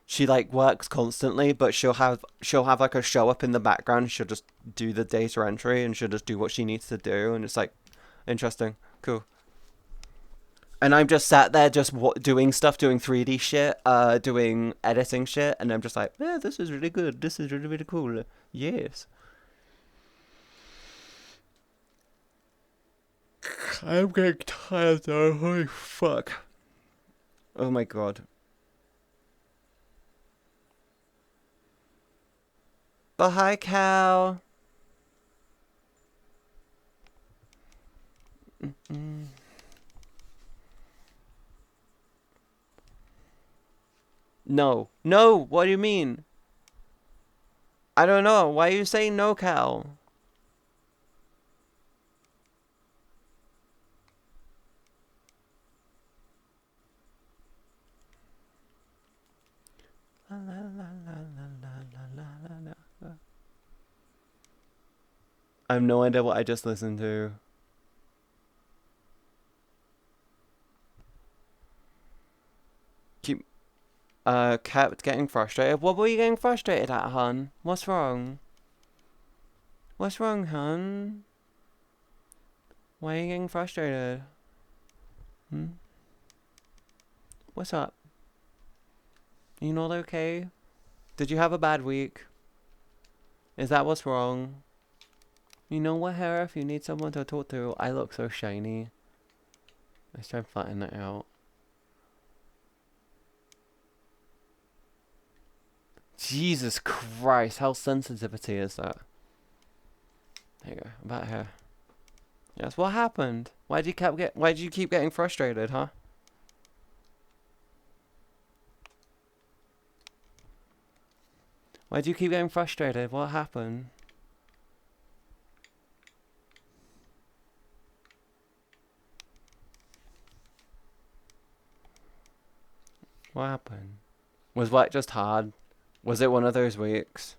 She like works constantly, but she'll have like a show up in the background. She'll just do the data entry and she'll just do what she needs to do, and it's like interesting, cool. And I'm just sat there just doing stuff, doing 3D shit, doing editing shit, and I'm just like, yeah, this is really good. This is really really cool. Yes. I'm getting tired though. Holy fuck. Oh my god. But hi, Cal. No. No, what do you mean? I don't know. Why are you saying no, Cal? La, la, la, la, la, la, la, la, la. I have no idea what I just listened to. Kept getting frustrated. What were you getting frustrated at, hun? What's wrong? What's wrong, hun? Why are you getting frustrated? What's up? You not okay? Did you have a bad week? Is that what's wrong? You know what, Hera? If you need someone to talk to, I look so shiny. Let's try and flatten it out. Jesus Christ, how sensitivity is that? There you go, about here. Yes, what happened? Why did you keep getting frustrated, huh? Why do you keep getting frustrated? What happened? What happened? Was work just hard? Was it one of those weeks?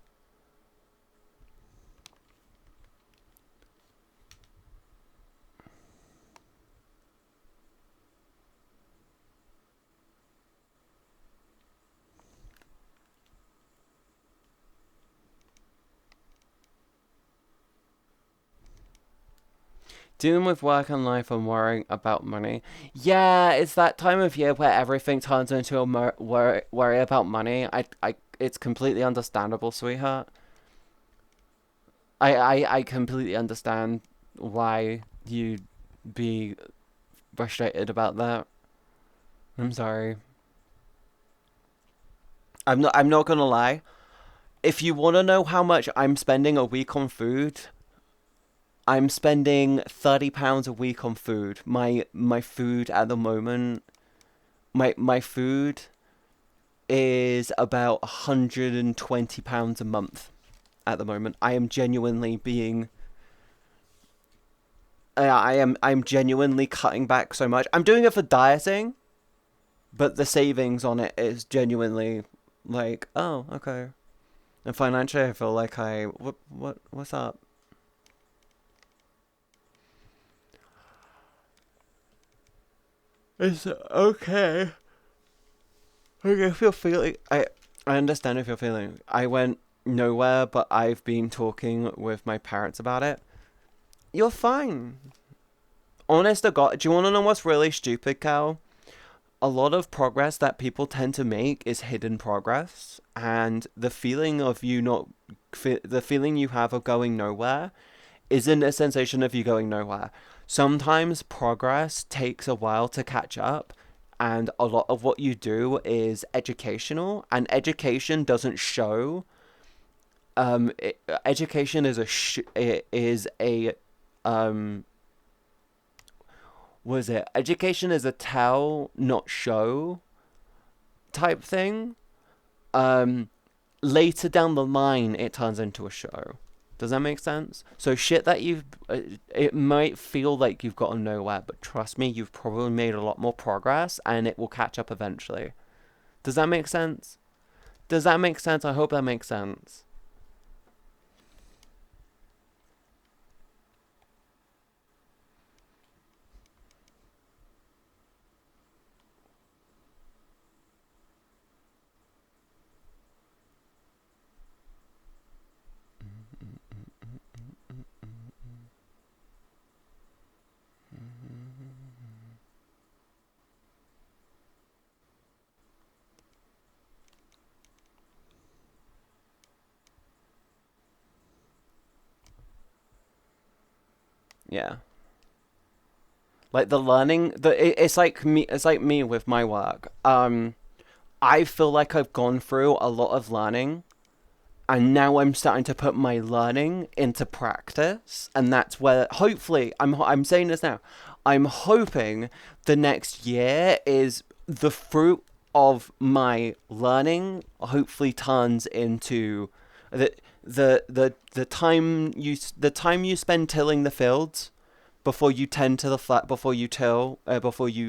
Dealing with work and life and worrying about money. Yeah, it's that time of year where everything turns into a worry about money. It's completely understandable, sweetheart. I completely understand why you'd be frustrated about that. I'm sorry. I'm not gonna lie. If you wanna know how much I'm spending a week on food, I'm spending £30 a week on food. My food at the moment, my food is about £120 a month at the moment. I am genuinely being. I'm genuinely cutting back so much. I'm doing it for dieting, but the savings on it is genuinely like, oh, okay. And financially, I feel like what's up? It's okay. Okay, if you're feeling, I understand if you're feeling. I went nowhere, but I've been talking with my parents about it. You're fine. Honest to God, do you want to know what's really stupid, Cal? A lot of progress that people tend to make is hidden progress, and the feeling of the feeling you have of going nowhere isn't a sensation of you going nowhere. Sometimes progress takes a while to catch up, and a lot of what you do is educational, and education doesn't show. Education is education is a tell, not show type thing. Later down the line, it turns into a show. Does that make sense? So shit that it might feel like you've gotten nowhere, but trust me, you've probably made a lot more progress, and it will catch up eventually. Does that make sense? Does that make sense? I hope that makes sense. Yeah. Like the learning, it's like me with my work. I feel like I've gone through a lot of learning, and now I'm starting to put my learning into practice, and that's where hopefully I'm saying this now. I'm hoping the next year is the fruit of my learning hopefully turns into the time you spend tilling the fields before you tend to the flat, before you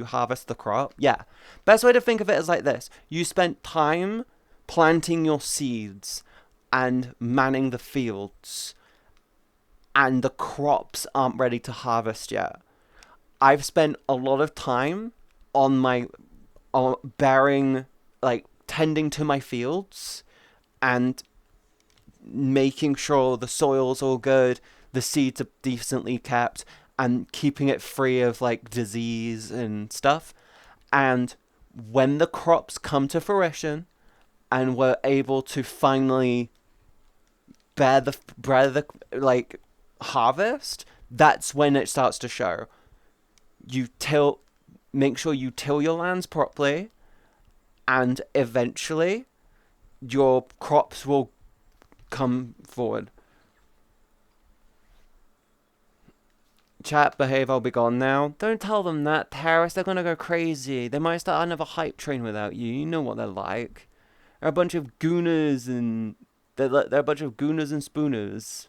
harvest the crop. Yeah. Best way to think of it is like this. You spent time planting your seeds and manning the fields, and the crops aren't ready to harvest yet. I've spent a lot of time on tending to my fields and making sure the soil's all good, the seeds are decently kept, and keeping it free of like disease and stuff. And when the crops come to fruition and we're able to finally bear the like harvest, that's when it starts to show. Make sure you till your lands properly, and eventually your crops will come forward. Chat, behave, I'll be gone now. Don't tell them that, Terrace. They're gonna go crazy. They might start another hype train without you. You know what they're like. They're a bunch of gooners and... They're a bunch of gooners and spooners.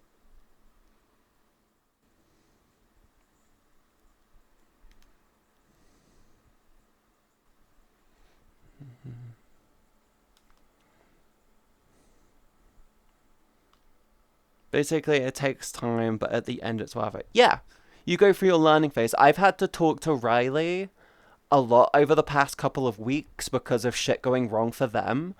Basically, it takes time, but at the end, it's worth it. Yeah, you go through your learning phase. I've had to talk to Riley a lot over the past couple of weeks because of shit going wrong for them.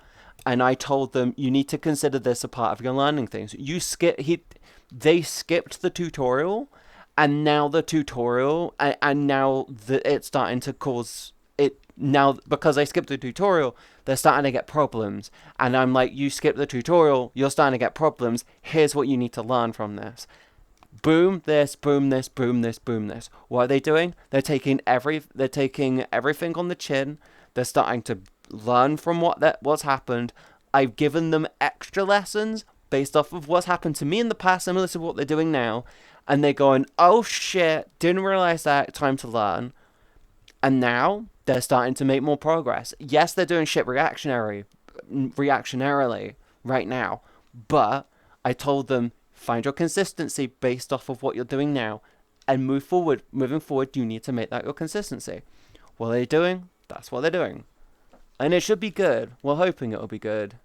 And I told them, you need to consider this a part of your learning things. They skipped the tutorial, and now the tutorial, and now it's starting to cause it. Now, because I skipped the tutorial, they're starting to get problems. And I'm like, you skipped the tutorial, you're starting to get problems. Here's what you need to learn from this. Boom this, boom this, boom this, boom this. What are they doing? They're taking everything on the chin. They're starting to learn from what's happened. I've given them extra lessons based off of what's happened to me in the past, similar to what they're doing now. And they're going, oh shit, didn't realize that, time to learn. And now they're starting to make more progress. Yes, they're doing shit reactionarily right now. But I told them, find your consistency based off of what you're doing now. And moving forward, you need to make that your consistency. What are they doing? That's what they're doing. And it should be good. We're hoping it'll be good.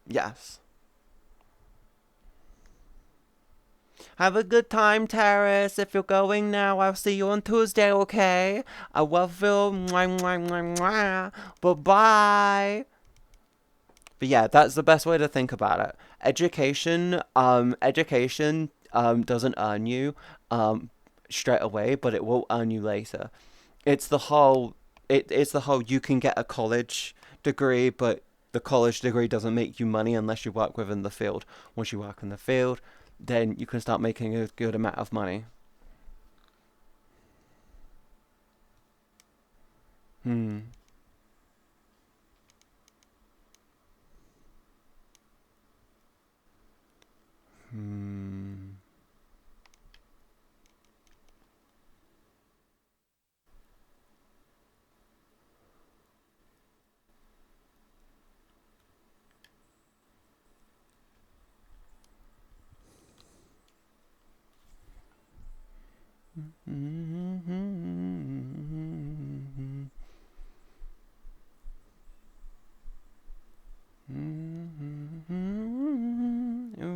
Yes. Have a good time, Terrace. If you're going now, I'll see you on Tuesday, okay? I love you. Mwah, mwah, mwah, mwah. Bye-bye. But yeah, that's the best way to think about it. Education doesn't earn you straight away, but it will earn you later. It's the whole you can get a college degree, but the college degree doesn't make you money unless you work within the field. Once you work in the field, then you can start making a good amount of money. Hmm.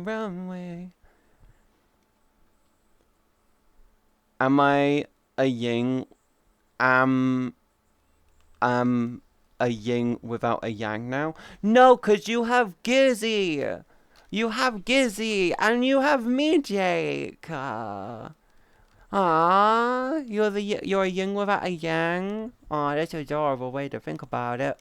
Runway. Am I a yin? Am a yin without a yang now? No, cause you have Gizzy. You have Gizzy, and you have me, Jake. You're a yin without a yang. Aw, that's a adorable way to think about it.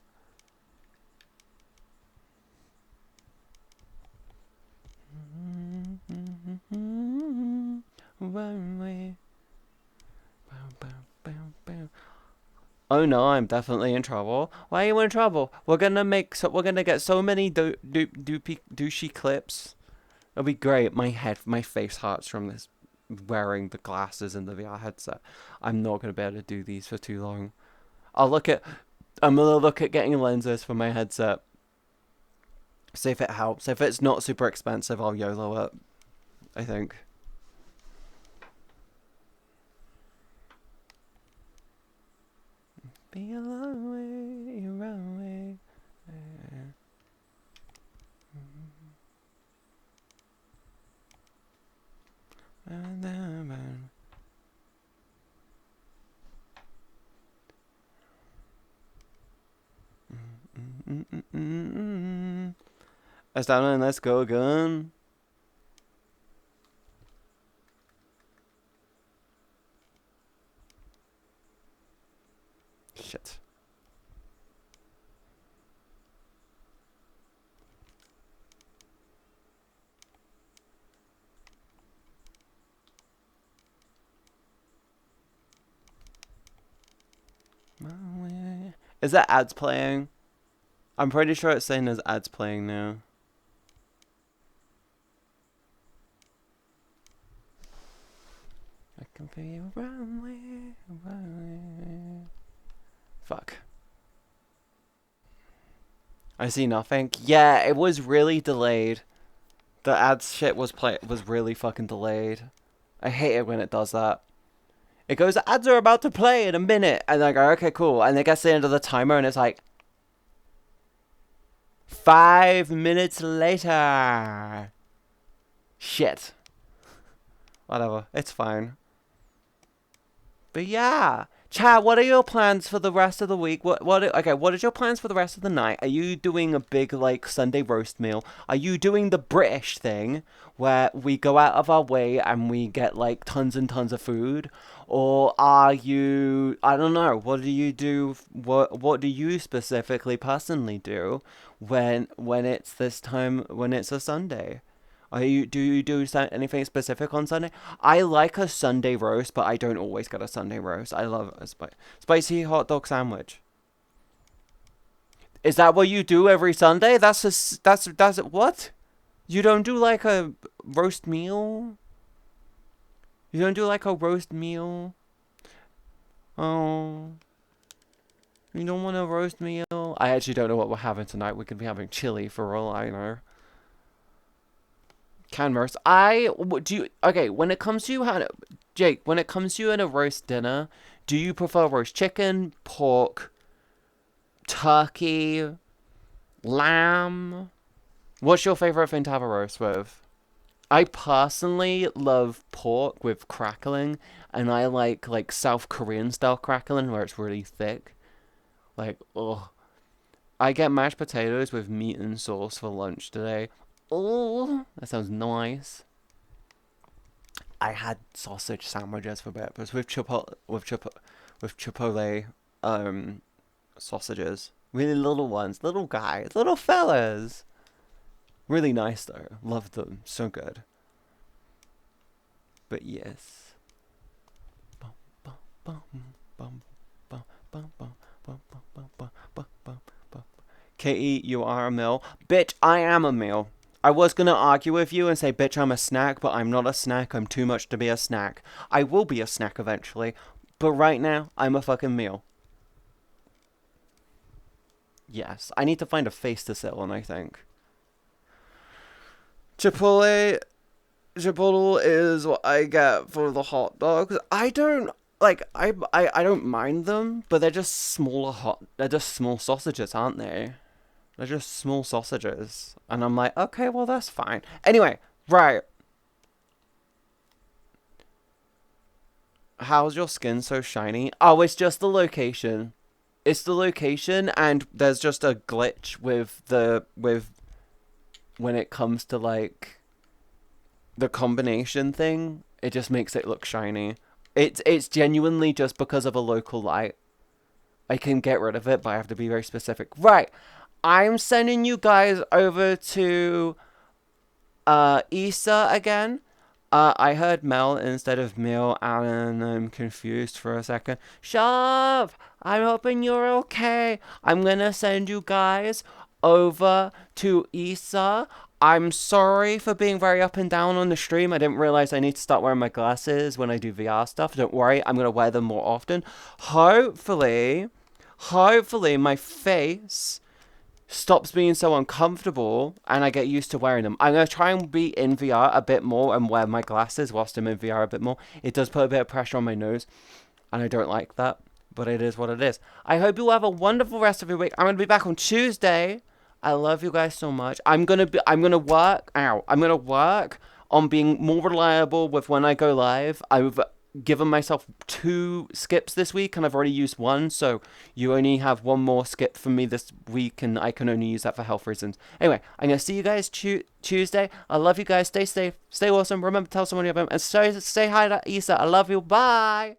Runway. Oh no, I'm definitely in trouble. Why are you in trouble? We're gonna get so many douchey clips. It'll be great. My face hurts from this wearing the glasses and the VR headset. I'm not gonna be able to do these for too long. I'm gonna look at getting lenses for my headset. See if it helps. If it's not super expensive, I'll YOLO it. I think. Be a long way, run away. Let's down and let's go again. Shit. Is that ads playing? I'm pretty sure it's saying there's ads playing now. I can feel runway. Fuck. I see nothing. Yeah, it was really delayed. The ads shit was really fucking delayed. I hate it when it does that. It goes, the ads are about to play in a minute. And I go, okay, cool. And it gets to the end of the timer and it's like 5 minutes later. Shit. Whatever. It's fine. But yeah. Chat, what are your plans for the rest of the week? What is your plans for the rest of the night? Are you doing a big, like, Sunday roast meal? Are you doing the British thing, where we go out of our way and we get, like, tons and tons of food? Or are you, I don't know, what do you do, what do you specifically, personally do, when it's this time, when it's a Sunday? Do you do anything specific on Sunday? I like a Sunday roast, but I don't always get a Sunday roast. I love a spicy hot dog sandwich. Is that what you do every Sunday? That's what? You don't do like a roast meal? You don't do like a roast meal? Oh. You don't want a roast meal? I actually don't know what we're having tonight. We could be having chili for all I know. Can roast. Okay, when it comes to Jake, when it comes to a roast dinner, do you prefer roast chicken, pork, turkey, lamb? What's your favorite thing to have a roast with? I personally love pork with crackling, and I like South Korean style crackling where it's really thick. Like, ugh. I get mashed potatoes with meat and sauce for lunch today. Oh, that sounds nice. I had sausage sandwiches for breakfast with chipotle sausages. Really little ones, little guys, little fellas. Really nice though. Love them. So good. But yes. Katie, you are a meal. Bitch, I am a meal. I was gonna argue with you and say, bitch, I'm a snack, but I'm not a snack. I'm too much to be a snack. I will be a snack eventually, but right now, I'm a fucking meal. Yes, I need to find a face to sit on, I think. Chipotle is what I get for the hot dogs. I don't don't mind them, but they're just they're just small sausages, aren't they? They're just small sausages. And I'm like, okay, well that's fine. Anyway, right. How's your skin so shiny? Oh, it's just the location. It's the location, and there's just a glitch with when it comes to like the combination thing. It just makes it look shiny. It's genuinely just because of a local light. I can get rid of it, but I have to be very specific. Right, I'm sending you guys over to Issa again. I heard Mel instead of Meal, and I'm confused for a second. Shove! I'm hoping you're okay. I'm gonna send you guys over to Issa. I'm sorry for being very up and down on the stream. I didn't realize I need to start wearing my glasses when I do VR stuff. Don't worry, I'm gonna wear them more often. Hopefully my face stops being so uncomfortable and I get used to wearing them. I'm going to try and be in VR a bit more and wear my glasses whilst I'm in VR a bit more. It does put a bit of pressure on my nose and I don't like that, but it is what it is. I hope you have a wonderful rest of your week. I'm going to be back on Tuesday. I love you guys so much. I'm going to work on being more reliable with when I go live. I've given myself 2 skips this week and I've already used 1, so you only have 1 more skip from me this week and I can only use that for health reasons. Anyway, I'm going to see you guys Tuesday. I love you guys. Stay safe. Stay awesome. Remember to tell someone you have them. And say hi to Issa. I love you. Bye.